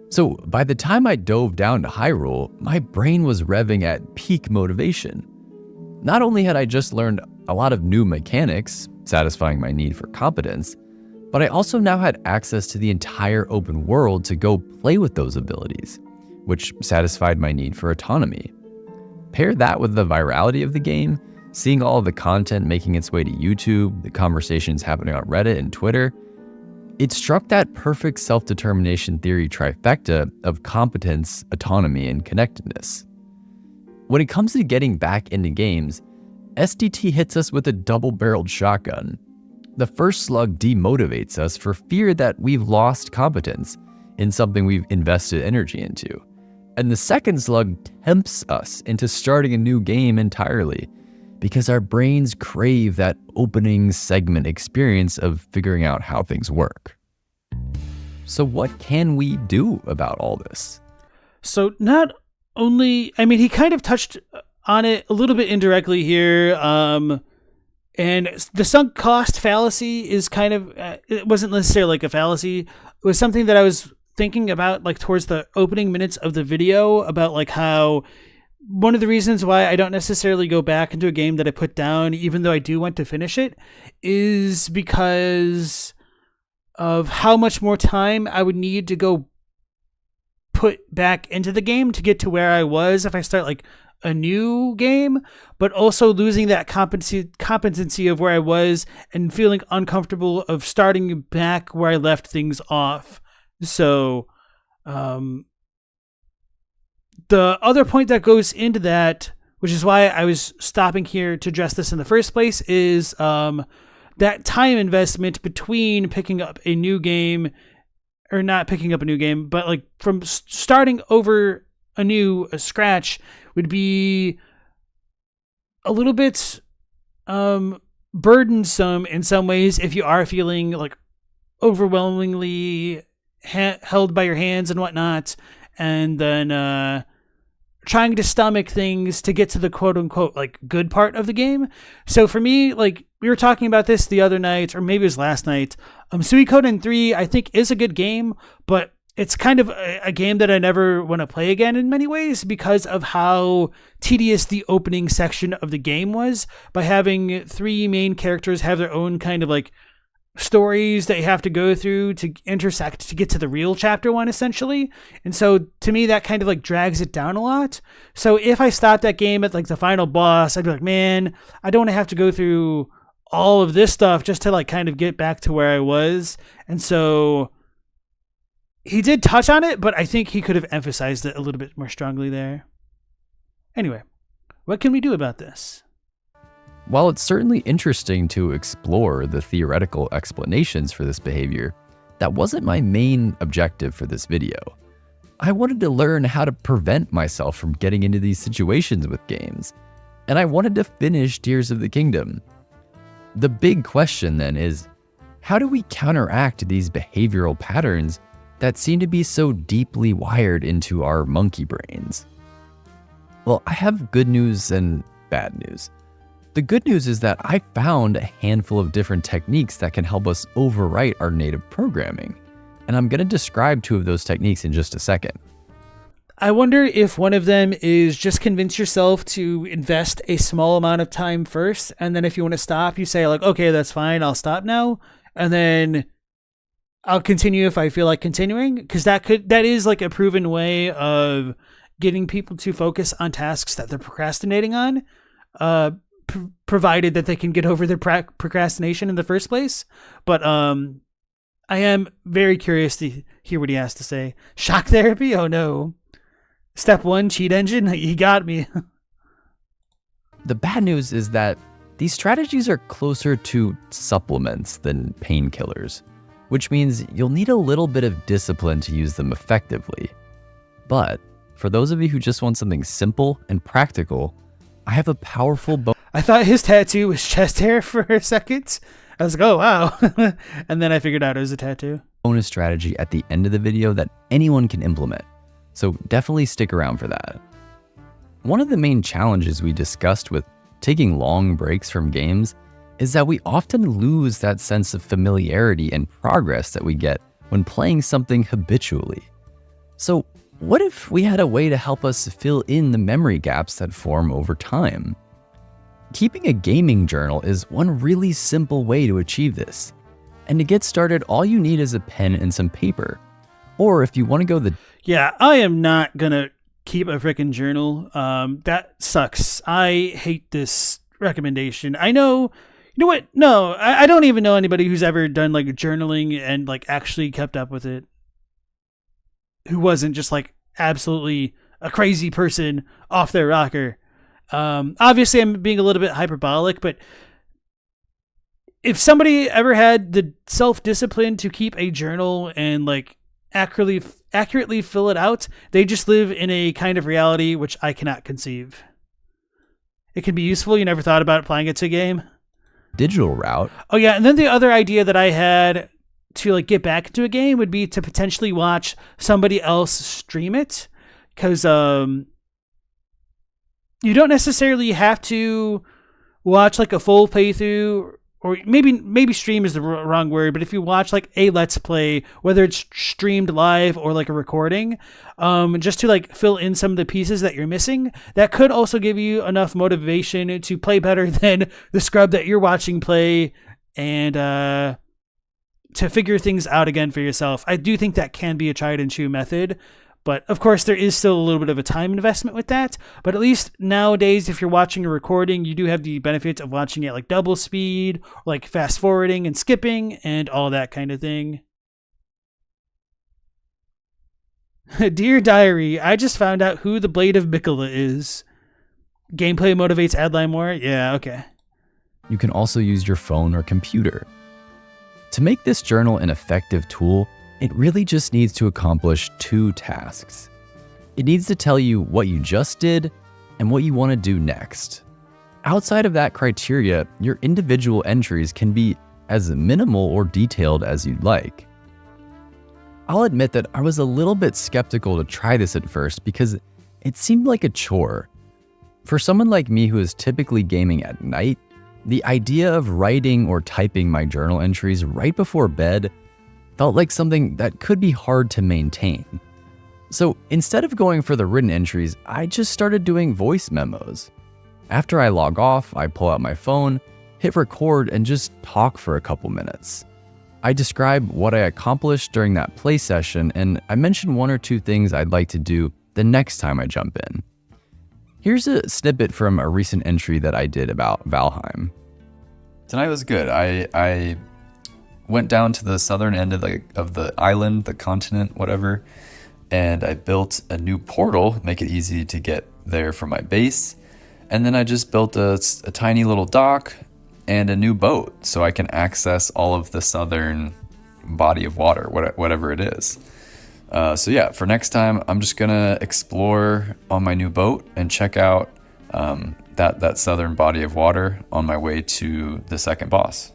So by the time I dove down to Hyrule, my brain was revving at peak motivation. Not only had I just learned a lot of new mechanics, satisfying my need for competence, but I also now had access to the entire open world to go play with those abilities, which satisfied my need for autonomy. Pair that with the virality of the game, seeing all of the content making its way to YouTube, the conversations happening on Reddit and Twitter, it struck that perfect self-determination theory trifecta of competence, autonomy, and connectedness. When it comes to getting back into games, SDT hits us with a double-barreled shotgun. The first slug demotivates us for fear that we've lost competence in something we've invested energy into. And the second slug tempts us into starting a new game entirely because our brains crave that opening segment experience of figuring out how things work. So what can we do about all this? So not only, I mean, he kind of touched on it a little bit indirectly here. And the sunk cost fallacy is kind of, it wasn't necessarily like a fallacy. It was something that I was thinking about like towards the opening minutes of the video about like how one of the reasons why I don't necessarily go back into a game that I put down, even though I do want to finish it, is because of how much more time I would need to go put back into the game to get to where I was if I start like a new game, but also losing that competency of where I was and feeling uncomfortable of starting back where I left things off. So, the other point that goes into that, which is why I was stopping here to address this in the first place, is that time investment between picking up a new game, or not picking up a new game, but like from starting over a scratch would be a little bit burdensome in some ways if you are feeling like overwhelmingly held by your hands and whatnot, and then trying to stomach things to get to the quote unquote like good part of the game. So for me, like we were talking about this the other night, or maybe it was last night, Suikoden 3 I think is a good game, but it's kind of a game that I never want to play again in many ways because of how tedious the opening section of the game was, by having 3 main characters have their own kind of like stories that you have to go through to intersect to get to the real chapter 1 essentially. And so to me that kind of like drags it down a lot. So if I stopped that game at like the final boss, I'd be like, man, I don't want to have to go through all of this stuff just to like kind of get back to where I was. And so he did touch on it, but I think he could have emphasized it a little bit more strongly there. Anyway, what can we do about this? While it's certainly interesting to explore the theoretical explanations for this behavior, that wasn't my main objective for this video. I wanted to learn how to prevent myself from getting into these situations with games, and I wanted to finish Tears of the Kingdom. The big question then is, how do we counteract these behavioral patterns that seem to be so deeply wired into our monkey brains? Well, I have good news and bad news. The good news is that I found a handful of different techniques that can help us overwrite our native programming, and I'm going to describe 2 of those techniques in just a second. I wonder if one of them is just convince yourself to invest a small amount of time first, and then if you want to stop, you say like, okay, that's fine, I'll stop now, and then I'll continue if I feel like continuing, because that is like a proven way of getting people to focus on tasks that they're procrastinating on, provided that they can get over their procrastination in the first place. But I am very curious to hear what he has to say. Shock therapy? Oh no. Step 1, cheat engine? You got me. The bad news is that these strategies are closer to supplements than painkillers, which means you'll need a little bit of discipline to use them effectively. But for those of you who just want something simple and practical, I have a powerful I thought his tattoo was chest hair for a second. I was like, oh, wow. And then I figured out it was a tattoo. bonus strategy at the end of the video that anyone can implement. So definitely stick around for that. One of the main challenges we discussed with taking long breaks from games is that we often lose that sense of familiarity and progress that we get when playing something habitually. So what if we had a way to help us fill in the memory gaps that form over time? Keeping a gaming journal is one really simple way to achieve this. And to get started, all you need is a pen and some paper. Or if you want to go the... Yeah, I am not going to keep a freaking journal. That sucks. I hate this recommendation. I know... You know what? No, I don't even know anybody who's ever done like journaling and like actually kept up with it. Who wasn't just like absolutely a crazy person off their rocker. Obviously I'm being a little bit hyperbolic, but if somebody ever had the self-discipline to keep a journal and like accurately fill it out, they just live in a kind of reality which I cannot conceive. It can be useful. You never thought about applying it to a game? Digital route. Oh yeah, and then the other idea that I had to like get back into a game would be to potentially watch somebody else stream it, because you don't necessarily have to watch like a full playthrough, or maybe stream is the wrong word, but if you watch like a let's play, whether it's streamed live or like a recording, just to like fill in some of the pieces that you're missing, that could also give you enough motivation to play better than the scrub that you're watching play, and to figure things out again for yourself. I do think that can be a tried and true method. But of course, there is still a little bit of a time investment with that. But at least nowadays, if you're watching a recording, you do have the benefits of watching it like double speed, or like fast forwarding and skipping and all that kind of thing. Dear Diary, I just found out who the Blade of Mikola is. Gameplay motivates Adline more? Yeah, okay. You can also use your phone or computer. To make this journal an effective tool, it really just needs to accomplish 2 tasks. It needs to tell you what you just did and what you want to do next. Outside of that criteria, your individual entries can be as minimal or detailed as you'd like. I'll admit that I was a little bit skeptical to try this at first because it seemed like a chore. For someone like me who is typically gaming at night, the idea of writing or typing my journal entries right before bed felt like something that could be hard to maintain. So instead of going for the written entries, I just started doing voice memos. After I log off, I pull out my phone, hit record, and just talk for a couple minutes. I describe what I accomplished during that play session, and I mention 1 or 2 things I'd like to do the next time I jump in. Here's a snippet from a recent entry that I did about Valheim. Tonight was good. I went down to the southern end of the island, the continent, whatever, and I built a new portal, make it easy to get there from my base. And then I just built a tiny little dock and a new boat so I can access all of the southern body of water, whatever it is. So yeah, for next time, I'm just gonna explore on my new boat and check out that southern body of water on my way to the second boss.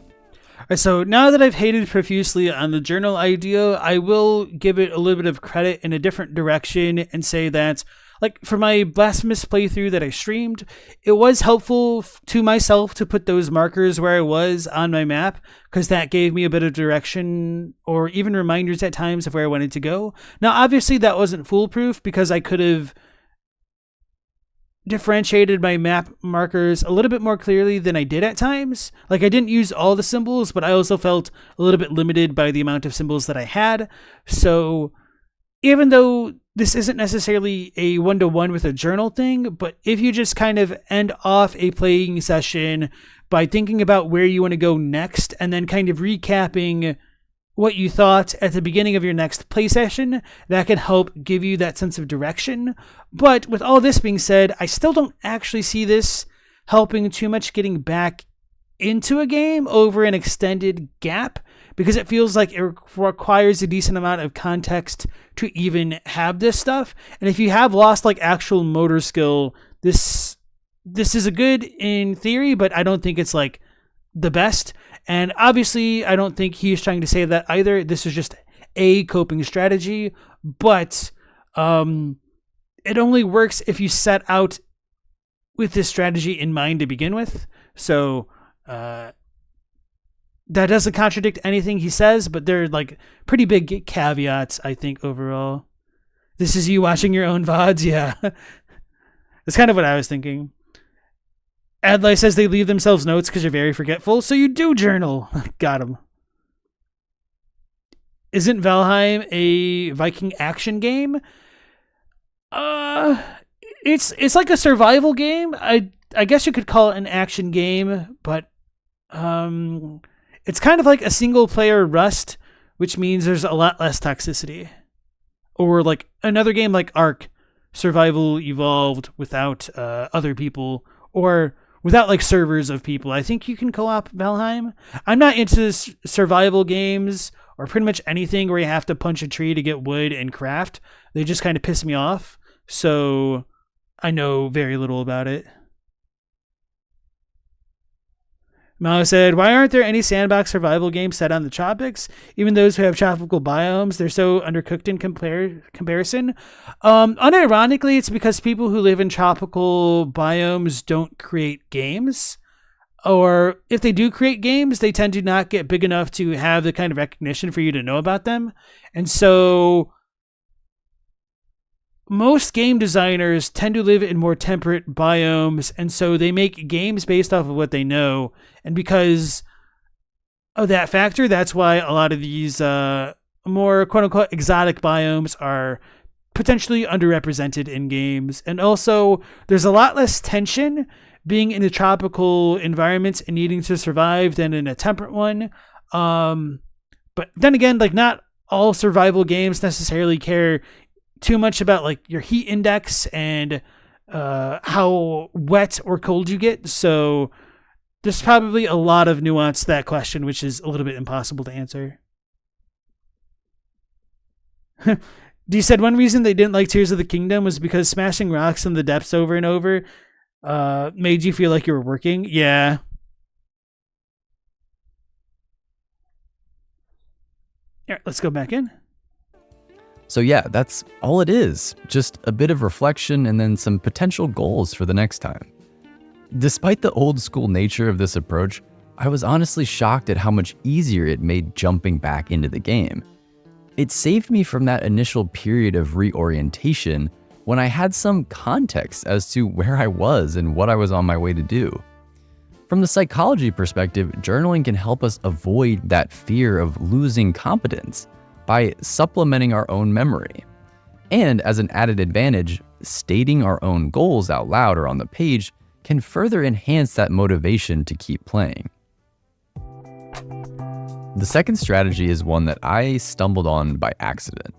Alright, so now that I've hated profusely on the journal idea, I will give it a little bit of credit in a different direction and say that like for my Blasphemous playthrough that I streamed, it was helpful to myself to put those markers where I was on my map, because that gave me a bit of direction or even reminders at times of where I wanted to go. Now, obviously, that wasn't foolproof, because I could have differentiated my map markers a little bit more clearly than I did at times. Like, I didn't use all the symbols, but I also felt a little bit limited by the amount of symbols that I had. So even though this isn't necessarily a one-to-one with a journal thing, but if you just kind of end off a playing session by thinking about where you want to go next and then kind of recapping what you thought at the beginning of your next play session, that can help give you that sense of direction. But with all this being said, I still don't actually see this helping too much getting back into a game over an extended gap, because it feels like it requires a decent amount of context to even have this stuff. And if you have lost like actual motor skill, this is a good in theory, but I don't think it's like the best. And obviously, I don't think he's trying to say that either. This is just a coping strategy, but it only works if you set out with this strategy in mind to begin with. So that doesn't contradict anything he says, but they're like pretty big caveats, I think, overall. This is you watching your own VODs? Yeah. That's kind of what I was thinking. Adlai says they leave themselves notes because you're very forgetful, so you do journal. Got him. Isn't Valheim a Viking action game? It's like a survival game. I guess you could call it an action game, but it's kind of like a single player Rust, which means there's a lot less toxicity. Or like another game like Ark, Survival Evolved without other people, or without like servers of people. I think you can co-op Valheim. I'm not into survival games or pretty much anything where you have to punch a tree to get wood and craft. They just kind of piss me off. So I know very little about it. Mao said, why aren't there any sandbox survival games set on the tropics? Even those who have tropical biomes, they're so undercooked in comparison. Unironically, it's because people who live in tropical biomes don't create games. Or if they do create games, they tend to not get big enough to have the kind of recognition for you to know about them. And so most game designers tend to live in more temperate biomes, and so they make games based off of what they know. And because of that factor, that's why a lot of these more quote-unquote exotic biomes are potentially underrepresented in games. And also, there's a lot less tension being in a tropical environment and needing to survive than in a temperate one. But then again, like, not all survival games necessarily care too much about like your heat index and how wet or cold you get. So there's probably a lot of nuance to that question, which is a little bit impossible to answer. You said one reason they didn't like Tears of the Kingdom was because smashing rocks in the depths over and over made you feel like you were working. Yeah. All right, let's go back in. So yeah, that's all it is. Just a bit of reflection and then some potential goals for the next time. Despite the old school nature of this approach, I was honestly shocked at how much easier it made jumping back into the game. It saved me from that initial period of reorientation when I had some context as to where I was and what I was on my way to do. From the psychology perspective, journaling can help us avoid that fear of losing competence by supplementing our own memory. And as an added advantage, stating our own goals out loud or on the page can further enhance that motivation to keep playing. The second strategy is one that I stumbled on by accident,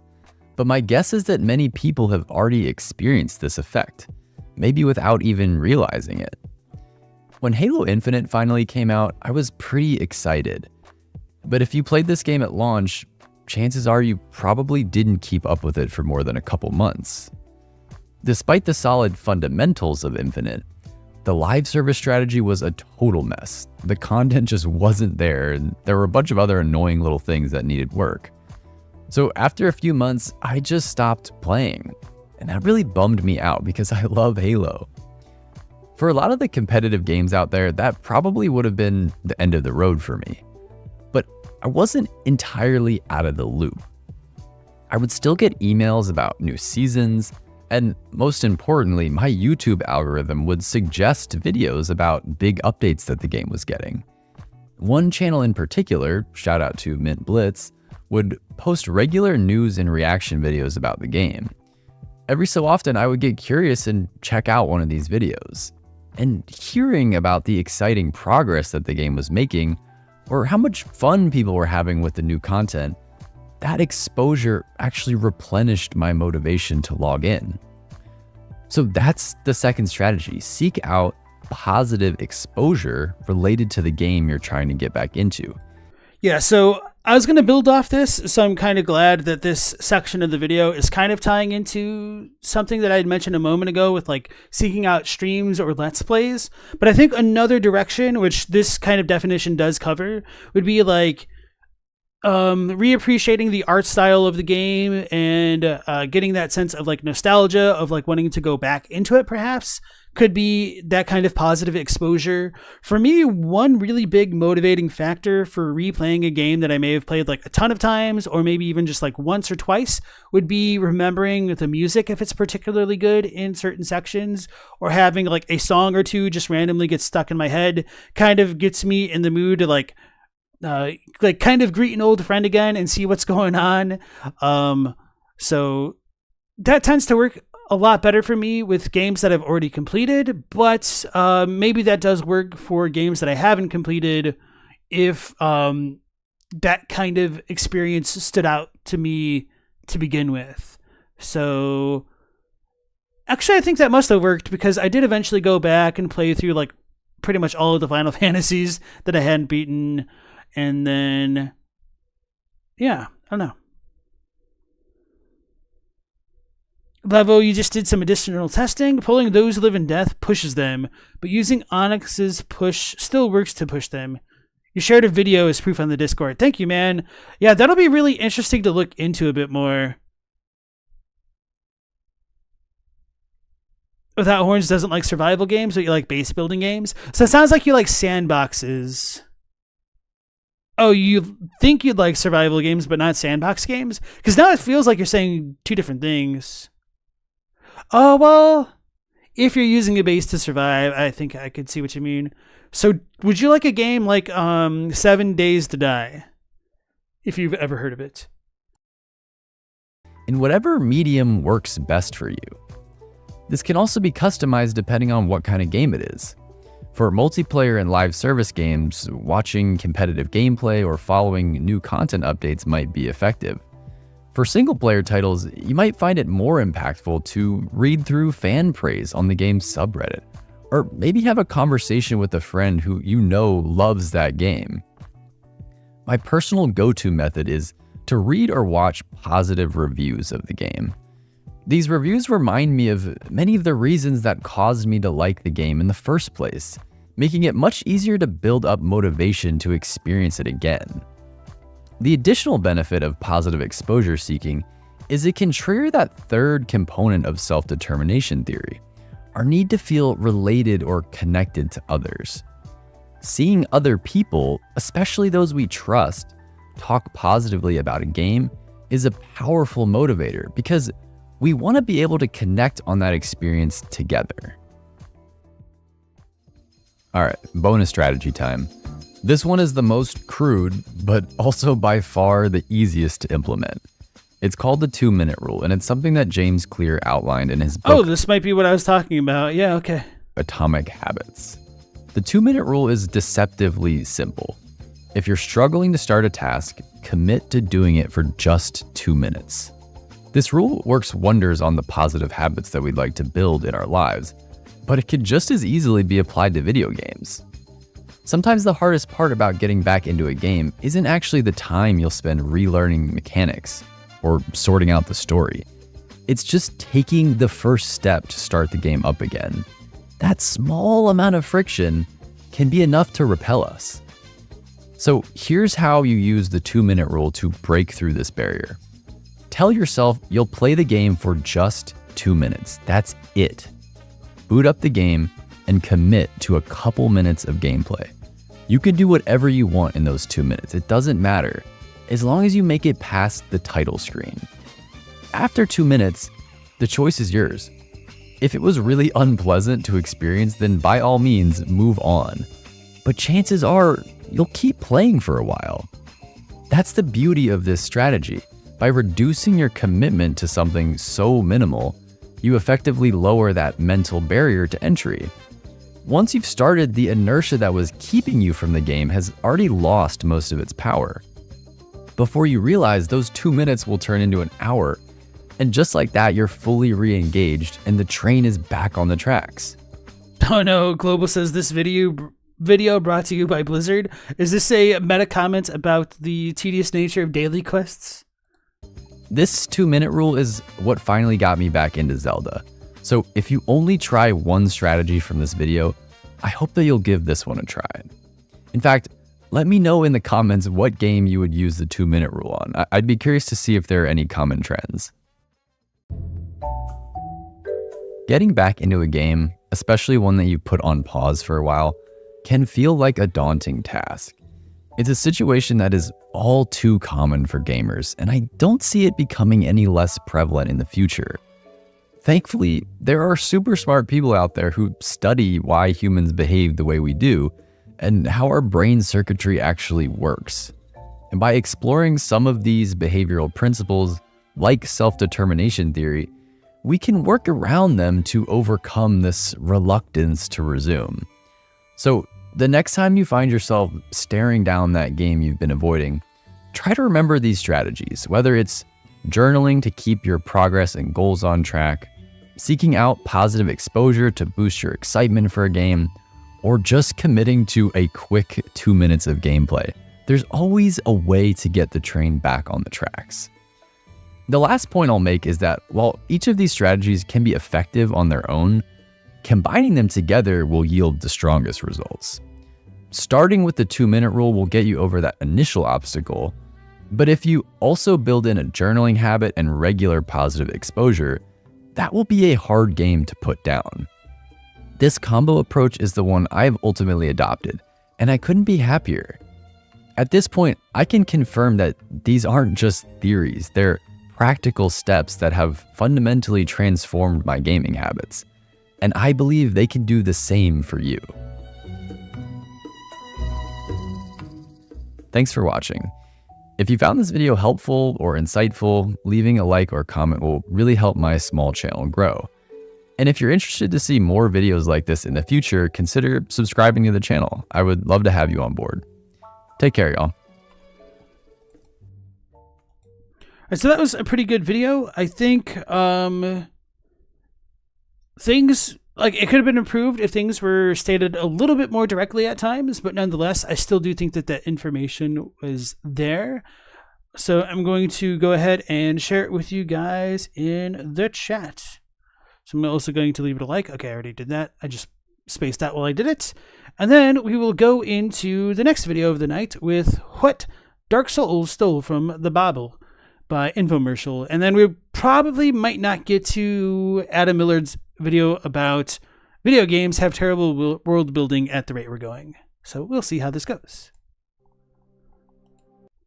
but my guess is that many people have already experienced this effect, maybe without even realizing it. When Halo Infinite finally came out, I was pretty excited. But if you played this game at launch, chances are you probably didn't keep up with it for more than a couple months. Despite the solid fundamentals of Infinite, the live service strategy was a total mess. The content just wasn't there, and there were a bunch of other annoying little things that needed work. So after a few months, I just stopped playing. And that really bummed me out because I love Halo. For a lot of the competitive games out there, that probably would have been the end of the road for me. But I wasn't entirely out of the loop. I would still get emails about new seasons, and most importantly, my YouTube algorithm would suggest videos about big updates that the game was getting. One channel in particular, shout out to Mint Blitz, would post regular news and reaction videos about the game. Every so often, I would get curious and check out one of these videos. And hearing about the exciting progress that the game was making, or how much fun people were having with the new content, that exposure actually replenished my motivation to log in. So that's the second strategy. Seek out positive exposure related to the game you're trying to get back into. Yeah, so I was going to build off this, so I'm kind of glad that this section of the video is kind of tying into something that I had mentioned a moment ago with like seeking out streams or let's plays. But I think another direction, which this kind of definition does cover, would be like reappreciating the art style of the game and getting that sense of like nostalgia of like wanting to go back into it perhaps could be that kind of positive exposure. For me, one really big motivating factor for replaying a game that I may have played like a ton of times or maybe even just like once or twice would be remembering the music if it's particularly good in certain sections, or having like a song or two just randomly get stuck in my head kind of gets me in the mood to like kind of greet an old friend again and see what's going on. So that tends to work a lot better for me with games that I've already completed, but maybe that does work for games that I haven't completed if that kind of experience stood out to me to begin with. So actually, I think that must have worked because I did eventually go back and play through like pretty much all of the Final Fantasies that I hadn't beaten. And then, yeah, I don't know. Levo, you just did some additional testing. Pulling those who live in death pushes them, but using Onyx's push still works to push them. You shared a video as proof on the Discord. Thank you, man. Yeah, that'll be really interesting to look into a bit more. Without Horns doesn't like survival games, but you like base building games. So it sounds like you like sandboxes. Oh, you think you'd like survival games, but not sandbox games? Because now it feels like you're saying two different things. Oh, well, if you're using a base to survive, I think I could see what you mean. So would you like a game like 7 Days to Die? If you've ever heard of it. In whatever medium works best for you. This can also be customized depending on what kind of game it is. For multiplayer and live service games, watching competitive gameplay or following new content updates might be effective. For single-player titles, you might find it more impactful to read through fan praise on the game's subreddit, or maybe have a conversation with a friend who you know loves that game. My personal go-to method is to read or watch positive reviews of the game. These reviews remind me of many of the reasons that caused me to like the game in the first place, making it much easier to build up motivation to experience it again. The additional benefit of positive exposure seeking is it can trigger that third component of self-determination theory, our need to feel related or connected to others. Seeing other people, especially those we trust, talk positively about a game is a powerful motivator because we want to be able to connect on that experience together. All right, bonus strategy time. This one is the most crude, but also by far the easiest to implement. It's called the 2-minute rule, and it's something that James Clear outlined in his book. Oh, this might be what I was talking about. Yeah, okay. Atomic Habits. The 2-minute rule is deceptively simple. If you're struggling to start a task, commit to doing it for just 2 minutes. This rule works wonders on the positive habits that we'd like to build in our lives, but it could just as easily be applied to video games. Sometimes the hardest part about getting back into a game isn't actually the time you'll spend relearning mechanics or sorting out the story. It's just taking the first step to start the game up again. That small amount of friction can be enough to repel us. So here's how you use the 2-minute rule to break through this barrier. Tell yourself you'll play the game for just 2 minutes. That's it. Boot up the game and commit to a couple minutes of gameplay. You can do whatever you want in those 2 minutes. It doesn't matter, as long as you make it past the title screen. After 2 minutes, the choice is yours. If it was really unpleasant to experience, then by all means, move on. But chances are, you'll keep playing for a while. That's the beauty of this strategy. By reducing your commitment to something so minimal, you effectively lower that mental barrier to entry. Once you've started, the inertia that was keeping you from the game has already lost most of its power. Before you realize, those 2 minutes will turn into an hour, and just like that, you're fully re-engaged and the train is back on the tracks. Oh no, Global says this video brought to you by Blizzard. Is this a meta comment about the tedious nature of daily quests? This 2-minute rule is what finally got me back into Zelda. So if you only try one strategy from this video, I hope that you'll give this one a try. In fact, let me know in the comments what game you would use the 2-minute rule on. I'd be curious to see if there are any common trends. Getting back into a game, especially one that you put on pause for a while, can feel like a daunting task. It's a situation that is all too common for gamers, and I don't see it becoming any less prevalent in the future. Thankfully, there are super smart people out there who study why humans behave the way we do and how our brain circuitry actually works. And by exploring some of these behavioral principles, like self-determination theory, we can work around them to overcome this reluctance to resume. So the next time you find yourself staring down that game you've been avoiding, try to remember these strategies, whether it's journaling to keep your progress and goals on track, seeking out positive exposure to boost your excitement for a game, or just committing to a quick 2 minutes of gameplay. There's always a way to get the train back on the tracks. The last point I'll make is that while each of these strategies can be effective on their own, combining them together will yield the strongest results. Starting with the 2-minute rule will get you over that initial obstacle, but if you also build in a journaling habit and regular positive exposure, that will be a hard game to put down. This combo approach is the one I've ultimately adopted, and I couldn't be happier. At this point, I can confirm that these aren't just theories, they're practical steps that have fundamentally transformed my gaming habits, and I believe they can do the same for you. Thanks for watching. If you found this video helpful or insightful, leaving a like or comment will really help my small channel grow. And if you're interested to see more videos like this in the future, consider subscribing to the channel. I would love to have you on board. Take care, y'all. So that was a pretty good video. I think things, like, it could have been improved if things were stated a little bit more directly at times, but nonetheless, I still do think that that information was there. So I'm going to go ahead and share it with you guys in the chat. So I'm also going to leave it a like. Okay, I already did that. I just spaced out while I did it. And then we will go into the next video of the night with What Dark Souls Stole from the Bible by Infomercial. And then we probably might not get to Adam Millard's video about video games have terrible world building at the rate we're going. So we'll see how this goes.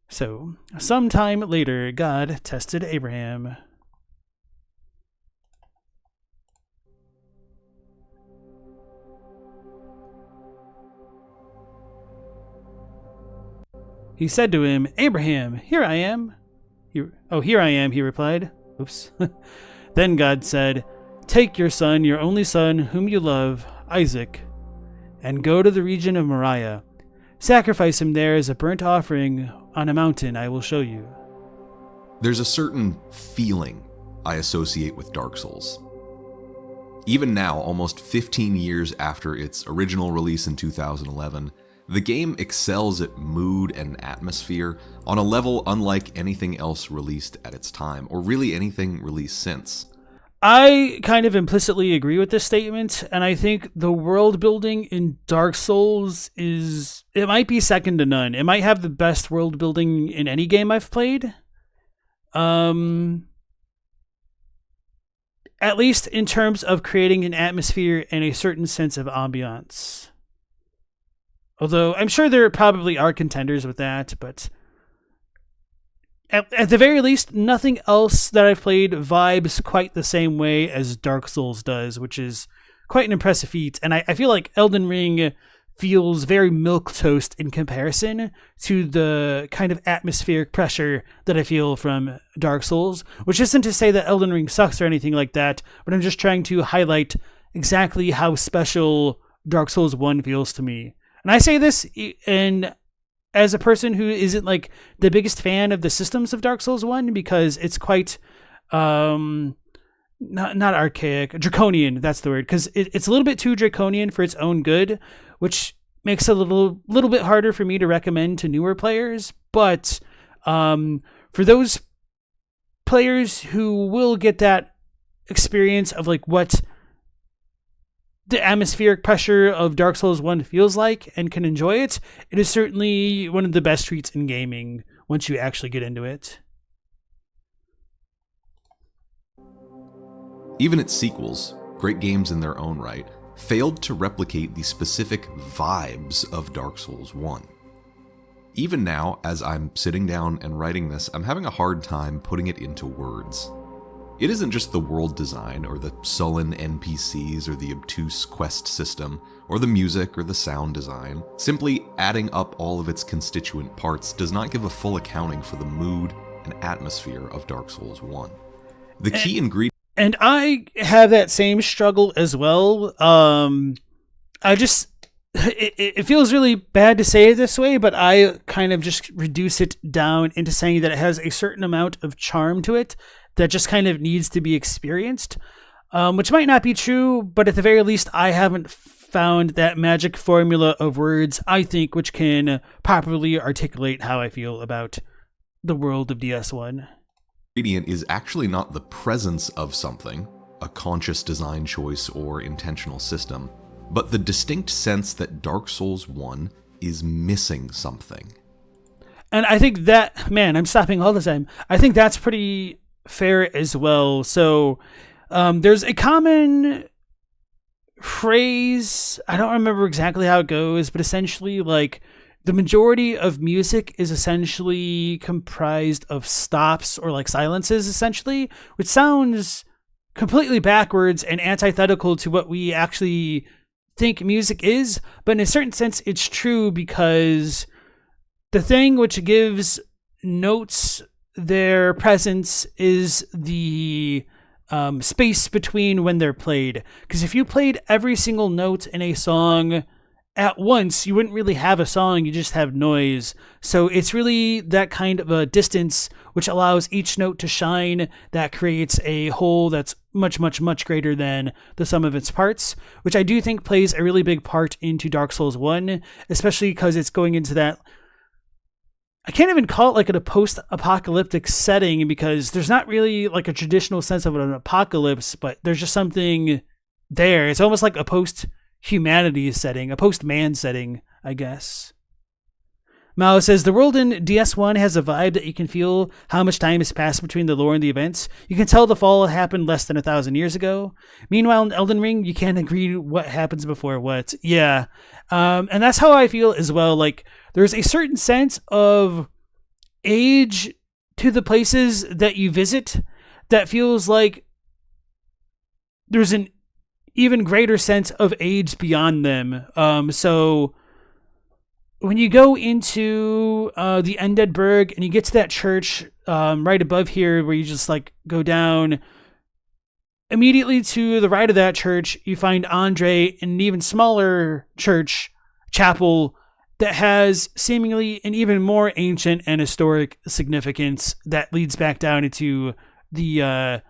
So, sometime later, God tested Abraham. He said to him, Abraham, here I am. Here I am, he replied. Oops. Then God said, take your son, your only son, whom you love, Isaac, and go to the region of Moriah. Sacrifice him there as a burnt offering on a mountain I will show you. There's a certain feeling I associate with Dark Souls. Even now, almost 15 years after its original release in 2011, the game excels at mood and atmosphere on a level unlike anything else released at its time, or really anything released since. I kind of implicitly agree with this statement, and I think the world building in Dark Souls it might be second to none. It might have the best world building in any game I've played. And at least in terms of creating an atmosphere and a certain sense of ambiance. Although I'm sure there probably are contenders with that, but at the very least, nothing else that I've played vibes quite the same way as Dark Souls does, which is quite an impressive feat. And I feel like Elden Ring feels very milquetoast in comparison to the kind of atmospheric pressure that I feel from Dark Souls, which isn't to say that Elden Ring sucks or anything like that, but I'm just trying to highlight exactly how special Dark Souls 1 feels to me. And I say this as a person who isn't like the biggest fan of the systems of Dark Souls 1, because it's quite not archaic, draconian, that's the word, because it's a little bit too draconian for its own good, which makes it a little bit harder for me to recommend to newer players. But for those players who will get that experience of like what the atmospheric pressure of Dark Souls 1 feels like and can enjoy it, it is certainly one of the best treats in gaming once you actually get into it. Even its sequels, great games in their own right, failed to replicate the specific vibes of Dark Souls 1. Even now, as I'm sitting down and writing this, I'm having a hard time putting it into words. It isn't just the world design, or the sullen NPCs, or the obtuse quest system, or the music or the sound design. Simply adding up all of its constituent parts does not give a full accounting for the mood and atmosphere of Dark Souls 1. The key ingredient. And I have that same struggle as well. It feels really bad to say it this way, but I kind of just reduce it down into saying that it has a certain amount of charm to it that just kind of needs to be experienced, which might not be true, but at the very least, I haven't found that magic formula of words, I think, which can properly articulate how I feel about the world of DS1. Ingredient is actually not the presence of something, a conscious design choice or intentional system, but the distinct sense that Dark Souls 1 is missing something. And I think that, man, I'm stopping all the time. I think that's pretty fair as well. So there's a common phrase, I don't remember exactly how it goes, but essentially like the majority of music is essentially comprised of stops or like silences, essentially, which sounds completely backwards and antithetical to what we actually think music is. But in a certain sense, it's true, because the thing which gives notes their presence is the space between when they're played. Because if you played every single note in a song at once, you wouldn't really have a song, you just have noise. So it's really that kind of a distance which allows each note to shine, that creates a whole that's much, much, much greater than the sum of its parts, which I do think plays a really big part into Dark Souls 1, especially because it's going into that, I can't even call it like a post-apocalyptic setting, because there's not really like a traditional sense of an apocalypse, but there's just something there. It's almost like a post-humanity setting, a post-man setting, I guess. Mao says, the world in DS1 has a vibe that you can feel how much time has passed between the lore and the events. You can tell the fall happened less than 1,000 years ago. Meanwhile, in Elden Ring, you can't agree what happens before what. Yeah. And that's how I feel as well. Like, there's a certain sense of age to the places that you visit that feels like there's an even greater sense of age beyond them. So when you go into the Undead Burg and you get to that church right above here, where you just like go down, immediately to the right of that church, you find Andre in an even smaller chapel that has seemingly an even more ancient and historic significance that leads back down into the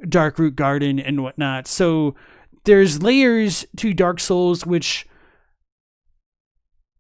Darkroot Garden and whatnot. So there's layers to Dark Souls which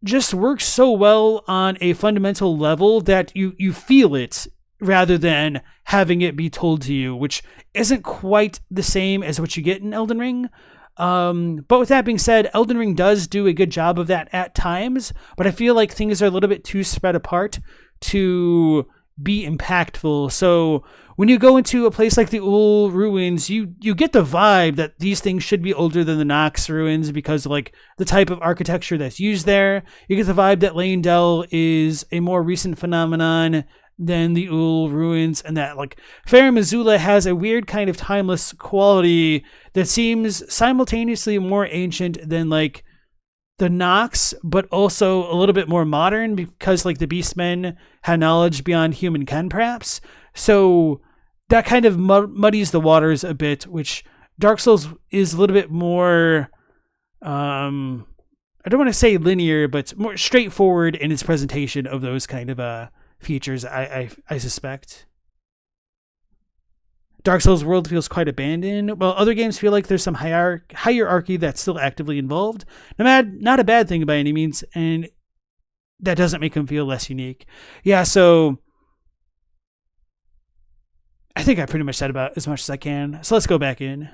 just works so well on a fundamental level that you feel it rather than having it be told to you, which isn't quite the same as what you get in Elden Ring. But with that being said, Elden Ring does do a good job of that at times, but I feel like things are a little bit too spread apart to be impactful. So when you go into a place like the Ul ruins, you get the vibe that these things should be older than the Nox ruins because of like the type of architecture that's used there. You get the vibe that Leyndell is a more recent phenomenon than the Ul ruins, and that like Farum Azula has a weird kind of timeless quality that seems simultaneously more ancient than like the Nox, but also a little bit more modern because like the Beastmen had knowledge beyond human ken, perhaps. So that kind of muddies the waters a bit, which Dark Souls is a little bit more, I don't want to say linear, but more straightforward in its presentation of those kind of features, I suspect. Dark Souls world feels quite abandoned, while other games feel like there's some hierarchy that's still actively involved. Not a bad thing by any means, and that doesn't make them feel less unique. Yeah, so I think I pretty much said about as much as I can. So let's go back in.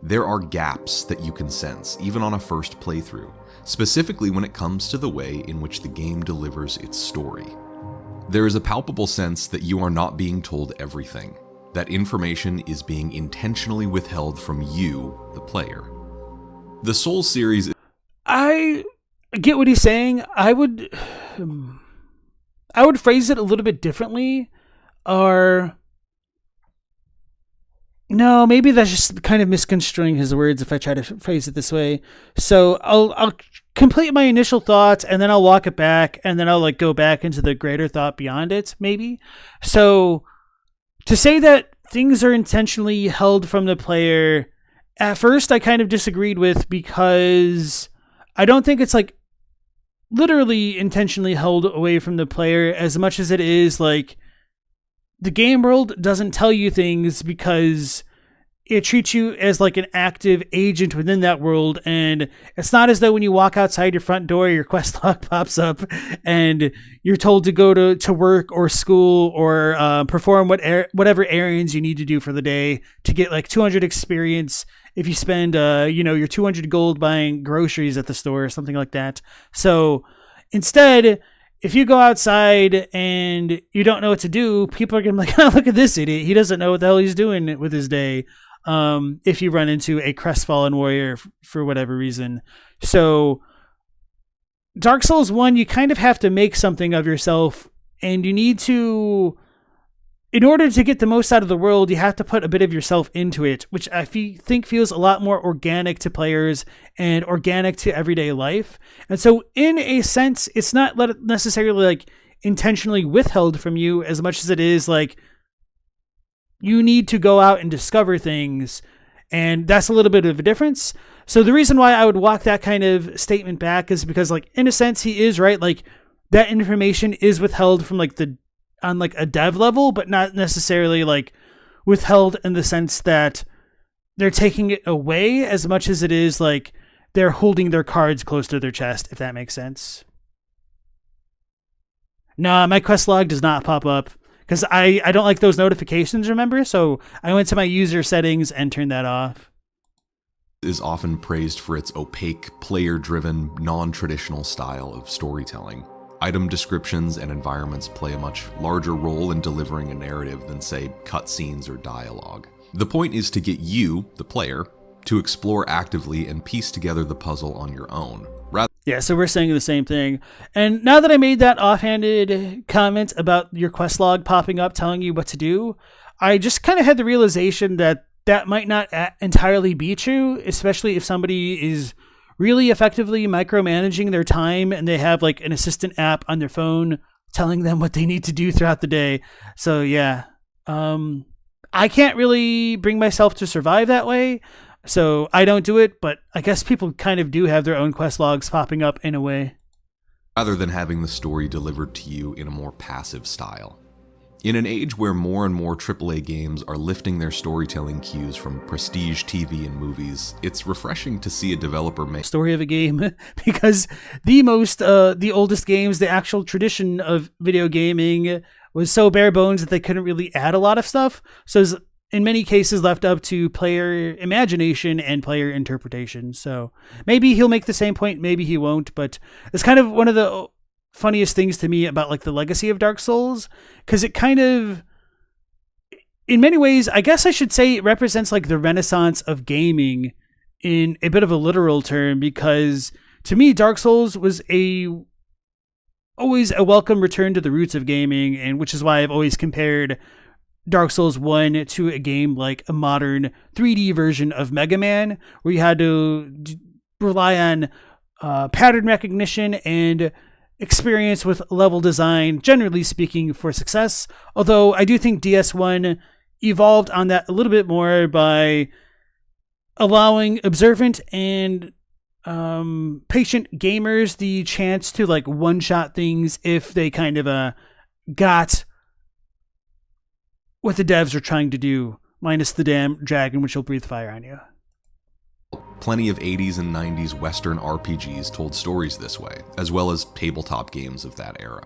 There are gaps that you can sense, even on a first playthrough, specifically when it comes to the way in which the game delivers its story. There is a palpable sense that you are not being told everything, that information is being intentionally withheld from you, the player. The Souls series... I get what he's saying. I would phrase it a little bit differently, or... No, maybe that's just kind of misconstruing his words if I try to phrase it this way. So I'll complete my initial thoughts, and then I'll walk it back, and then I'll like go back into the greater thought beyond it, maybe. So to say that things are intentionally held from the player, at first I kind of disagreed with, because I don't think it's like literally intentionally held away from the player as much as it is like the game world doesn't tell you things because it treats you as like an active agent within that world. And it's not as though when you walk outside your front door, your quest log pops up and you're told to go to work or school or perform whatever errands you need to do for the day to get like 200 experience if you spend, your 200 gold buying groceries at the store or something like that. So instead, if you go outside and you don't know what to do, people are going to be like, oh, look at this idiot. He doesn't know what the hell he's doing with his day. If you run into a crestfallen warrior for whatever reason. So Dark Souls 1, you kind of have to make something of yourself, and you need to, in order to get the most out of the world, you have to put a bit of yourself into it, which I think feels a lot more organic to players and organic to everyday life. And so in a sense, it's not necessarily like intentionally withheld from you as much as it is like you need to go out and discover things. And that's a little bit of a difference. So the reason why I would walk that kind of statement back is because like, in a sense, he is right. Like that information is withheld from like on like a dev level, but not necessarily like withheld in the sense that they're taking it away as much as it is like they're holding their cards close to their chest, if that makes sense. Nah, my quest log does not pop up because I don't like those notifications, remember? So I went to my user settings and turned that off. Is often praised for its opaque, player-driven, non-traditional style of storytelling. Item descriptions and environments play a much larger role in delivering a narrative than, say, cutscenes or dialogue. The point is to get you, the player, to explore actively and piece together the puzzle on your own. Yeah, so we're saying the same thing. And now that I made that offhanded comment about your quest log popping up telling you what to do, I just kind of had the realization that that might not entirely be true, especially if somebody is really effectively micromanaging their time and they have like an assistant app on their phone telling them what they need to do throughout the day. So yeah, I can't really bring myself to survive that way. So I don't do it, but I guess people kind of do have their own quest logs popping up in a way. Rather than having the story delivered to you in a more passive style. In an age where more and more AAA games are lifting their storytelling cues from prestige TV and movies, it's refreshing to see a developer make story of a game because the oldest games, the actual tradition of video gaming was so bare bones that they couldn't really add a lot of stuff. So it's in many cases left up to player imagination and player interpretation. So maybe he'll make the same point, maybe he won't, but it's kind of one of the funniest things to me about like the legacy of Dark Souls, because it in many ways, I guess I should say it represents like the renaissance of gaming in a bit of a literal term, because to me, Dark Souls was always a welcome return to the roots of gaming, and which is why I've always compared Dark Souls 1 to a game like a modern 3D version of Mega Man, where you had to rely on pattern recognition and experience with level design, generally speaking, for success. Although I do think DS1 evolved on that a little bit more by allowing observant and patient gamers the chance to like one-shot things if they kind of got what the devs are trying to do, minus the damn dragon which will breathe fire on you. Plenty of 80s and 90s Western RPGs told stories this way, as well as tabletop games of that era.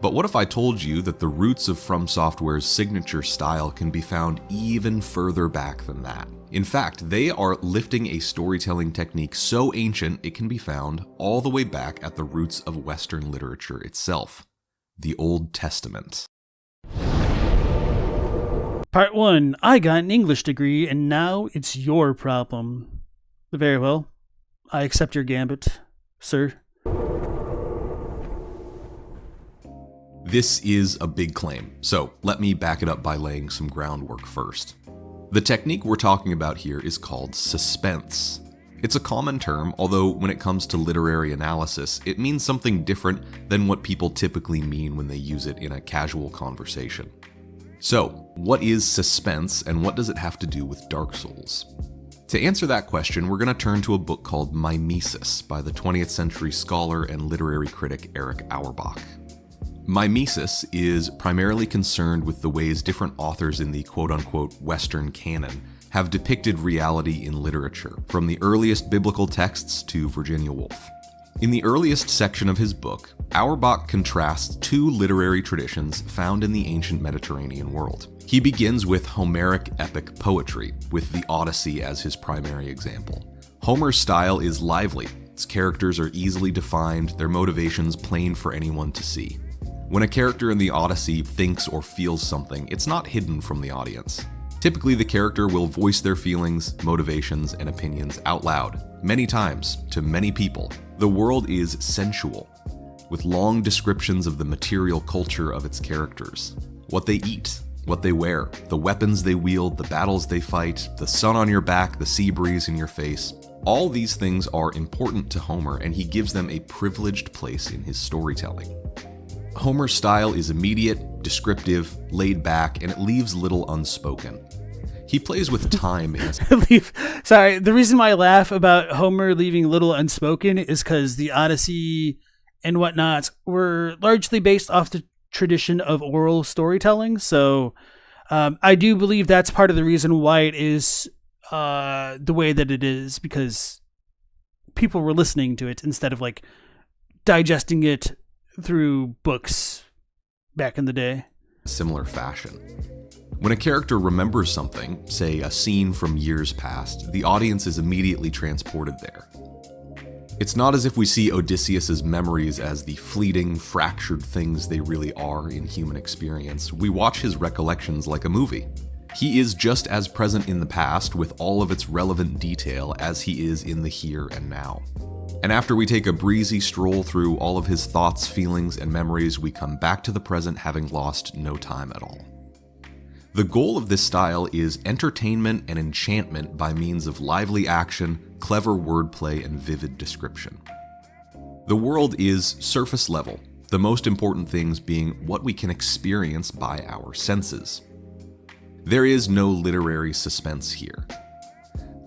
But what if I told you that the roots of From Software's signature style can be found even further back than that? In fact, they are lifting a storytelling technique so ancient it can be found all the way back at the roots of Western literature itself, the Old Testament. Part 1. I got an English degree, and now it's your problem. Very well. I accept your gambit, sir. This is a big claim, so let me back it up by laying some groundwork first. The technique we're talking about here is called suspense. It's a common term, although when it comes to literary analysis, it means something different than what people typically mean when they use it in a casual conversation. So, what is suspense, and what does it have to do with Dark Souls? To answer that question, we're going to turn to a book called Mimesis by the 20th century scholar and literary critic Erich Auerbach. Mimesis is primarily concerned with the ways different authors in the quote-unquote Western canon have depicted reality in literature, from the earliest biblical texts to Virginia Woolf. In the earliest section of his book, Auerbach contrasts two literary traditions found in the ancient Mediterranean world. He begins with Homeric epic poetry, with the Odyssey as his primary example. Homer's style is lively, its characters are easily defined, their motivations plain for anyone to see. When a character in the Odyssey thinks or feels something, it's not hidden from the audience. Typically, the character will voice their feelings, motivations, and opinions out loud, many times, to many people. The world is sensual, with long descriptions of the material culture of its characters. What they eat, what they wear, the weapons they wield, the battles they fight, the sun on your back, the sea breeze in your face. All these things are important to Homer, and he gives them a privileged place in his storytelling. Homer's style is immediate, descriptive, laid back, and it leaves little unspoken. He plays with time in Sorry, the reason why I laugh about Homer leaving little unspoken is because the Odyssey and whatnot were largely based off the tradition of oral storytelling. So I do believe that's part of the reason why it is the way that it is, because people were listening to it instead of like digesting it through books back in the day. Similar fashion. When a character remembers something, say a scene from years past, the audience is immediately transported there. It's not as if we see Odysseus's memories as the fleeting, fractured things they really are in human experience. We watch his recollections like a movie. He is just as present in the past with all of its relevant detail as he is in the here and now. And after we take a breezy stroll through all of his thoughts, feelings, and memories, we come back to the present having lost no time at all. The goal of this style is entertainment and enchantment by means of lively action, clever wordplay, and vivid description. The world is surface level, the most important things being what we can experience by our senses. There is no literary suspense here.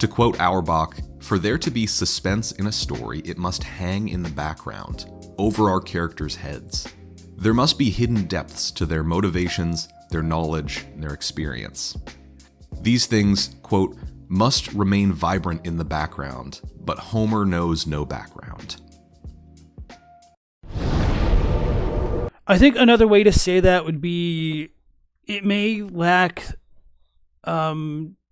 To quote Auerbach, "For there to be suspense in a story, it must hang in the background, over our characters' heads. There must be hidden depths to their motivations, their knowledge, and their experience. These things, quote, must remain vibrant in the background, but Homer knows no background." I think another way to say that would be it may lack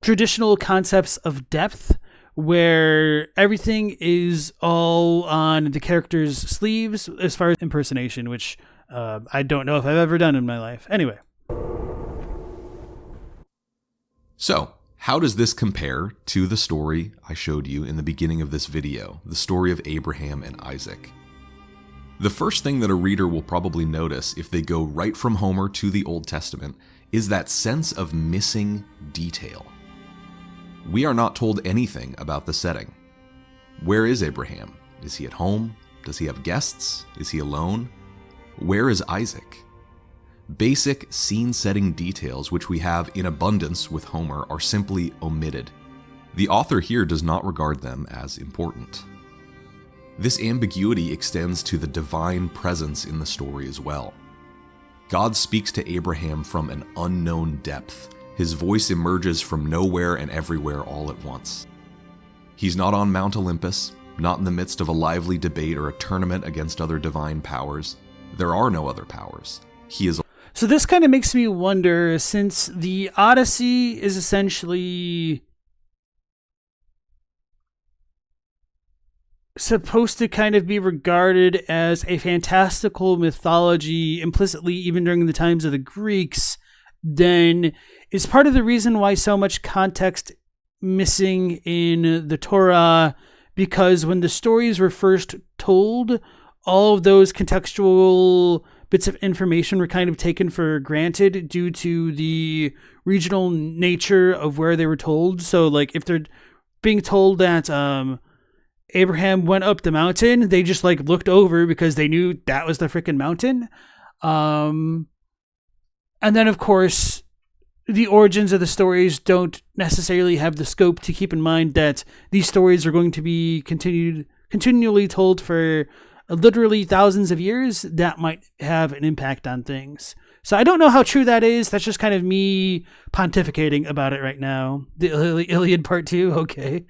traditional concepts of depth, where everything is all on the character's sleeves as far as impersonation, which I don't know if I've ever done in my life. Anyway. So, how does this compare to the story I showed you in the beginning of this video, the story of Abraham and Isaac? The first thing that a reader will probably notice if they go right from Homer to the Old Testament is that sense of missing detail. We are not told anything about the setting. Where is Abraham? Is he at home? Does he have guests? Is he alone? Where is Isaac? Basic scene-setting details which we have in abundance with Homer are simply omitted. The author here does not regard them as important. This ambiguity extends to the divine presence in the story as well. God speaks to Abraham from an unknown depth. His voice emerges from nowhere and everywhere all at once. He's not on Mount Olympus, not in the midst of a lively debate or a tournament against other divine powers. There are no other powers. He is. So this kind of makes me wonder, since the Odyssey is essentially supposed to kind of be regarded as a fantastical mythology implicitly even during the times of the Greeks, then is part of the reason why so much context missing in the Torah, because when the stories were first told, all of those contextual bits of information were kind of taken for granted due to the regional nature of where they were told. So like if they're being told that Abraham went up the mountain, they just like looked over because they knew that was the freaking mountain. And then of course the origins of the stories don't necessarily have the scope to keep in mind that these stories are going to be continually told for literally thousands of years. That might have an impact on things. So I don't know how true that is. That's just kind of me pontificating about it right now. The Iliad Part 2, okay.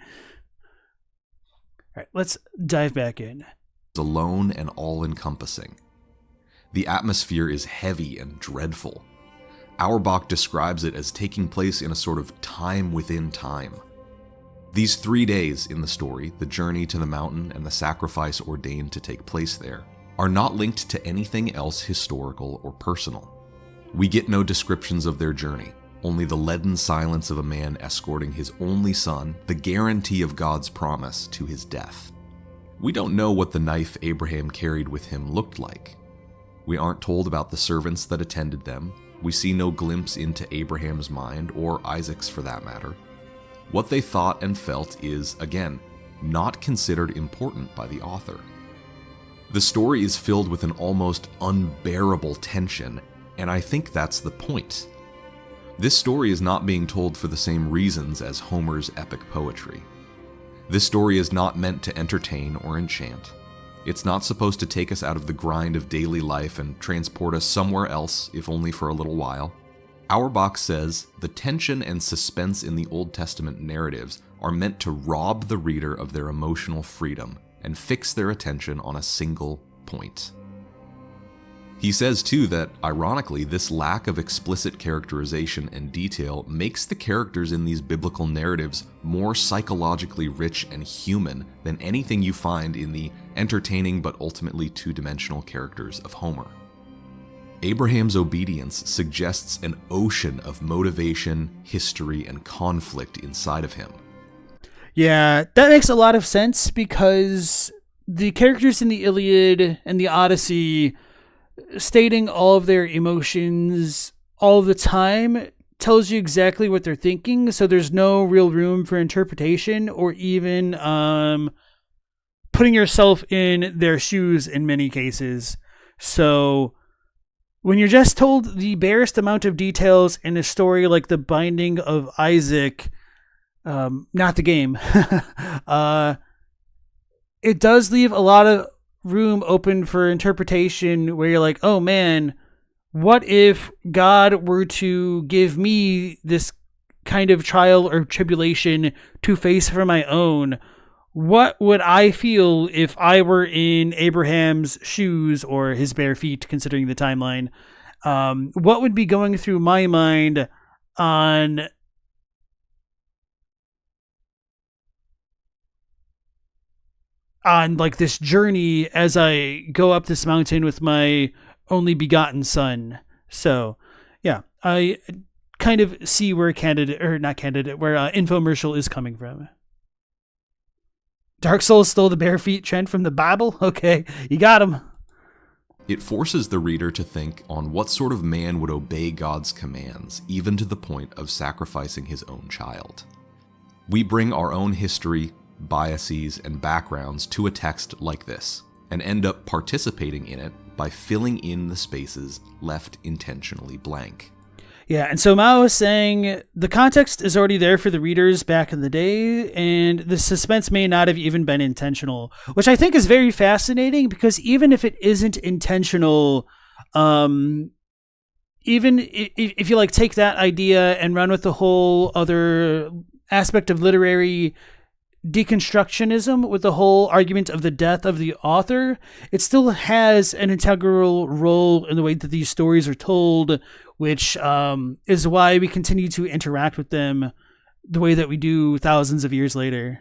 All right, let's dive back in. Alone and all-encompassing. The atmosphere is heavy and dreadful. Auerbach describes it as taking place in a sort of time within time. These 3 days in the story, the journey to the mountain and the sacrifice ordained to take place there, are not linked to anything else historical or personal. We get no descriptions of their journey, only the leaden silence of a man escorting his only son, the guarantee of God's promise, to his death. We don't know what the knife Abraham carried with him looked like. We aren't told about the servants that attended them. We see no glimpse into Abraham's mind, or Isaac's for that matter. What they thought and felt is, again, not considered important by the author. The story is filled with an almost unbearable tension, and I think that's the point. This story is not being told for the same reasons as Homer's epic poetry. This story is not meant to entertain or enchant. It's not supposed to take us out of the grind of daily life and transport us somewhere else, if only for a little while. Auerbach says the tension and suspense in the Old Testament narratives are meant to rob the reader of their emotional freedom and fix their attention on a single point. He says too that, ironically, this lack of explicit characterization and detail makes the characters in these biblical narratives more psychologically rich and human than anything you find in the entertaining but ultimately two-dimensional characters of Homer. Abraham's obedience suggests an ocean of motivation, history, and conflict inside of him. Yeah, that makes a lot of sense because the characters in the Iliad and the Odyssey stating all of their emotions all the time tells you exactly what they're thinking, so there's no real room for interpretation or even putting yourself in their shoes in many cases. So when you're just told the barest amount of details in a story like The Binding of Isaac, not the game, it does leave a lot of room open for interpretation where you're like, oh man, what if God were to give me this kind of trial or tribulation to face for my own? What would I feel if I were in Abraham's shoes or his bare feet, considering the timeline? What would be going through my mind on like this journey as I go up this mountain with my only begotten son? So yeah, I kind of see where infomercial is coming from. Dark Souls stole the bare feet trend from the Bible? Okay, you got him. It forces the reader to think on what sort of man would obey God's commands, even to the point of sacrificing his own child. We bring our own history, biases, and backgrounds to a text like this, and end up participating in it by filling in the spaces left intentionally blank. Yeah, and so Mao is saying the context is already there for the readers back in the day, and the suspense may not have even been intentional, which I think is very fascinating, because even if it isn't intentional, even if you like take that idea and run with the whole other aspect of literary deconstructionism with the whole argument of the death of the author, it still has an integral role in the way that these stories are told, which is why we continue to interact with them the way that we do thousands of years later.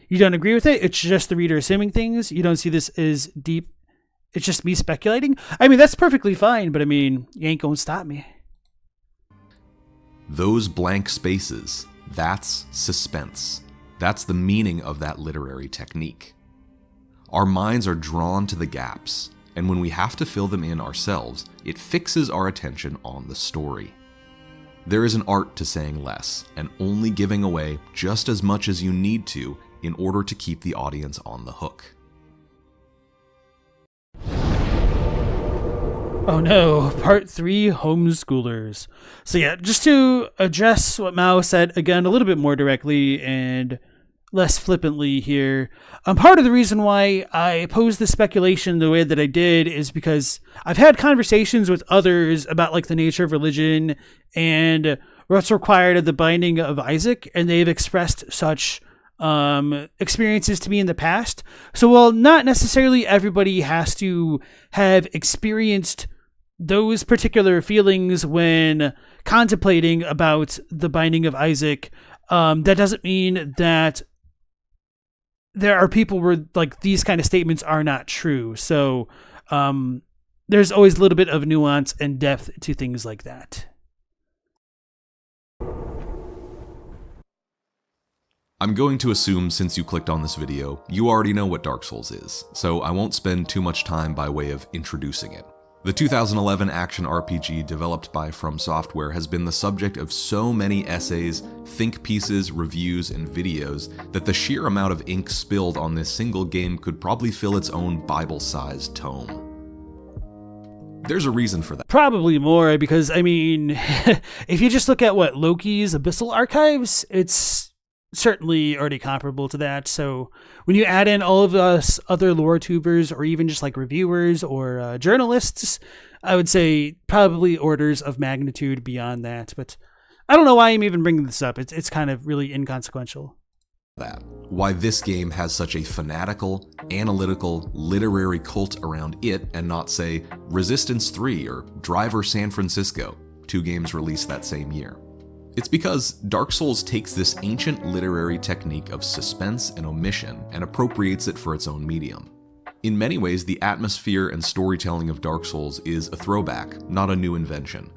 You don't agree with it? It's just the reader assuming things? You don't see this as deep? It's just me speculating? I mean, that's perfectly fine, but I mean, you ain't gonna stop me. Those blank spaces, that's suspense. That's the meaning of that literary technique. Our minds are drawn to the gaps, and when we have to fill them in ourselves, it fixes our attention on the story. There is an art to saying less, and only giving away just as much as you need to in order to keep the audience on the hook. Oh no, part 3, homeschoolers. So yeah, just to address what Mao said again a little bit more directly and less flippantly here, part of the reason why I posed the speculation the way that I did is because I've had conversations with others about like the nature of religion and what's required of the binding of Isaac, and they've expressed such experiences to me in the past. So while not necessarily everybody has to have experienced those particular feelings when contemplating about the binding of Isaac, that doesn't mean that there are people where like these kind of statements are not true. So there's always a little bit of nuance and depth to things like that. I'm going to assume since you clicked on this video, you already know what Dark Souls is, so I won't spend too much time by way of introducing it. The 2011 action RPG developed by From Software has been the subject of so many essays, think pieces, reviews, and videos that the sheer amount of ink spilled on this single game could probably fill its own Bible-sized tome. There's a reason for that. Probably more, because, I mean, if you just look at what Loki's Abyssal Archives, it's certainly already comparable to that. So when you add in all of us other lore tubers, or even just like reviewers or journalists, I would say probably orders of magnitude beyond that. But I don't know why I'm even bringing this up. It's kind of really inconsequential. Why this game has such a fanatical, analytical, literary cult around it, and not, say, Resistance 3 or Driver San Francisco, 2 games released that same year. It's because Dark Souls takes this ancient literary technique of suspense and omission and appropriates it for its own medium. In many ways, the atmosphere and storytelling of Dark Souls is a throwback, not a new invention.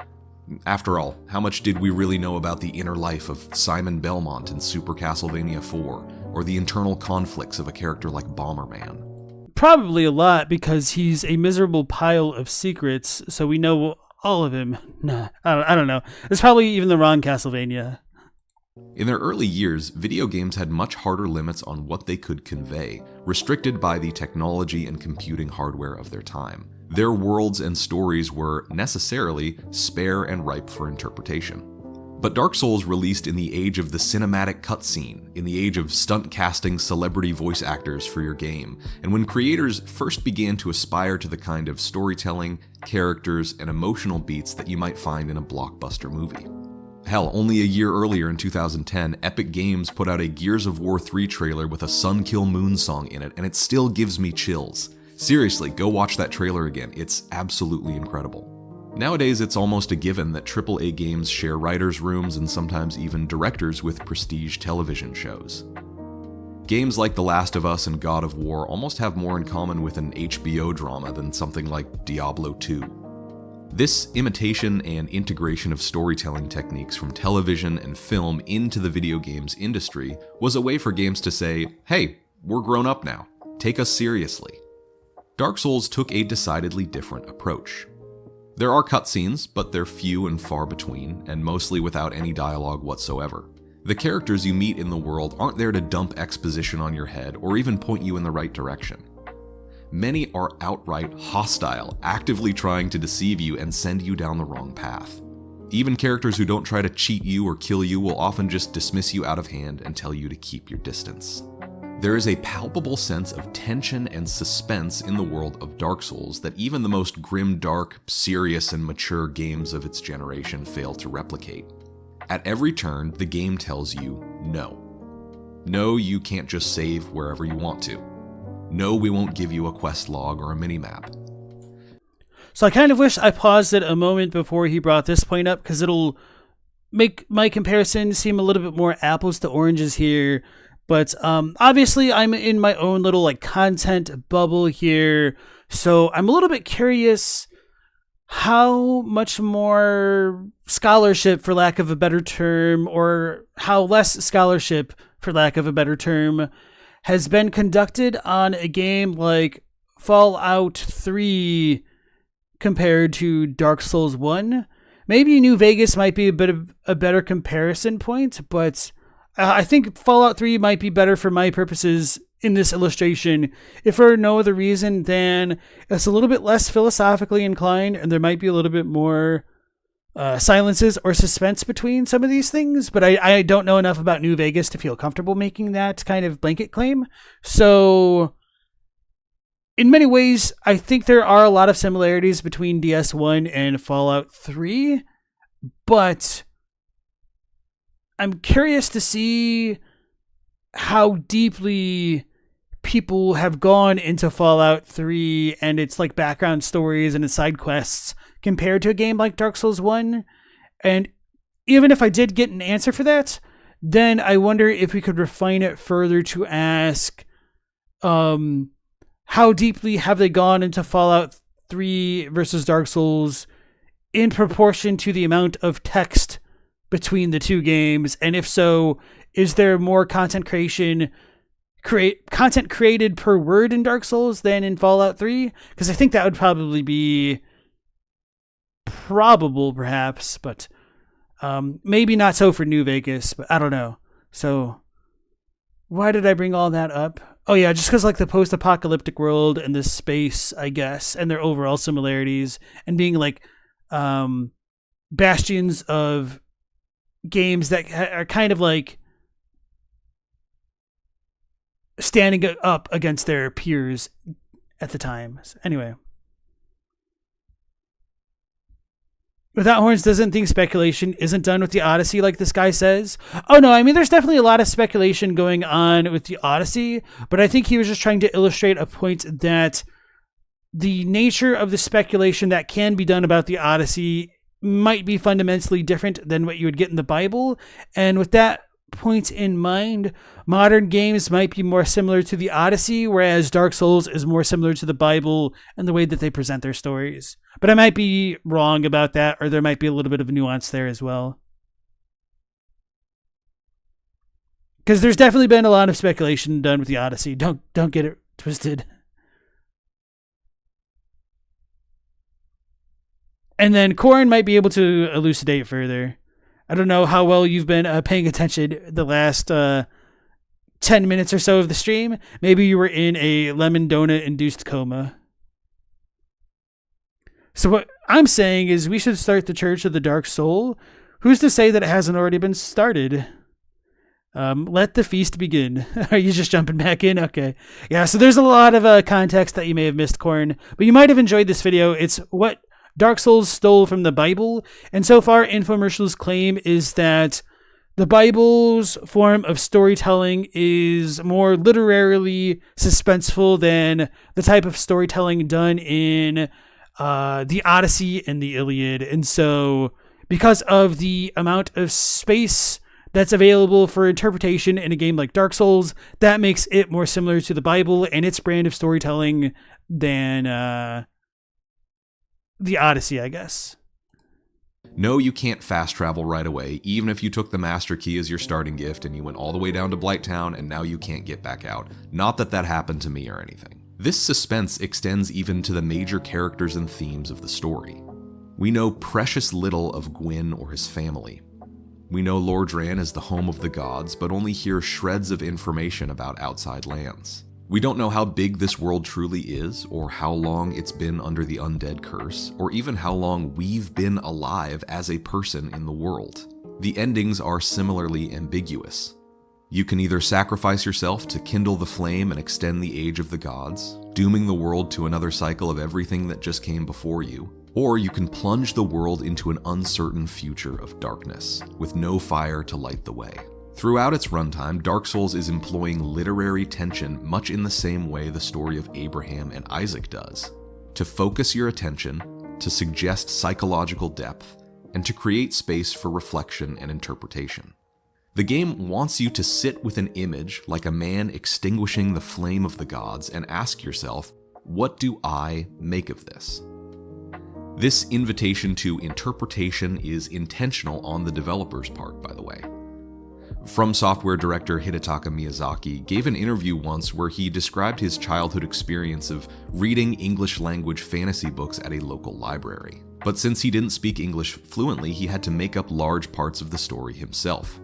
After all, how much did we really know about the inner life of Simon Belmont in Super Castlevania 4, or the internal conflicts of a character like Bomberman? Probably a lot, because he's a miserable pile of secrets, so we know all of him. Nah, I don't know. It's probably even the wrong Castlevania. In their early years, video games had much harder limits on what they could convey, restricted by the technology and computing hardware of their time. Their worlds and stories were necessarily spare and ripe for interpretation. But Dark Souls released in the age of the cinematic cutscene, in the age of stunt casting celebrity voice actors for your game, and when creators first began to aspire to the kind of storytelling, characters, and emotional beats that you might find in a blockbuster movie. Hell, only a year earlier in 2010, Epic Games put out a Gears of War 3 trailer with a Sun Kill Moon song in it, and it still gives me chills. Seriously, go watch that trailer again, it's absolutely incredible. Nowadays, it's almost a given that AAA games share writers' rooms and sometimes even directors with prestige television shows. Games like The Last of Us and God of War almost have more in common with an HBO drama than something like Diablo 2. This imitation and integration of storytelling techniques from television and film into the video games industry was a way for games to say, hey, we're grown up now, take us seriously. Dark Souls took a decidedly different approach. There are cutscenes, but they're few and far between, and mostly without any dialogue whatsoever. The characters you meet in the world aren't there to dump exposition on your head or even point you in the right direction. Many are outright hostile, actively trying to deceive you and send you down the wrong path. Even characters who don't try to cheat you or kill you will often just dismiss you out of hand and tell you to keep your distance. There is a palpable sense of tension and suspense in the world of Dark Souls that even the most grim, dark, serious, and mature games of its generation fail to replicate. At every turn, the game tells you no. No, you can't just save wherever you want to. No, we won't give you a quest log or a minimap. So I kind of wish I paused it a moment before he brought this point up, because it'll make my comparison seem a little bit more apples to oranges here. But obviously I'm in my own little like content bubble here, so I'm a little bit curious how much more scholarship, for lack of a better term, or how less scholarship, for lack of a better term, has been conducted on a game like Fallout 3 compared to Dark Souls 1. Maybe New Vegas might be a bit of a better comparison point, but I think Fallout 3 might be better for my purposes in this illustration, if for no other reason than it's a little bit less philosophically inclined, and there might be a little bit more silences or suspense between some of these things, but I don't know enough about New Vegas to feel comfortable making that kind of blanket claim. So in many ways, I think there are a lot of similarities between DS1 and Fallout 3, but I'm curious to see how deeply people have gone into Fallout 3 and its like background stories and its side quests compared to a game like Dark Souls 1. And even if I did get an answer for that, then I wonder if we could refine it further to ask, how deeply have they gone into Fallout 3 versus Dark Souls in proportion to the amount of text between the two games? And if so, is there more content created per word in Dark Souls than in Fallout 3? Because I think that would probably be probable, perhaps, but maybe not so for New Vegas, but I don't know. So why did I bring all that up? Oh yeah, just because like the post-apocalyptic world and this space, I guess, and their overall similarities, and being like bastions of games that are kind of like standing up against their peers at the time. Anyway, Without Horns doesn't think speculation isn't done with the Odyssey like this guy says. Oh no, I mean there's definitely a lot of speculation going on with the Odyssey, but I think he was just trying to illustrate a point that the nature of the speculation that can be done about the Odyssey might be fundamentally different than what you would get in the Bible. And with that point in mind, modern games might be more similar to the Odyssey, whereas Dark Souls is more similar to the Bible and the way that they present their stories. But I might be wrong about that, or there might be a little bit of nuance there as well. Because there's definitely been a lot of speculation done with the Odyssey. Don't get it twisted. And then Corin might be able to elucidate further. I don't know how well you've been paying attention the last 10 minutes or so of the stream. Maybe you were in a lemon donut-induced coma. So what I'm saying is we should start the Church of the Dark Soul. Who's to say that it hasn't already been started? Let the feast begin. Are you just jumping back in? Okay. Yeah, so there's a lot of context that you may have missed, Corin. But you might have enjoyed this video. It's what Dark Souls stole from the Bible. And so far, Infomercial's claim is that the Bible's form of storytelling is more literarily suspenseful than the type of storytelling done in the Odyssey and the Iliad. And so because of the amount of space that's available for interpretation in a game like Dark Souls, that makes it more similar to the Bible and its brand of storytelling than the Odyssey, I guess. No, you can't fast travel right away, even if you took the Master Key as your starting gift and you went all the way down to Blighttown and now you can't get back out. Not that that happened to me or anything. This suspense extends even to the major characters and themes of the story. We know precious little of Gwyn or his family. We know Lordran is the home of the gods, but only hear shreds of information about outside lands. We don't know how big this world truly is, or how long it's been under the undead curse, or even how long we've been alive as a person in the world. The endings are similarly ambiguous. You can either sacrifice yourself to kindle the flame and extend the age of the gods, dooming the world to another cycle of everything that just came before you, or you can plunge the world into an uncertain future of darkness, with no fire to light the way. Throughout its runtime, Dark Souls is employing literary tension much in the same way the story of Abraham and Isaac does, to focus your attention, to suggest psychological depth, and to create space for reflection and interpretation. The game wants you to sit with an image like a man extinguishing the flame of the gods and ask yourself, what do I make of this? This invitation to interpretation is intentional on the developer's part, by the way. From Software director Hidetaka Miyazaki gave an interview once where he described his childhood experience of reading English language fantasy books at a local library. But since he didn't speak English fluently, he had to make up large parts of the story himself.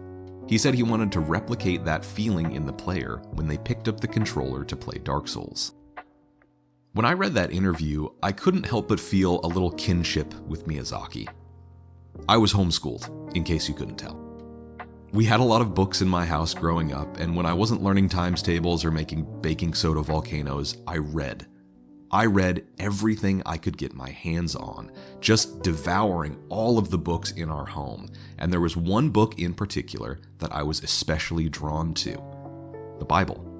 He said he wanted to replicate that feeling in the player when they picked up the controller to play Dark Souls. When I read that interview, I couldn't help but feel a little kinship with Miyazaki. I was homeschooled, in case you couldn't tell. We had a lot of books in my house growing up, and when I wasn't learning times tables or making baking soda volcanoes, I read. I read everything I could get my hands on, just devouring all of the books in our home. And there was one book in particular that I was especially drawn to: the Bible.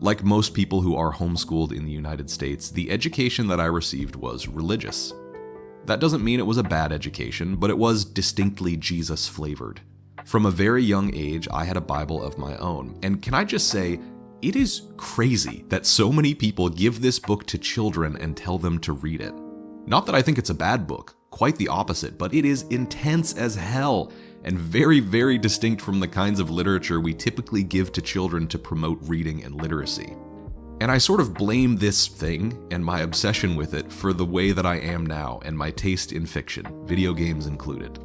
Like most people who are homeschooled in the United States, the education that I received was religious. That doesn't mean it was a bad education, but it was distinctly Jesus-flavored. From a very young age, I had a Bible of my own, and can I just say, it is crazy that so many people give this book to children and tell them to read it. Not that I think it's a bad book, quite the opposite, but it is intense as hell, and very, very distinct from the kinds of literature we typically give to children to promote reading and literacy. And I sort of blame this thing, and my obsession with it, for the way that I am now, and my taste in fiction, video games included.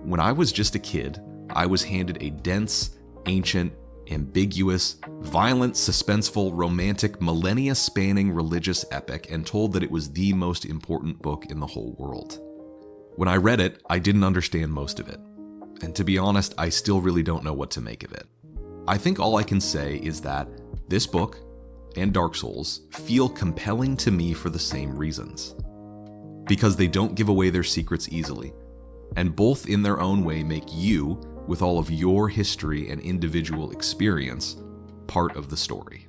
When I was just a kid, I was handed a dense, ancient, ambiguous, violent, suspenseful, romantic, millennia-spanning religious epic and told that it was the most important book in the whole world. When I read it, I didn't understand most of it. And to be honest, I still really don't know what to make of it. I think all I can say is that this book and Dark Souls feel compelling to me for the same reasons. Because they don't give away their secrets easily, and both in their own way make you, with all of your history and individual experience, part of the story.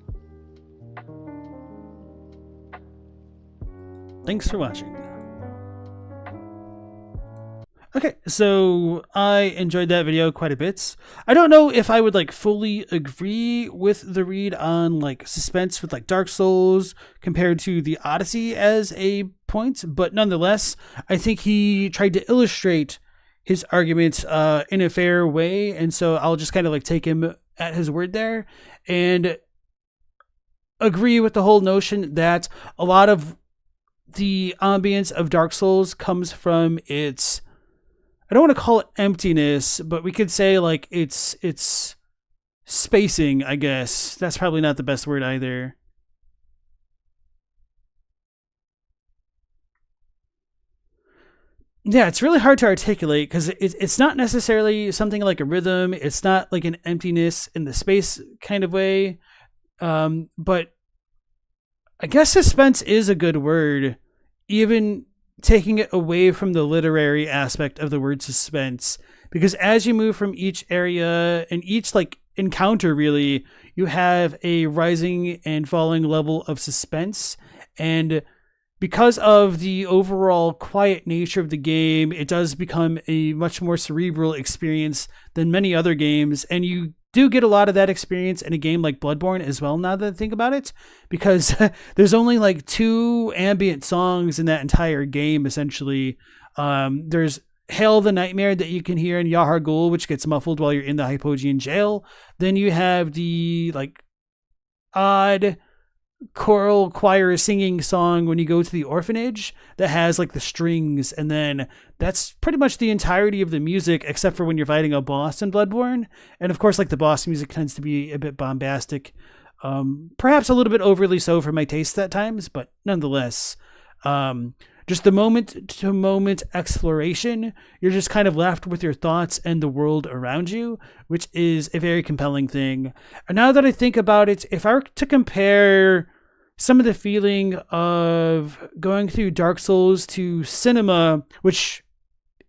Thanks for watching. Okay, so I enjoyed that video quite a bit. I don't know if I would fully agree with the read on suspense with Dark Souls compared to the Odyssey as a point, but nonetheless, I think he tried to illustrate his arguments in a fair way, and so I'll just kind of take him at his word there and agree with the whole notion that a lot of the ambience of Dark Souls comes from its, I don't want to call it emptiness, but we could say it's spacing, I guess. That's probably not the best word either. Yeah, it's really hard to articulate because it's not necessarily something like a rhythm. It's not like an emptiness in the space kind of way. But I guess suspense is a good word, even taking it away from the literary aspect of the word suspense. Because as you move from each area and each encounter, really, you have a rising and falling level of suspense. And because of the overall quiet nature of the game, it does become a much more cerebral experience than many other games, and you do get a lot of that experience in a game like Bloodborne as well, now that I think about it, because there's only like 2 ambient songs in that entire game, essentially. There's Hail the Nightmare that you can hear in Yahar Ghul, which gets muffled while you're in the Hypogean jail. Then you have the like odd choral choir singing song when you go to the orphanage that has like the strings, and then that's pretty much the entirety of the music except for when you're fighting a boss in Bloodborne. And of course, like the boss music tends to be a bit bombastic, perhaps a little bit overly so for my taste at times, but nonetheless, just the moment to moment exploration, you're just kind of left with your thoughts and the world around you, which is a very compelling thing. And now that I think about it, if I were to compare some of the feeling of going through Dark Souls to cinema, which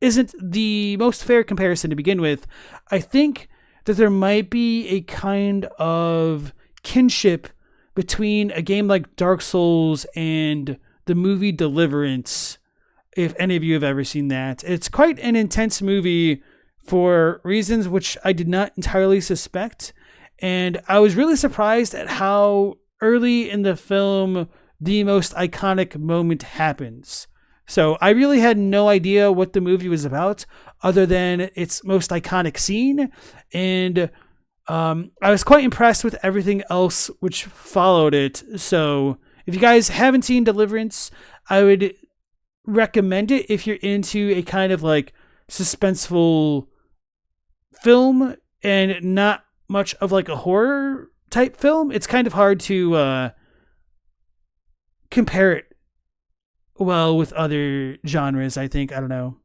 isn't the most fair comparison to begin with, I think that there might be a kind of kinship between a game like Dark Souls and the movie Deliverance, if any of you have ever seen that. It's quite an intense movie for reasons which I did not entirely suspect, and I was really surprised at how early in the film the most iconic moment happens. So I really had no idea what the movie was about other than its most iconic scene, and I was quite impressed with everything else which followed it. So if you guys haven't seen Deliverance, I would recommend it if you're into a kind of like suspenseful film and not much of like a horror type film. It's kind of hard to compare it well with other genres, I think. I don't know.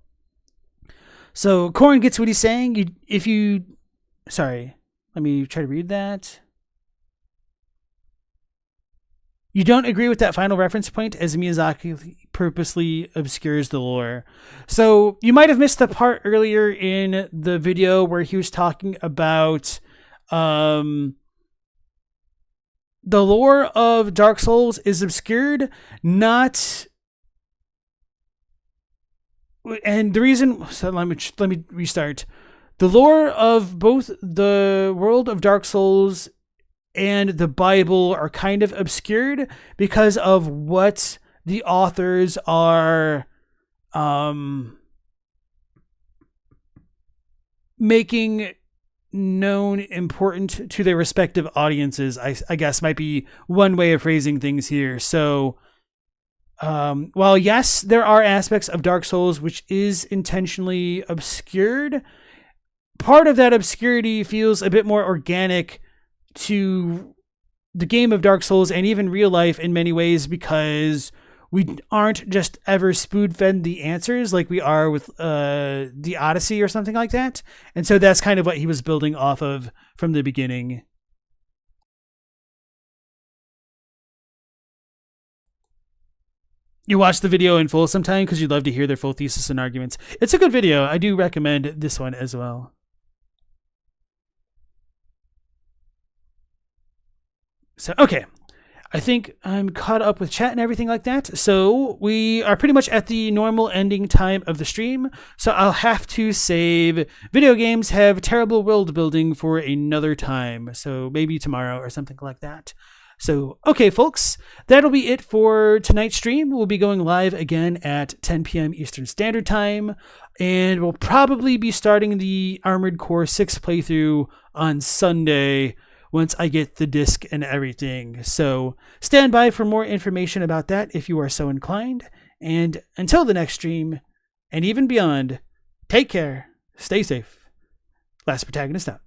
So Corin gets what he's saying. Sorry, let me try to read that. You don't agree with that final reference point as Miyazaki purposely obscures the lore. So you might have missed the part earlier in the video where he was talking about the lore of Dark Souls is obscured, not... And the reason... So let me restart. The lore of both the world of Dark Souls and the Bible are kind of obscured because of what the authors are making known important to their respective audiences, I guess might be one way of phrasing things here. So while yes, there are aspects of Dark Souls which is intentionally obscured, part of that obscurity feels a bit more organic to the game of Dark Souls and even real life in many ways, because we aren't just ever spoon-fed the answers like we are with the Odyssey or something like that. And so that's kind of what he was building off of from the beginning. You watch the video in full sometime because you'd love to hear their full thesis and arguments. It's a good video. I do recommend this one as well. So, okay, I think I'm caught up with chat and everything like that. So we are pretty much at the normal ending time of the stream. So I'll have to save Video Games Have Terrible World Building for another time. So maybe tomorrow or something like that. So, okay, folks, that'll be it for tonight's stream. We'll be going live again at 10 p.m. Eastern Standard Time. And we'll probably be starting the Armored Core 6 playthrough on Sunday, once I get the disc and everything. So stand by for more information about that if you are so inclined. And until the next stream, and even beyond, take care, stay safe. Last Protagonist out.